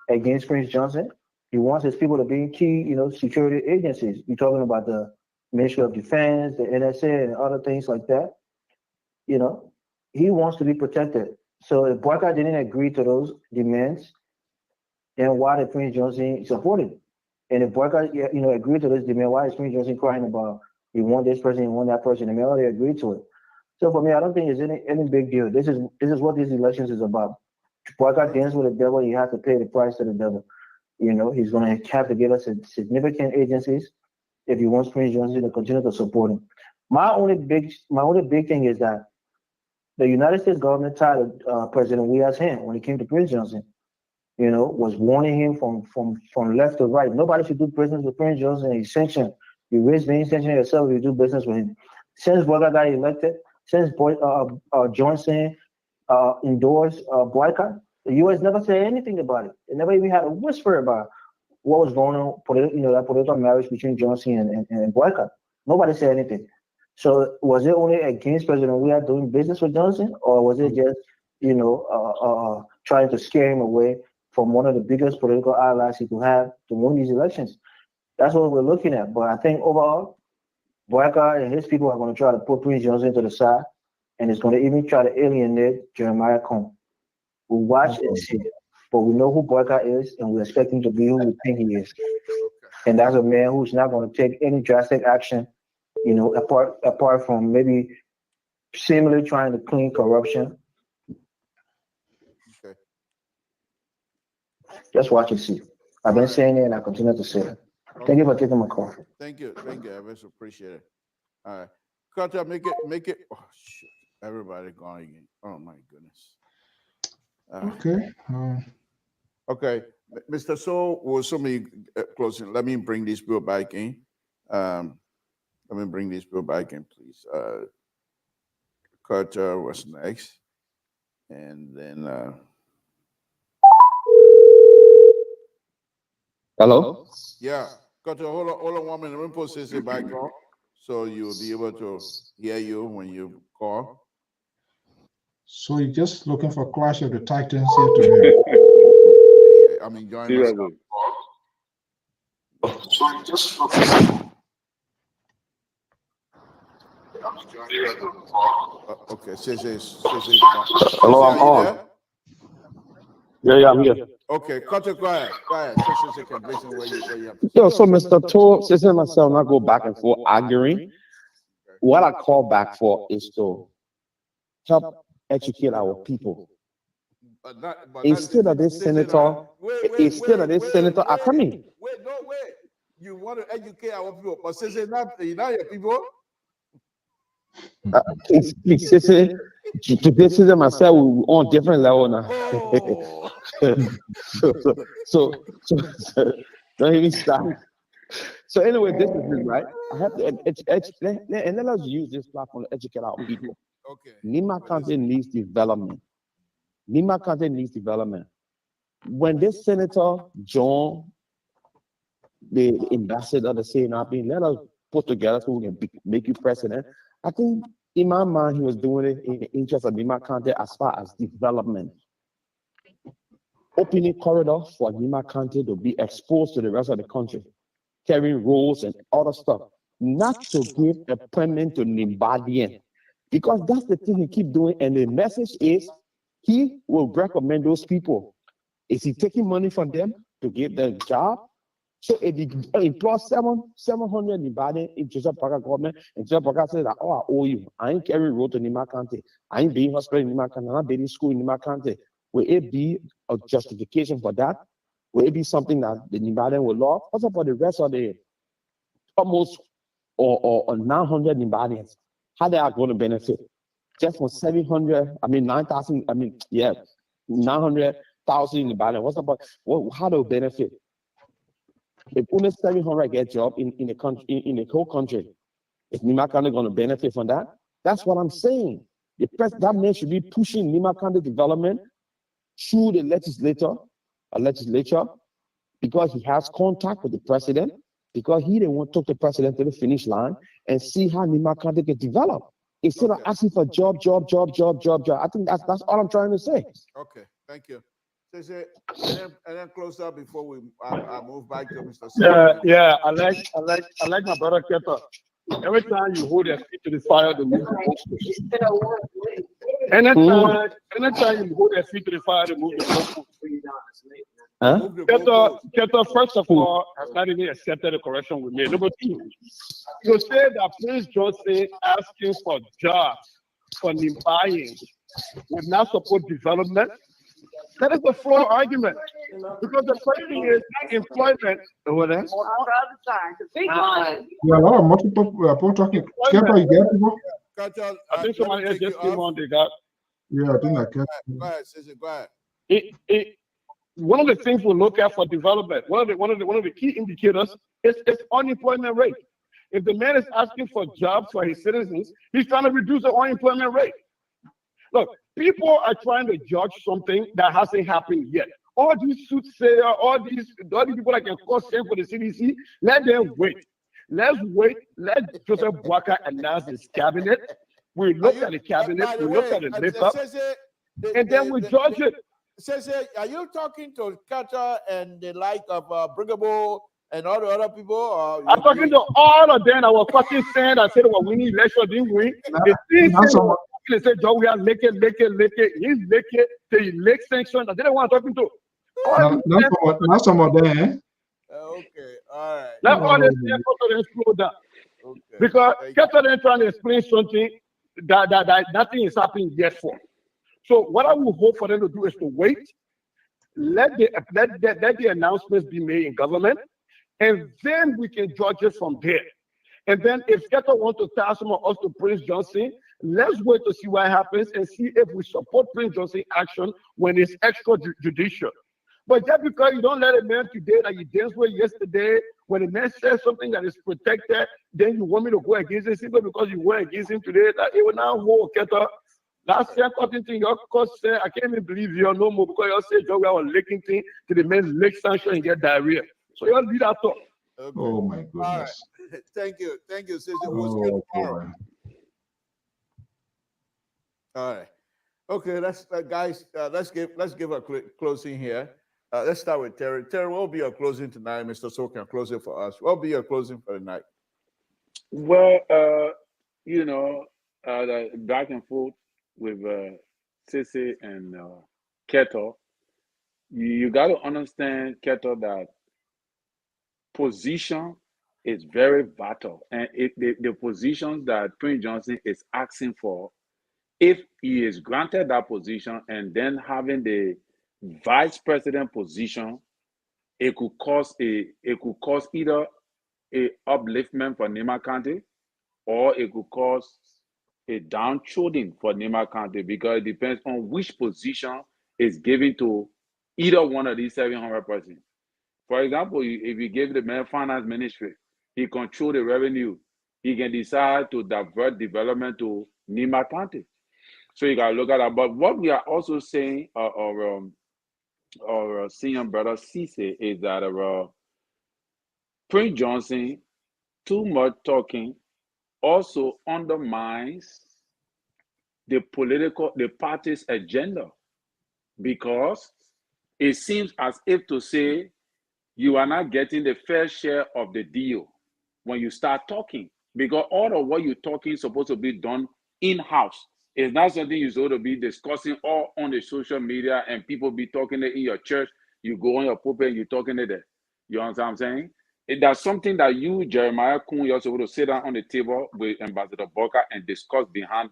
against Prince Johnson. He wants his people to be in key security agencies. You're talking about the Ministry of Defense, the NSA, and other things like that. He wants to be protected. So if Boyka didn't agree to those demands, then why did Prince Johnson support it? And if Boyka agreed to this demand, why is Prince Johnson crying about he want this person, he want that person? And they already agreed to it. So for me, I don't think it's any big deal. This is what these elections is about. Boyka dance with the devil, you have to pay the price to the devil. He's going to have to give us significant agencies if he wants Prince Johnson to continue to support him. My only big thing is that the United States government tied President Weah's hand when it came to Prince Johnson. Was warning him from left to right. Nobody should do business with Prince Johnson. He's sanctioned. You risk being sanctioned yourself if you do business with him. Since Boyka got elected, since Johnson endorsed Boyka, the U.S. never said anything about it. They never even had a whisper about what was going on, that political marriage between Johnson and Boyka. Nobody said anything. So was it only against President Weah doing business with Johnson, or was it just, trying to scare him away from one of the biggest political allies he could have to win these elections? That's what we're looking at. But I think overall, Boyka and his people are going to try to put Prince Johnson to the side, and it's going to even try to alienate Jeremiah Cohn. We'll watch and see it, but we know who Boyka is, and we expect him to be who we think he is. And that's a man who's not going to take any drastic action, apart from maybe seemingly trying to clean corruption. Okay. Just watch and see. I've been saying it, and I continue to say it. Thank you for taking my call. Thank you. I very appreciate it. All right, Carter, make it. Oh shit! Everybody gone again. Oh my goodness. Okay. Okay, Mr. So will somebody closing? Let me bring this bill back in. Let me bring this bill back in, please. Carter was next, and then. Hello? Yeah, Carter, hold on 1 minute. Let me put this back on, so you'll be able to hear you when you call. So you're just looking for Clash of the Titans here today. I'm enjoying myself. So you're just looking. Okay, say. Hello, I'm on. Yeah, I'm here. Okay, Carter, go ahead. Where you have to Yo, so Mr. Tour, Sister and myself not go back and forth arguing. What I call back for is to help educate our people. Instead of this senator are coming. Wait. You want to educate our people, but since it's not your people. Please, Sister, Sister and myself, we're on different level now. So don't even stop. So anyway, this is it, right? I have to and let us use this platform to educate our people. Okay. Nima County needs development. When this Senator John, the ambassador, the CNRP, let us put together so we can make you president. I think in my mind, he was doing it in the interest of Nima County as far as development. Opening corridor for Nima County to be exposed to the rest of the country, carrying roads and other stuff, not to give appointment to Zimbabwean, because that's the thing he keep doing. And the message is he will recommend those people. Is he taking money from them to give them a job? So if he employs 700 Liberian in Joseph Parker government, and Joseph Parker says that, oh, I owe you. I ain't carrying road to Nima County. I ain't being hospital in Nima County. I'm not being school in Nima County. Will it be a justification for that? Will it be something that the Liberian will love? Also for the rest of the almost or 900 Liberians, how they are going to benefit? Just for 700, 9,000, 900,000 Liberians. What's about how they will benefit? If only 700 get job in the country, in the whole country, is Nima County going to benefit from that? That's what I'm saying. That man should be pushing Nima County development through the legislature, because he has contact with the president, because he didn't want to talk the president to the finish line and see how Nima County can develop. Instead of asking for job. I think that's all I'm trying to say. Okay, thank you. And then close up before I move back to Mr. Yeah. I like my brother Keto. Every time you hold your feet to the fire, they move the goalpost. Anytime you hold your feet to the fire, they move the goalpost. Keto, first of all, has not even accepted the correction we made. Number two, you say that Prince Johnson asking for jobs for Liberians would not support development. That is a flawed argument, because the first thing is employment. What else? Yeah, a lot of multiple people talking. Keto, you get people? I think somebody else just came on. They got. Yeah, I think I can. Go ahead, Cesar, go ahead. One of the things we look at for development, one of the key indicators is unemployment rate. If the man is asking for jobs for his citizens, he's trying to reduce the unemployment rate. Look, people are trying to judge something that hasn't happened yet. All these soothsayers, all these people that can cause shame for the CDC, let them wait. Let's wait. Let Joseph Boakai announce his cabinet. We look at the cabinet, we look at the list-up, and then we judge it. Are you talking to Carter and the like of Brigable and all the other people? I'm talking to all of them. I was fucking saying, I said, well, we need election, didn't we? They said, Joe, we are lick it. He's lick it. They lick sanctions. I didn't want to talk to. Not some of them. Okay, all right. Let all this slow down. Okay. Because Carter then trying to explain something that nothing is happening yet for. So what I will hope for them to do is to wait, let the announcements be made in government, and then we can judge it from there. And then if Keto wants to tie some of us to Prince Johnson, let's wait to see what happens and see if we support Prince Johnson action when it's extrajudicial. But just because you don't let a man today that you danced with yesterday, when a man says something that is protected, then you want me to go against him simply because you went against him today, that it will now hold Keto. Last year, according to your coach said, I can't even believe you no more because you said you were licking thing to the man's leg sanction and get diarrhea. So you all lead that talk. Okay. Oh my goodness. All right. Thank you, sister. Oh, all right. Okay, guys. Let's give a quick closing here. Let's start with Terry. Terry, what will be your closing tonight? Mr. So can close it for us. What will be your closing for the night? Well, the back and forth with Sissy and Keto, you got to understand, Keto, that position is very vital. And the positions that Prince Johnson is asking for, if he is granted that position and then having the vice president position, it could cause either a upliftment for Nima County, or it could cause a downtrodden for Nima County, because it depends on which position is given to either one of these 700 persons. For example, if you give the man finance ministry, he controls the revenue. He can decide to divert development to Nima County. So you got to look at that. But what we are also saying, our senior brother Cisse, is that Prince Johnson, too much talking, also undermines the party's agenda, because it seems as if to say you are not getting the fair share of the deal when you start talking, because all of what you're talking is supposed to be done in-house. It's not something you're supposed to be discussing all on the social media and people be talking it in your church. You go on your pulpit and you're talking it there. You understand what I'm saying? That's something that you, Jeremiah Kun, you're supposed to sit down on the table with Ambassador Boka and discuss behind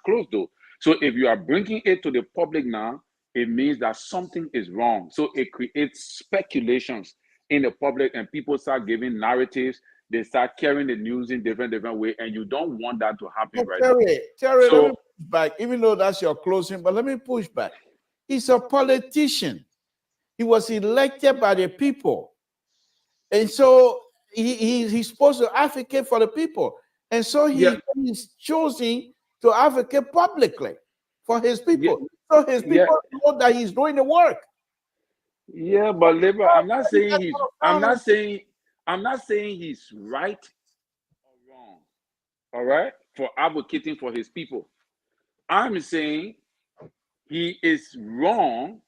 closed doors. So if you are bringing it to the public now, it means that something is wrong. So it creates speculations in the public and people start giving narratives. They start carrying the news in different way, and you don't want that to happen right now. Terry, So, let me push back, even though that's your closing, but let me push back. He's a politician. He was elected by the people. And so he's supposed to advocate for the people. And so he's choosing to advocate publicly for his people. So his people know that he's doing the work. Yeah, but Libra, I'm not saying he's right or wrong. All right, for advocating for his people. I'm saying he is wrong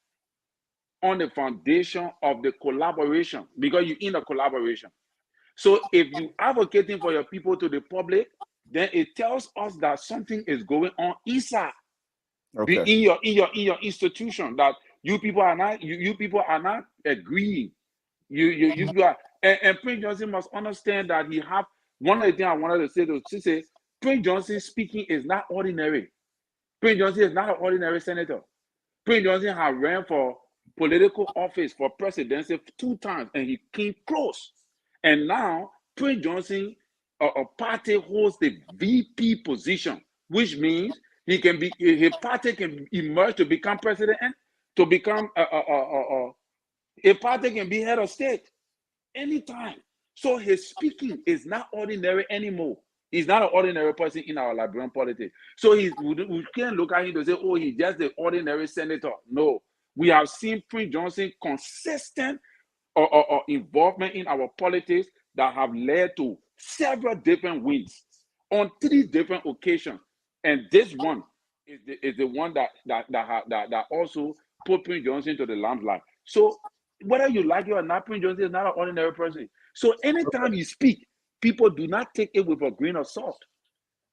on the foundation of the collaboration, because you're in a collaboration. So if you advocating for your people to the public, then it tells us that something is going on inside, in your institution, that you people are not agreeing. You people are, and Prince Johnson must understand that he have one of the things I wanted to say. Prince Johnson speaking is not ordinary. Prince Johnson is not an ordinary senator. Prince Johnson has ran for political office, for presidency 2 times, and he came close. And now Prince Johnson, a party holds the VP position, which means his party can emerge to become president, to become a party can be head of state anytime. So his speaking is not ordinary anymore. He's not an ordinary person in our Liberian politics. So we can't look at him to say, oh, he's just an ordinary senator. No, we have seen Prince Johnson consistent or involvement in our politics that have led to several different wins on 3 different occasions. And this one is the one that also put Prince Johnson to the limelight. So whether you like it or not, Prince Johnson is not an ordinary person. So anytime you speak, people do not take it with a grain of salt,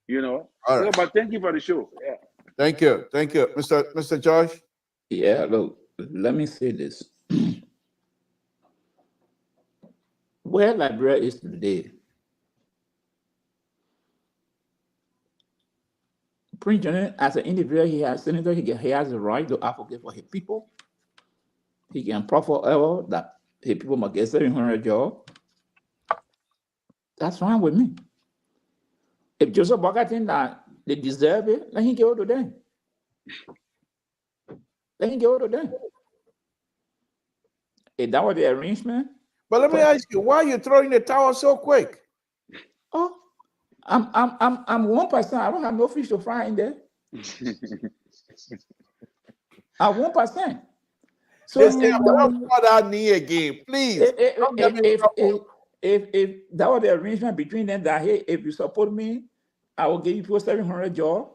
you know. All right. So, but thank you for the show. Yeah. Thank you, Mr. Josh. Yeah, look, let me say this. Where Liberia is today, Prince Johnson, as an individual, he has senator, he has the right to advocate for his people. He can proffer ever that his people must get 700 jobs. That's fine with me. If Joseph Boka think that they deserve it, let him give it to them. Let him give it to them. If that was the arrangement. But let me ask you, why are you throwing the towel so quick? Oh, I'm 1%. I don't have no fish to fry in there. I'm 1%. So don't put that knee again, please. If that was the arrangement between them, that hey, if you support me, I will give you 700 jobs.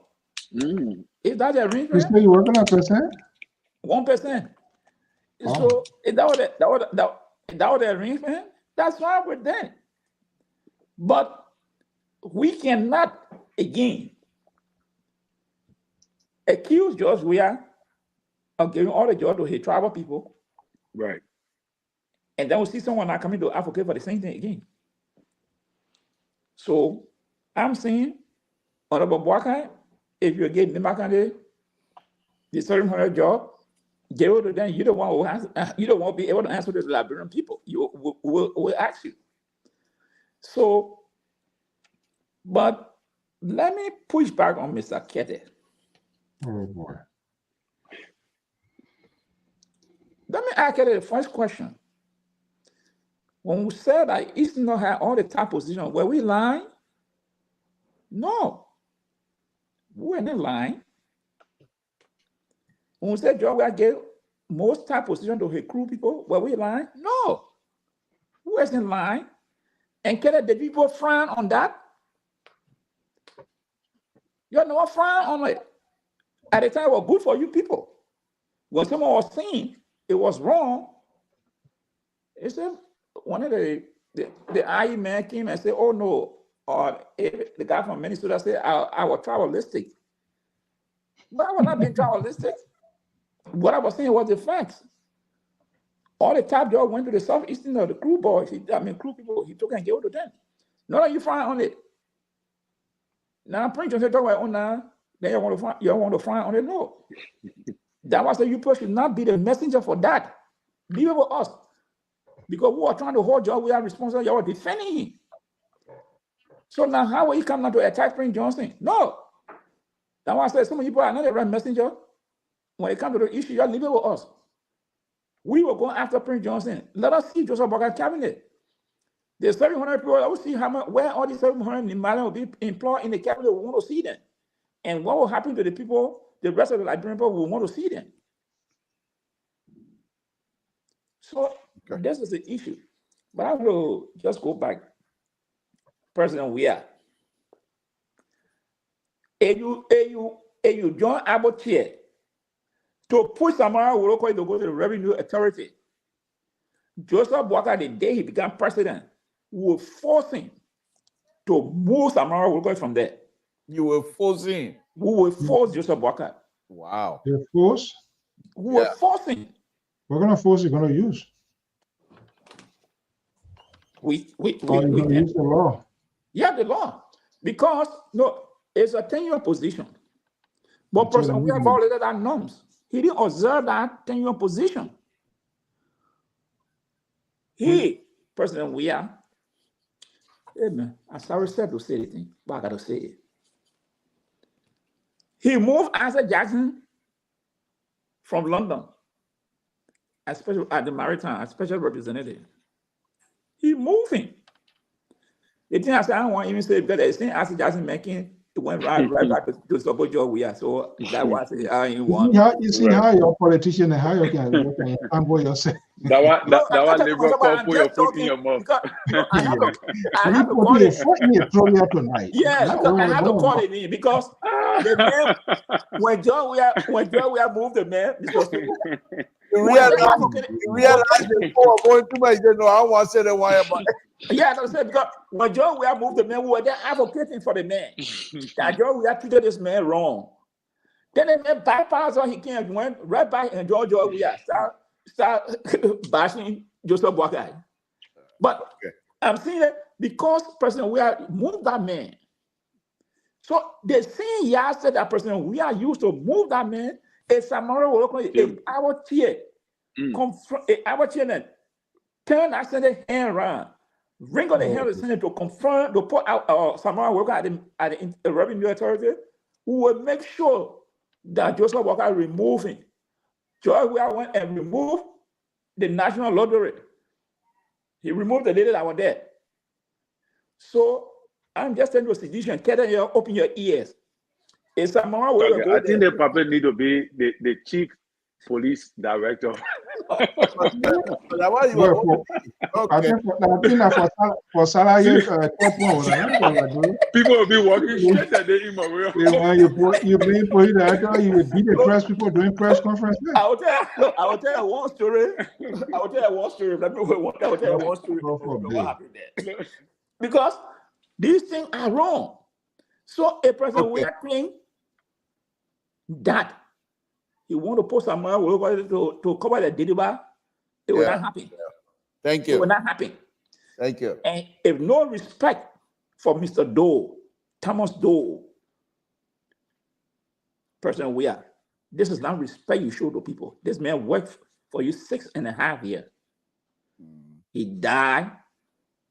Is that the arrangement? You say you're working on percent? 1%. So if that was the arrangement, that's fine with them. But we cannot again accuse George Weah of giving all the jobs to his tribal people. Right. And then we see someone not coming to advocate for the same thing again. So I'm saying, Honorable Boakai, if you're getting the 700 job, give it to them. You don't want to be able to answer the Liberian people. We'll ask you. So, but let me push back on Mr. Kete. Oh boy. Let me ask you the first question. When we said that East not had all the top positions, were we lying? No. We weren't lying. When we said George gave most top position to recruit people, were we lying? No. We wasn't lying. And can the people frown on that? You know what frown on it? At the time, it was good for you people. When someone was saying it was wrong, it said, one of the IE man came and said, oh no, or the guy from Minnesota said, I was tribalistic. But I was not being tribalistic. What I was saying was the facts. All the top job went to the southeastern of the crew boys. Crew people, he took and gave it to them. No, you find on it. Now, Prince Johnson talk about now, then you want to find on it. No. That was the you should not be the messenger for that. Leave it with us. Because we are trying to hold you, we are responsible, you are defending him. So now how will he come now to attack Prince Johnson? No. That's why I said some people are not the right messenger. When it comes to the issue, you leave it with us. We were going after Prince Johnson. Let us see Joseph Boakai cabinet. There's 700 people. I will see where all these 700 million will be employed in the cabinet. We want to see them. And what will happen to the people, the rest of the Liberian people, we want to see them. So this is the issue. But I will just go back. President Weah. You join Abbott here to push Samara Woloko to go to the Revenue Authority. Joseph Boakai, the day he became president, will force him to move Samara Woloko from there. You were forcing. We will force Joseph Boakai. Wow. The force? We will force him. What kind of force are you going to use? We use the law. Yeah, the law. Because no, it's a 10-year position. But President Weah violated our norms. He didn't observe that 10-year position. President Weah, hey man, I'm sorry to say the thing, but I gotta say it. He moved Isaac Jackson from London, especially at the Maritime, as special representative. He moved him. The thing I said, I don't want to even say because the thing Isaac Jackson making, it went right back to support Joe Weah. So that's why I say I ain't want. You see how your politician and how you can humble yourself. That one Liberal call put your foot in your mouth. I have to call it tonight. Yeah, I have to call it in because the man, when Joe Weah moved the man, you realize before going too much, you know, I don't want to say that why about it. Yeah, I said because when Joe Weah moved the man, we were there advocating for the man. That Joe Weah treated this man wrong. Then the man bypassed all he can, went right back and Joe Weah start bashing Joseph Boakai. But I'm saying that because President Weah moved that man. So the same year said that President Weah used to move that man, a Samara will our chair, our chair, turn that Senate hand around. Ring on the hand of the Senate to confirm, to put out Samara worker at the Revenue Authority, who will make sure that Joseph Boakai remove him. George Weah went and removed the National Lottery. He removed the lady that was there. So I'm just telling you a suggestion, open your ears. It's Samara worker. I think the probably need to be the chief police director. I think for salary, people will be walking straight at the email. You bring police director, you will beat the press people doing press conference. I will tell you one story. I will tell you one story. What happened there? Because these things are wrong. So a person will think that he want to post somewhere to cover the Didiba. It will not happen. Thank you. It will not happen. Thank you. And if no respect for Mr. Doe, Thomas Doe, President Weah, this is not respect you show to people. This man worked for you 6.5 years. He died.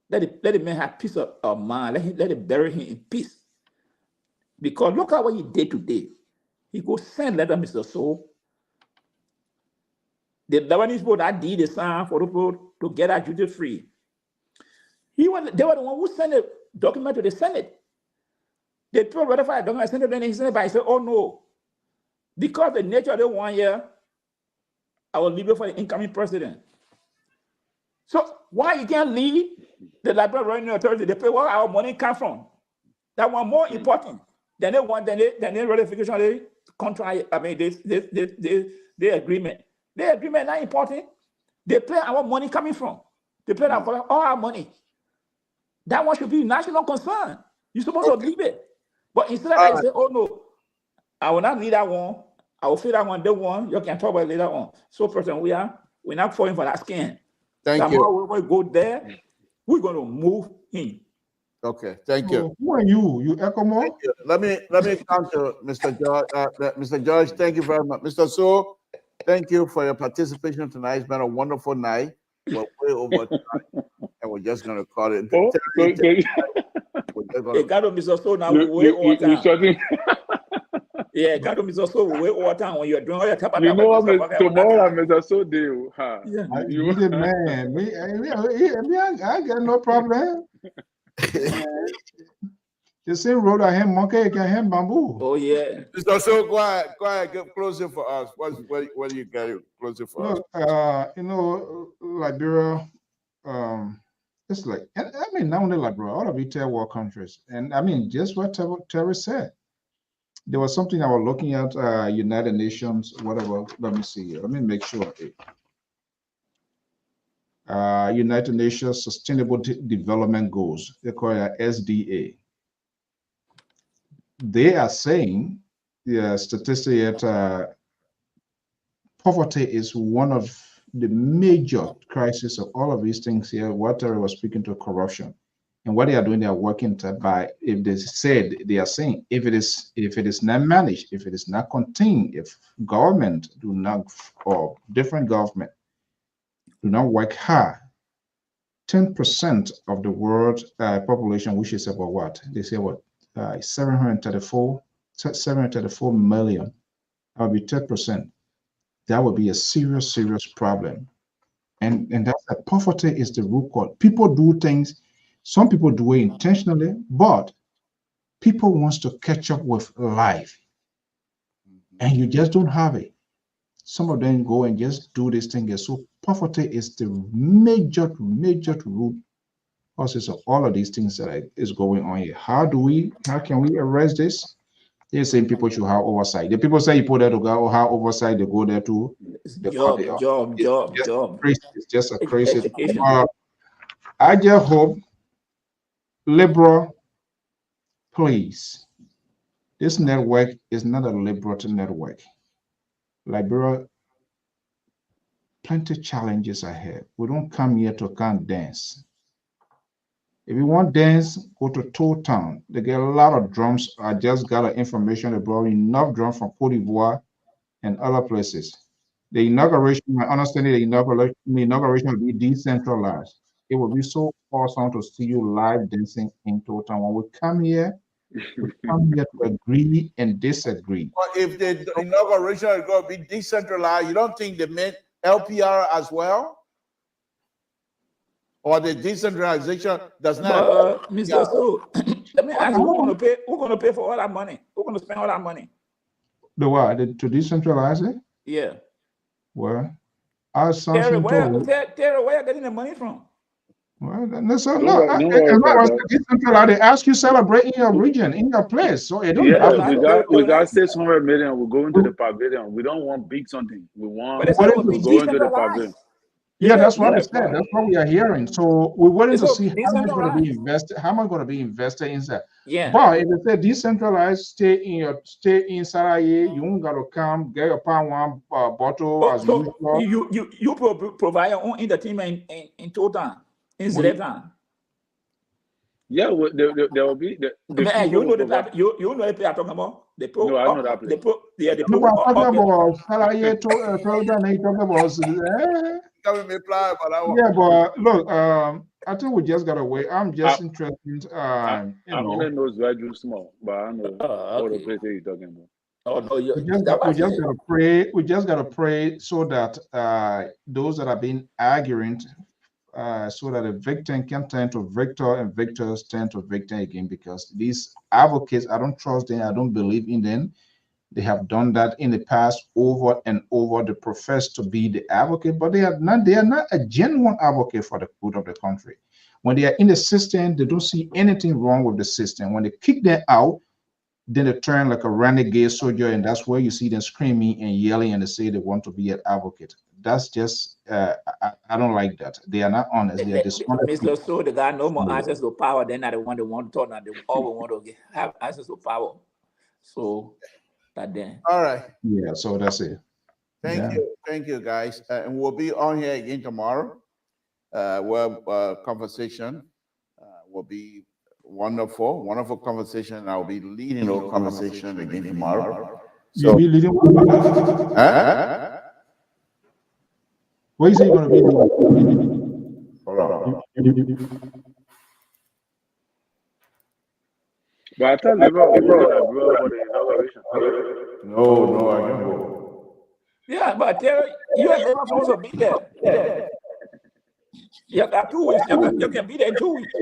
Let the man have peace of mind. Let it bury him in peace. Because look at what he did today. He go send letter, Mr. Soul. The Lebanese people that did the sign for the people to get out duty free. They were the one who sent a document to the Senate. The people ratified the document, sent it, then he sent it back. He said, oh no. Because the nature of the 1 year, I will leave it for the incoming president. So why you can't leave the Liberian Revenue Authority? They pay where our money come from. That one more important than the ratification of the contract. I mean, the agreement. The agreement not important. They pay our money coming from. They pay all our money. That one should be national concern. You're supposed to leave it. But instead of that, you say, oh no, I will not lead that one. I will fill that one, the one you can talk about later on. So, person, we're not falling for that skin. Thank you. We go there, we're going to move him. Okay, thank you. So who are you? You Ecomo? Let me come to Mr. George. Mr. George, thank you very much. Mr. So, thank you for your participation tonight. It's been a wonderful night. We're way over time, and we're just going to call it. Got to Mr. So now we wait all time. Yeah, got to Mr. So we wait all time when you're doing all your top. You know what, tomorrow Mr. So deal. Yeah, you the man. I got no problem. The same road I have monkey can have bamboo. Oh yeah. So go ahead, get closer for us. What do you got closer for us? Look, you know, Liberia, it's like, I mean, not only Liberia, all of it third world countries, and I mean, just what Terry said. There was something I was looking at, United Nations, whatever. Let me see here. Let me make sure. United Nations Sustainable Development Goals. They call it SDA. They are saying, the statistic that poverty is one of the major crises of all of these things here. What Terry was speaking to, corruption. And what they are doing, they are working by, if they said, they are saying, if it is not managed, if it is not contained, if government do not, or different government do not work hard, 10% of the world population, which is about what? They say what? 734 million. That would be 10%. That would be a serious problem. And that's that poverty is the root cause. People do things. Some people do it intentionally, but people wants to catch up with life, and you just don't have it. Some of them go and just do this thing. So poverty is the major root causes of all of these things that is going on here. How can we arrest this? They're saying people should have oversight. The people say you put there to go have oversight, they go there to job. It's just a crazy. I just hope, liberal, please. This network is not a liberal network. Liberia, plenty challenges ahead. We don't come here to come dance. If you want dance, go to Toll Town. They get a lot of drums. I just got information they brought enough drums from Cote d'Ivoire and other places. The inauguration, my understanding, the inauguration will be decentralized. It will be so awesome to see you live dancing in Toll Town. When we come here to agree and disagree. But if the inauguration is going to be decentralized, you don't think they meant LPR as well? Or the decentralization does not? Mr. So, let me ask you, who's going to pay for all that money? Who's going to spend all that money? The what? To decentralize it? Yeah. Well, as Samson told Terry, where are you getting the money from? Well, decentralized. They ask you celebrate in your region, in your place. So it don't we got 600 million. We're going to the pavilion. We don't want big something. We want to go into the pavilion. Yeah, that's what I said. That's what we are hearing. So we're waiting to see how much going to be invested. How much going to be invested inside? Yeah. But if they say decentralized, stay in Saraye. You don't got to come get your pound one bottle as usual. You provide your own entertainment in Total, in Zlatan. Yeah, there will be the you know the you know the I'm talking about. The pro, no, I know that place. The pro, yeah, the pro. No, I'm talking about Saraye Yeah, but look, I think we just gotta wait. I'm just interested. I only know Zwaju small, but I know all the places you're talking about. Oh no, we just gotta pray. We just gotta pray so that those that are being arguing, so that the victim can turn to victor and victors turn to victim again. Because these advocates, I don't trust them. I don't believe in them. They have done that in the past over and over. They profess to be the advocate, but they are not a genuine advocate for the good of the country. When they are in the system, they don't see anything wrong with the system. When they kick them out, then they turn like a renegade soldier, and that's where you see them screaming and yelling, and they say they want to be an advocate. That's just, I don't like that. They are not honest. They are dishonest. Mr. So they got no more access to power. They're not the one they want to talk. Now they all want to have access to power. So that then. All right. Yeah, so that's it. Thank you, guys. And we'll be on here again tomorrow. Where conversation will be wonderful conversation. And I'll be leading those conversation again tomorrow. So, you'll be leading. What is he going to be leading? Hold on. But I thought Liberia was going for the inauguration. No, I can go. Yeah, but you and Liberia supposed to be there. You got 2 weeks. You can be there in 2 weeks.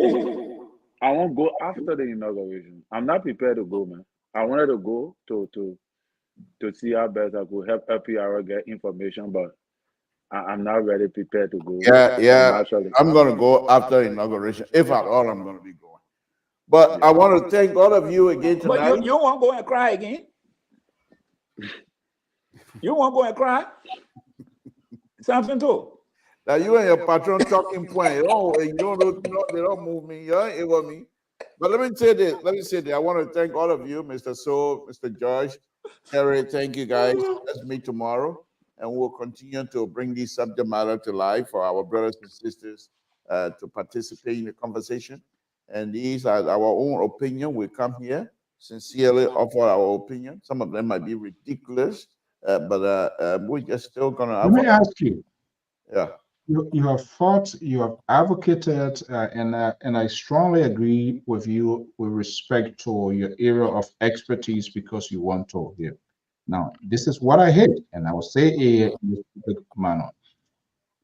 I won't go after the inauguration. I'm not prepared to go, man. I wanted to go to see how best I could help LPR get information, but I'm not ready, prepared to go. Yeah. I'm going to go after inauguration, if at all I'm going to be going. But I want to thank all of you again tonight. But you won't go and cry again? You won't go and cry? Samson too. Now you and your patron talking point. Oh, you don't know, they don't move me. You ain't able me. But let me say this. I want to thank all of you, Mr. So, Mr. George, Terry. Thank you, guys. Let's meet tomorrow, and we'll continue to bring this subject matter to life for our brothers and sisters to participate in the conversation. And these are our own opinion. We come here sincerely offer our opinion. Some of them might be ridiculous, but we're just still gonna. Let me ask you. Yeah. You have fought, you have advocated, and I strongly agree with you with respect to your area of expertise because you want to hear. Now, this is what I hate, and I will say it in this manner.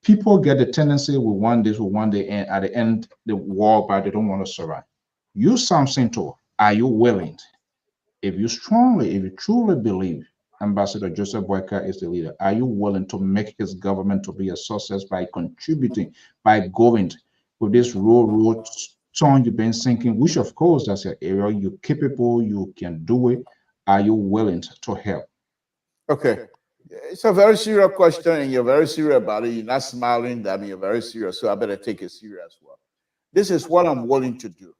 People get the tendency we want this, and at the end the war, but they don't want to survive. You, Samson, too. Are you willing? If you truly believe Ambassador Joseph Boyka is the leader, are you willing to make his government to be a success by contributing, by going with this road song you've been singing, which of course that's your area, you're capable, you can do it. Are you willing to help? Okay. It's a very serious question, and you're very serious about it. You're not smiling. That means you're very serious. So I better take it serious as well. This is what I'm willing to do.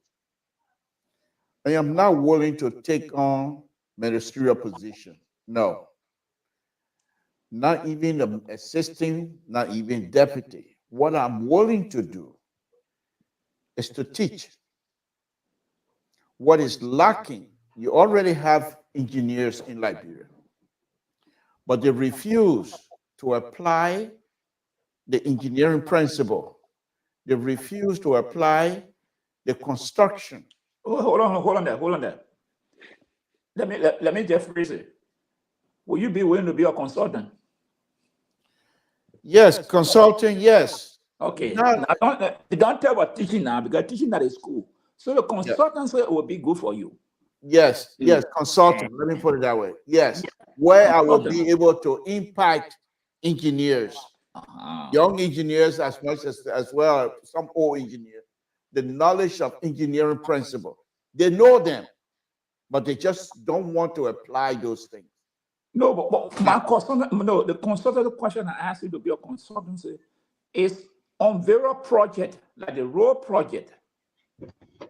I am not willing to take on ministerial position. No. Not even the assisting, not even deputy. What I'm willing to do is to teach. What is lacking, you already have engineers in Liberia, but they refuse to apply the engineering principle. They refuse to apply the construction. Oh, hold on there. Let me just phrase it. Will you be willing to be a consultant? Yes, consulting, yes. Okay. Now, don't tell about teaching now, because teaching at a school. So the consultancy will be good for you. Yes, consultant. Let me put it that way. Yes, where I will be able to impact engineers, young engineers as much as well, some old engineers, the knowledge of engineering principle. They know them, but they just don't want to apply those things. No, but my consultant, no, the consultant question I asked you to be a consultancy is on various project, like the road project.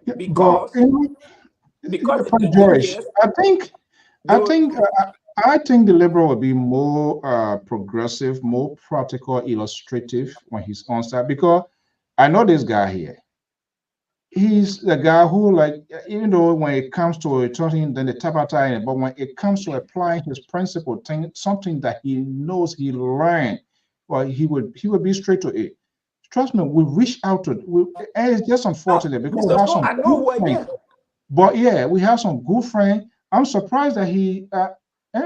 Because George, I think the Liberal will be more progressive, more practical, illustrative when he's on site, because I know this guy here. He's the guy who, like, even though when it comes to talking, then the tapata, but when it comes to applying his principle thing, something that he knows he learned, well, he would be straight to it. Trust me, we reach out to, and it's just unfortunate because we have some good friends. But yeah, we have some good friends. I'm surprised that he,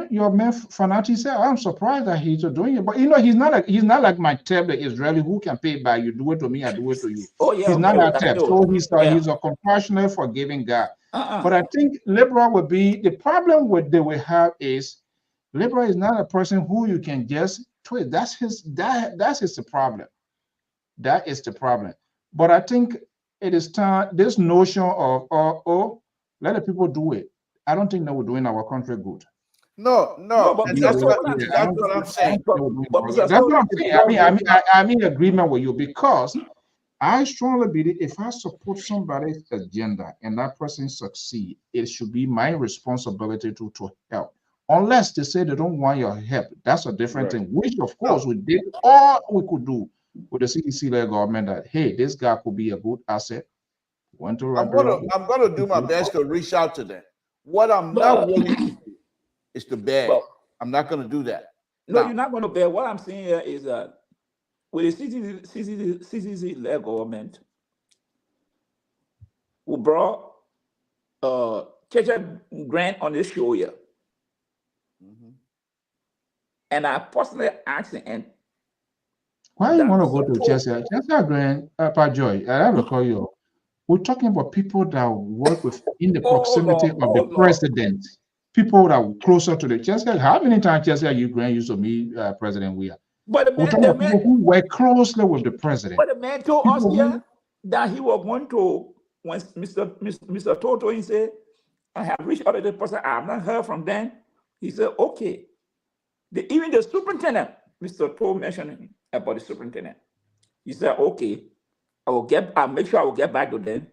your man Fanati said, I'm surprised that he's doing it. But you know, he's not like my Teb, the Israeli, who can pay by you. Do it to me, I do it to you. Oh yeah, he's not that Teb. So he's a compassionate, forgiving guy. But I think Liberal would be, the problem with they will have is Liberal is not a person who you can just twist. That's his problem. That is the problem. But I think it is time, this notion of, let the people do it. I don't think that we're doing our country good. No, but that's what I'm saying. That's what I'm saying. I'm in agreement with you, because I strongly believe if I support somebody's agenda and that person succeed, it should be my responsibility to help unless they say they don't want your help. That's a different Right. thing, which of course we did all we could do with the CDC-led government that, hey, this guy could be a good asset. Went to I'm gonna do my best to reach out to them. What I'm not willing to do is to beg. Well, I'm not gonna do that. no, Now, you're not going to bear. What I'm saying here is that with the CCC-led government, who brought Checha Grant on this show here, and I personally asked him, and why you want to go Mr. to Toll- Chelsea? Chelsea Grant, Joy, I have to call you. We're talking about people that work with in the proximity of the president. People that are closer to the Chelsea. How many times Chelsea you Grant used to meet President Weah? But We're talking about people who work closely with the president. But the man told us People here that he was going to, when Mr. Toto, he said, I have reached out to the person, I have not heard from them. He said, okay. Even the superintendent, Mr. Toto mentioned about the superintendent. He said, okay, I'll make sure I will get back to them.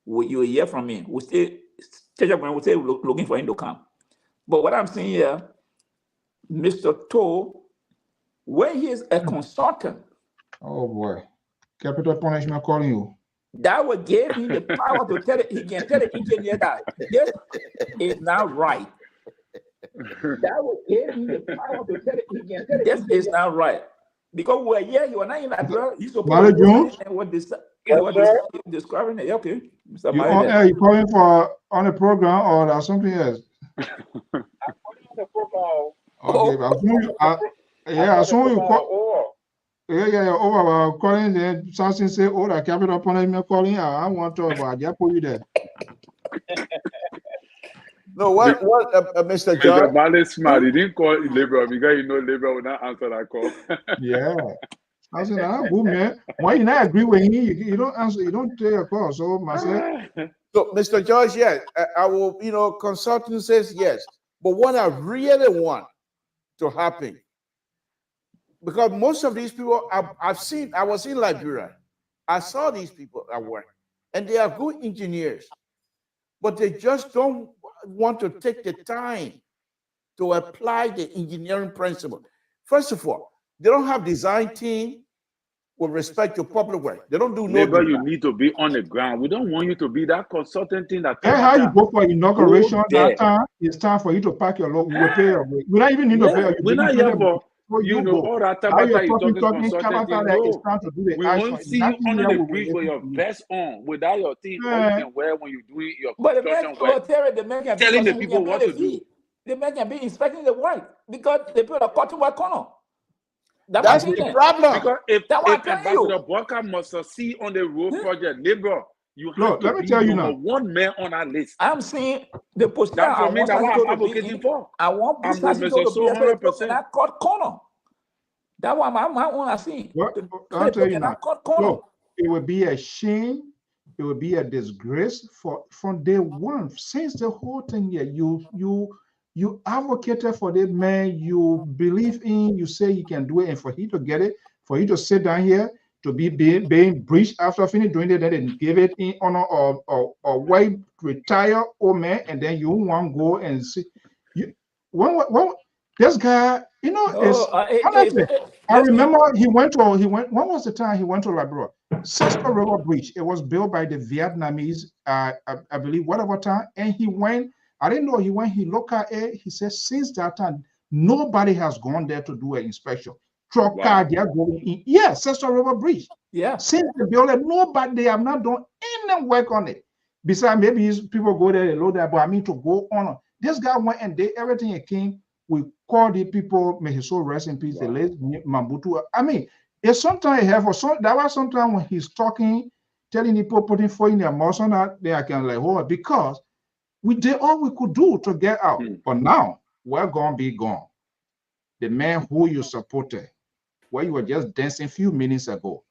You will hear from me. We'll stay looking for him to come. But what I'm saying here, Mr. Toto, when he is a consultant, oh boy, capital punishment calling you. That would give him the power to tell it. He can tell the engineer that this is not right. That would give him the power to tell it. He can tell this is not right. Because we're here, you are not in Liberia. You're supposed to go and what describing it. Okay, Mr. You calling for on a program or there's something else? Okay, I saw you call. Yeah, over calling the Samson say, oh, the capital punishment calling. I want to talk about. I just put you there. No, what, Mr. Mr. John? Male smart. He didn't call Liberian because you know Liberian will not answer that call. Yeah. I said, good man. Why you not agree with him? You don't answer, you don't take a call. So myself. So, Mr. George, yes, I will, consultant says yes. But what I really want to happen, because most of these people I was in Liberia. I saw these people at work, and they are good engineers, but they just don't want to take the time to apply the engineering principle. First of all, they don't have design team with respect to public work. They don't do no Labor, design. you need to be on the ground. We don't want you to be that consultant thing that. Hey, how you go for inauguration that time? It's time for you to pack your load. We will pay your way. We don't even need to pay. We're not here for you know all that time after you talking consultant. No, we won't see you under the bridge with your vest on without your thing. All you can wear when you're doing your construction work. Telling the people what to do. The man can be inspecting the work because they put a cotton work corner. That's the problem. Because if Ambassador Walker must succeed on the road project, Labor, you have to be number one man on our list. I'm seeing the post. That's for me. That's what I'm advocating for. I want I'm with Mr. So 100%. That cut corner. That one I want to see. I'll tell you now. Look, it would be a shame. It would be a disgrace from day one. Since the whole thing here, you advocated for the man you believe in, you say you can do it, and for him to get it, for you to sit down here to be being breached after finishing doing it, then they give it in honor of white retired old man, and then you want to go and see. This guy, honestly, I remember he went. When was the time he went to Liberia? Cisco River Bridge. It was built by the Vietnamese, I believe, whatever time, and he went. I didn't know he looked at it. He said, since that time, nobody has gone there to do an inspection. Truck car, they are going in. Yeah, Central River Bridge. Yeah. Since the building, they have not done any work on it. Besides, maybe people go there, they load that, but I mean to go on. This guy went and did everything he came. We called the people, may his soul rest in peace, the late Mambutu. I mean, it's sometimes that was sometimes when he's talking, telling people, putting foot in their mouth, so that they can like, oh, because we did all we could do to get out. But now we're gonna be gone. The man who you supported, where you were just dancing a few minutes ago,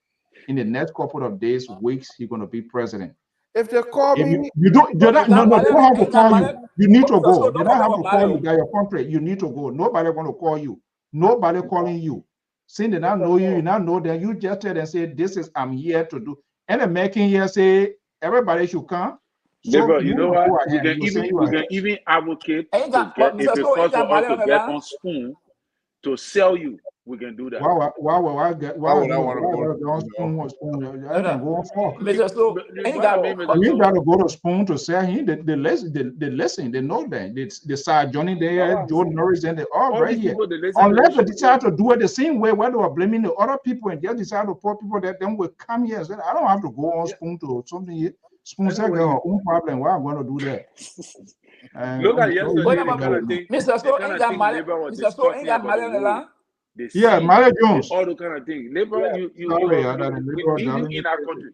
in the next couple of days, weeks, he's gonna be president. If they call me, they don't have to call you. You need to go. They don't have to call you. They are your country. You need to go. Nobody gonna call you. Nobody calling you. Since they don't know you, you now know that you just tell them, say, this is I'm here to do. And the making here say everybody should come. Liberal, you you know will go what? We ahead. can You will say you are. even advocate Ain't to got, get, but if Mr. it So ain't costs got for us money to on the get line. on spoon to sell you, we can do that. Why would I want to go? I can go on fork. Mr. So ain't What I got mean, no. Mr. You So, got to go to Spoon to sell him. They listen. They know that. They saw Johnny there, all I'm Joe saying, Norris, and they all all right these here. people, they listen to Unless this they shit. decide to do it the same way where they were blaming the other people and just decide to poor people that then will come here and say, I don't have to go on Spoon to something here. Spoon said, Anyway, her own problem. Why I'm going to do that? look at But yesterday, they about kind of think, Mr. they So kind ain't of got think money. Labor was Mr. So ain't discussing got about money the on the road, line. the Yeah, sea, Mary Jones. all the kind of things. Labor, Yeah, Sorry, I we need you in our country.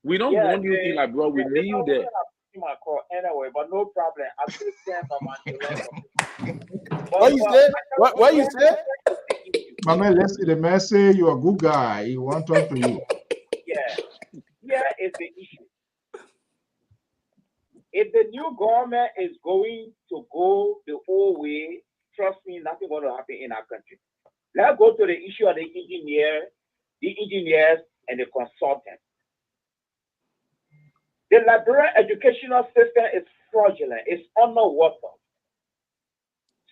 We don't want you in, like, bro, we need you there. my call anyway, but no problem. I still stand by my What you say? What you say? My man, the man say you're a good guy. He want to talk to you. Yeah, here is the issue. If the new government is going to go the whole way, trust me, nothing going to happen in our country. Let's go to the issue of the engineers and the consultants. The Liberian educational system is fraudulent. It's underwater.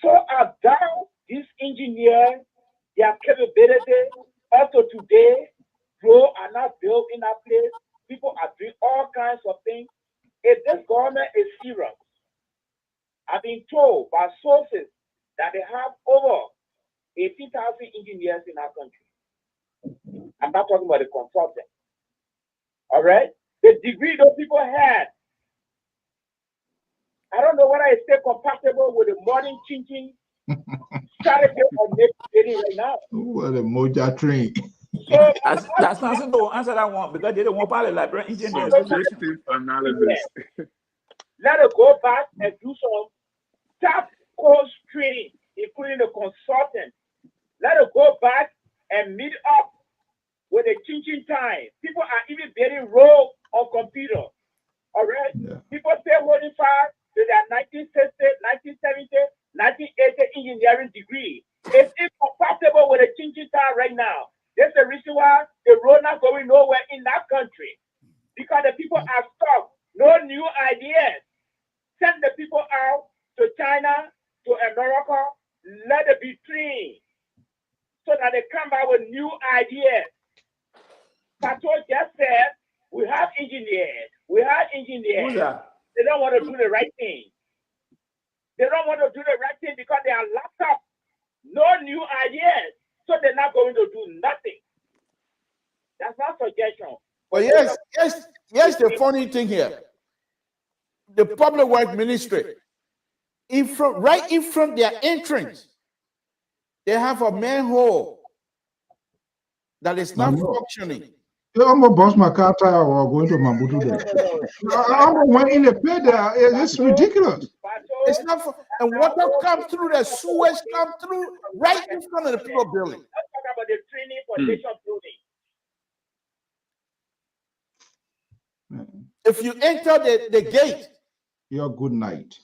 So I doubt these engineers, their capability, also today, roads are not built in that place. People are doing all kinds of things. If this government is serious, I've been told by sources that they have over 18,000 engineers in our country. I'm not talking about the consultant. All right? The degree those people had, I don't know whether it's still compatible with the modern thinking strategy of making right now. What a moja train. So That's not simple. Answer that one because they don't want probably Liberian engineers. Subjective analysis. let us go back and do some top course training, including the consultant. Let us go back and meet up with the teaching time. People are even getting rolled on computer. All right? Yeah. People still holding fast to their 1960, 1970, 1980 engineering degree. It's incompatible with the teaching time right now. That's the reason why the road not going nowhere in that country. Because the people are stuck. No new ideas. Send the people out to China, to America, let it be trained so that they come back with new ideas. Pato just said, we have engineers. We have engineers. Who's that? They don't want to do the right thing. They don't want to do the right thing because they are locked up. No new ideas. So they're not going to do nothing. That's not suggestion. But yes, the funny thing here, the public work ministry, right in front of their entrance, they have a manhole that is not functioning. I'm gonna bust my car tire or going to Mabutu there. I'm gonna went in the pit there. It's ridiculous. It's not, and water come through, the sewage come through right in front of the people building. Let's talk about the training for nation building. If you enter the gate, Your good night.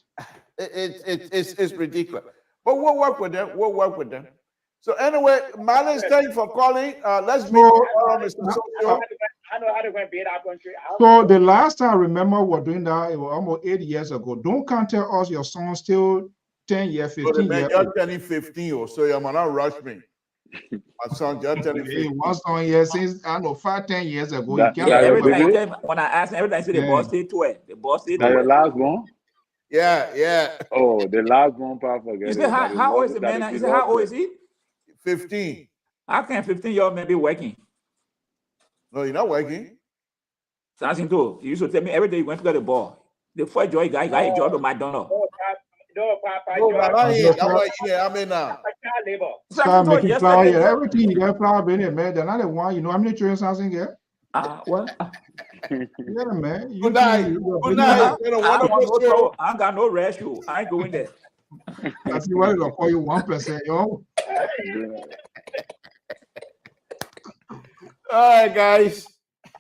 it's ridiculous. But we'll work with them. We'll work with them. So anyway, Marlon, thank you for calling. Let's meet on Mr. Social. I know how to go beat our country. So the last time I remember we're doing that, it was almost 8 years ago. Don't come tell us your son still 10 years, 15 years. You're turning 15 or so, you might not rush me. My son just turning 15. One son here since I know 5-10 years ago. That- You can't that- Every Baby? time when I ask them, every time say the boss say 12. The boss say Now your 12. last one? Yeah. Oh, the last one part, forget You it. say how old is the man? You say how old is he? 15. How can 15-year-old man be working? No, you're not working. Something too. You used to tell me every day you went to get the ball. The first joy guy got a job at McDonald's. No, Papa. No, but I ain't. I'm like, yeah, I mean now. Labor. start Something too making flour here. yesterday. Everything you got flour in there, man. They're not the one. You know how many children something here? What? Yeah, man. You Good night. think you're Good business- night. It's been a I don't want wonderful no show. trouble. I ain't got no ratio. I ain't going there. I see why they'll call you 1%, yo. All right, guys.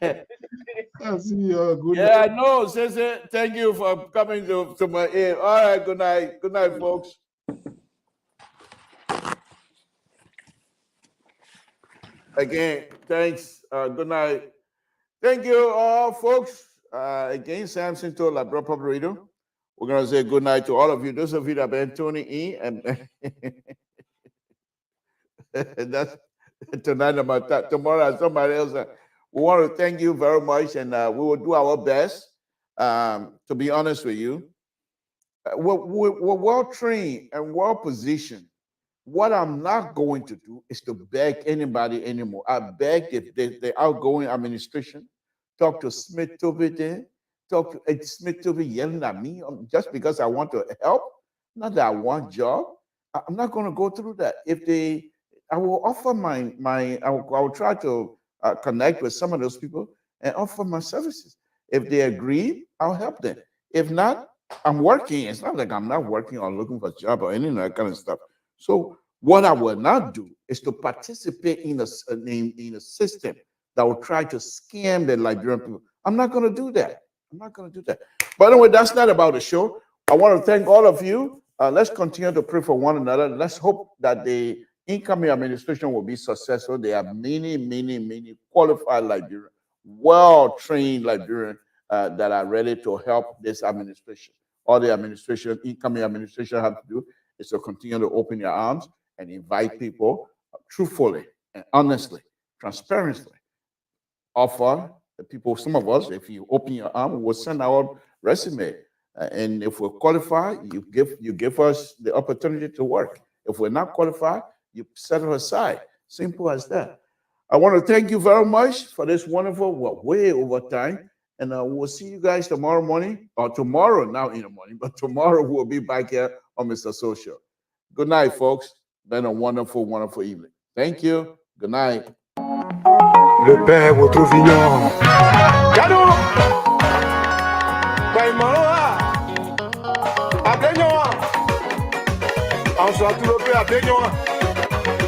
I see you. Good Yeah, I know. Sensei, thank you for coming to my ear. All right, good night. Good night, folks. Again, thanks. Good night. Thank you all, folks. Again, Samson told Liberia Public Radio. We're going to say good night to all of you. Those of you that have been tuning in, and that's tonight about that. Tomorrow, somebody else. We want to thank you very much, and we will do our best. To be honest with you, we're well trained and well positioned. What I'm not going to do is to beg anybody anymore. I beg if the outgoing administration talk to Smith Tobin, talk to Smith Tobin yelling at me just because I want to help, not that I want job. I'm not going to go through that. I will offer I will try to connect with some of those people and offer my services. If they agree, I'll help them. If not, I'm working. It's not like I'm not working or looking for a job or any of that kind of stuff. So what I will not do is to participate in a system that will try to scam the Liberian people. I'm not going to do that. I'm not going to do that. But anyway, that's not about the show. I want to thank all of you. Let's continue to pray for one another. Let's hope that the incoming administration will be successful. There are many qualified Liberians, well-trained Liberians that are ready to help this administration. All the incoming administration have to do is to continue to open your arms and invite people truthfully and honestly, transparently. Offer the people, some of us, if you open your arm, we'll send our resume. And if we're qualified, you give us the opportunity to work. If we're not qualified, you set it aside. Simple as that. I want to thank you very much for this wonderful, way over time. And we'll see you guys tomorrow morning, or tomorrow, now in the morning, but tomorrow we'll be back here on Mr. Social. Good night, folks. Been a wonderful evening. Thank you. Good night. Le père votre vignon. Cadeau. Baïmoa. Ablénoa. En soit tout le peu Ablénoa.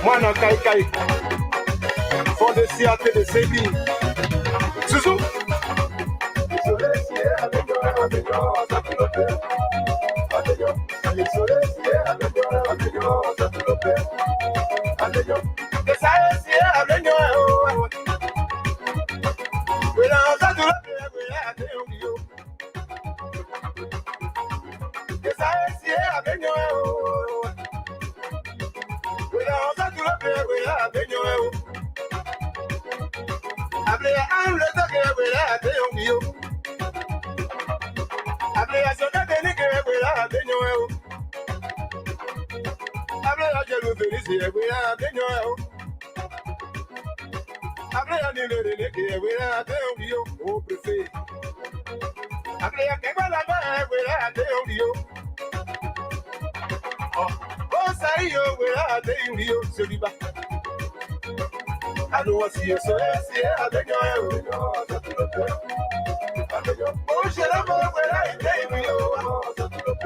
Moi, non, Kai. Faut de siate de Sébi. Zouzou. I don't want to see you so I beg you. Oh, shut up, where I tell you.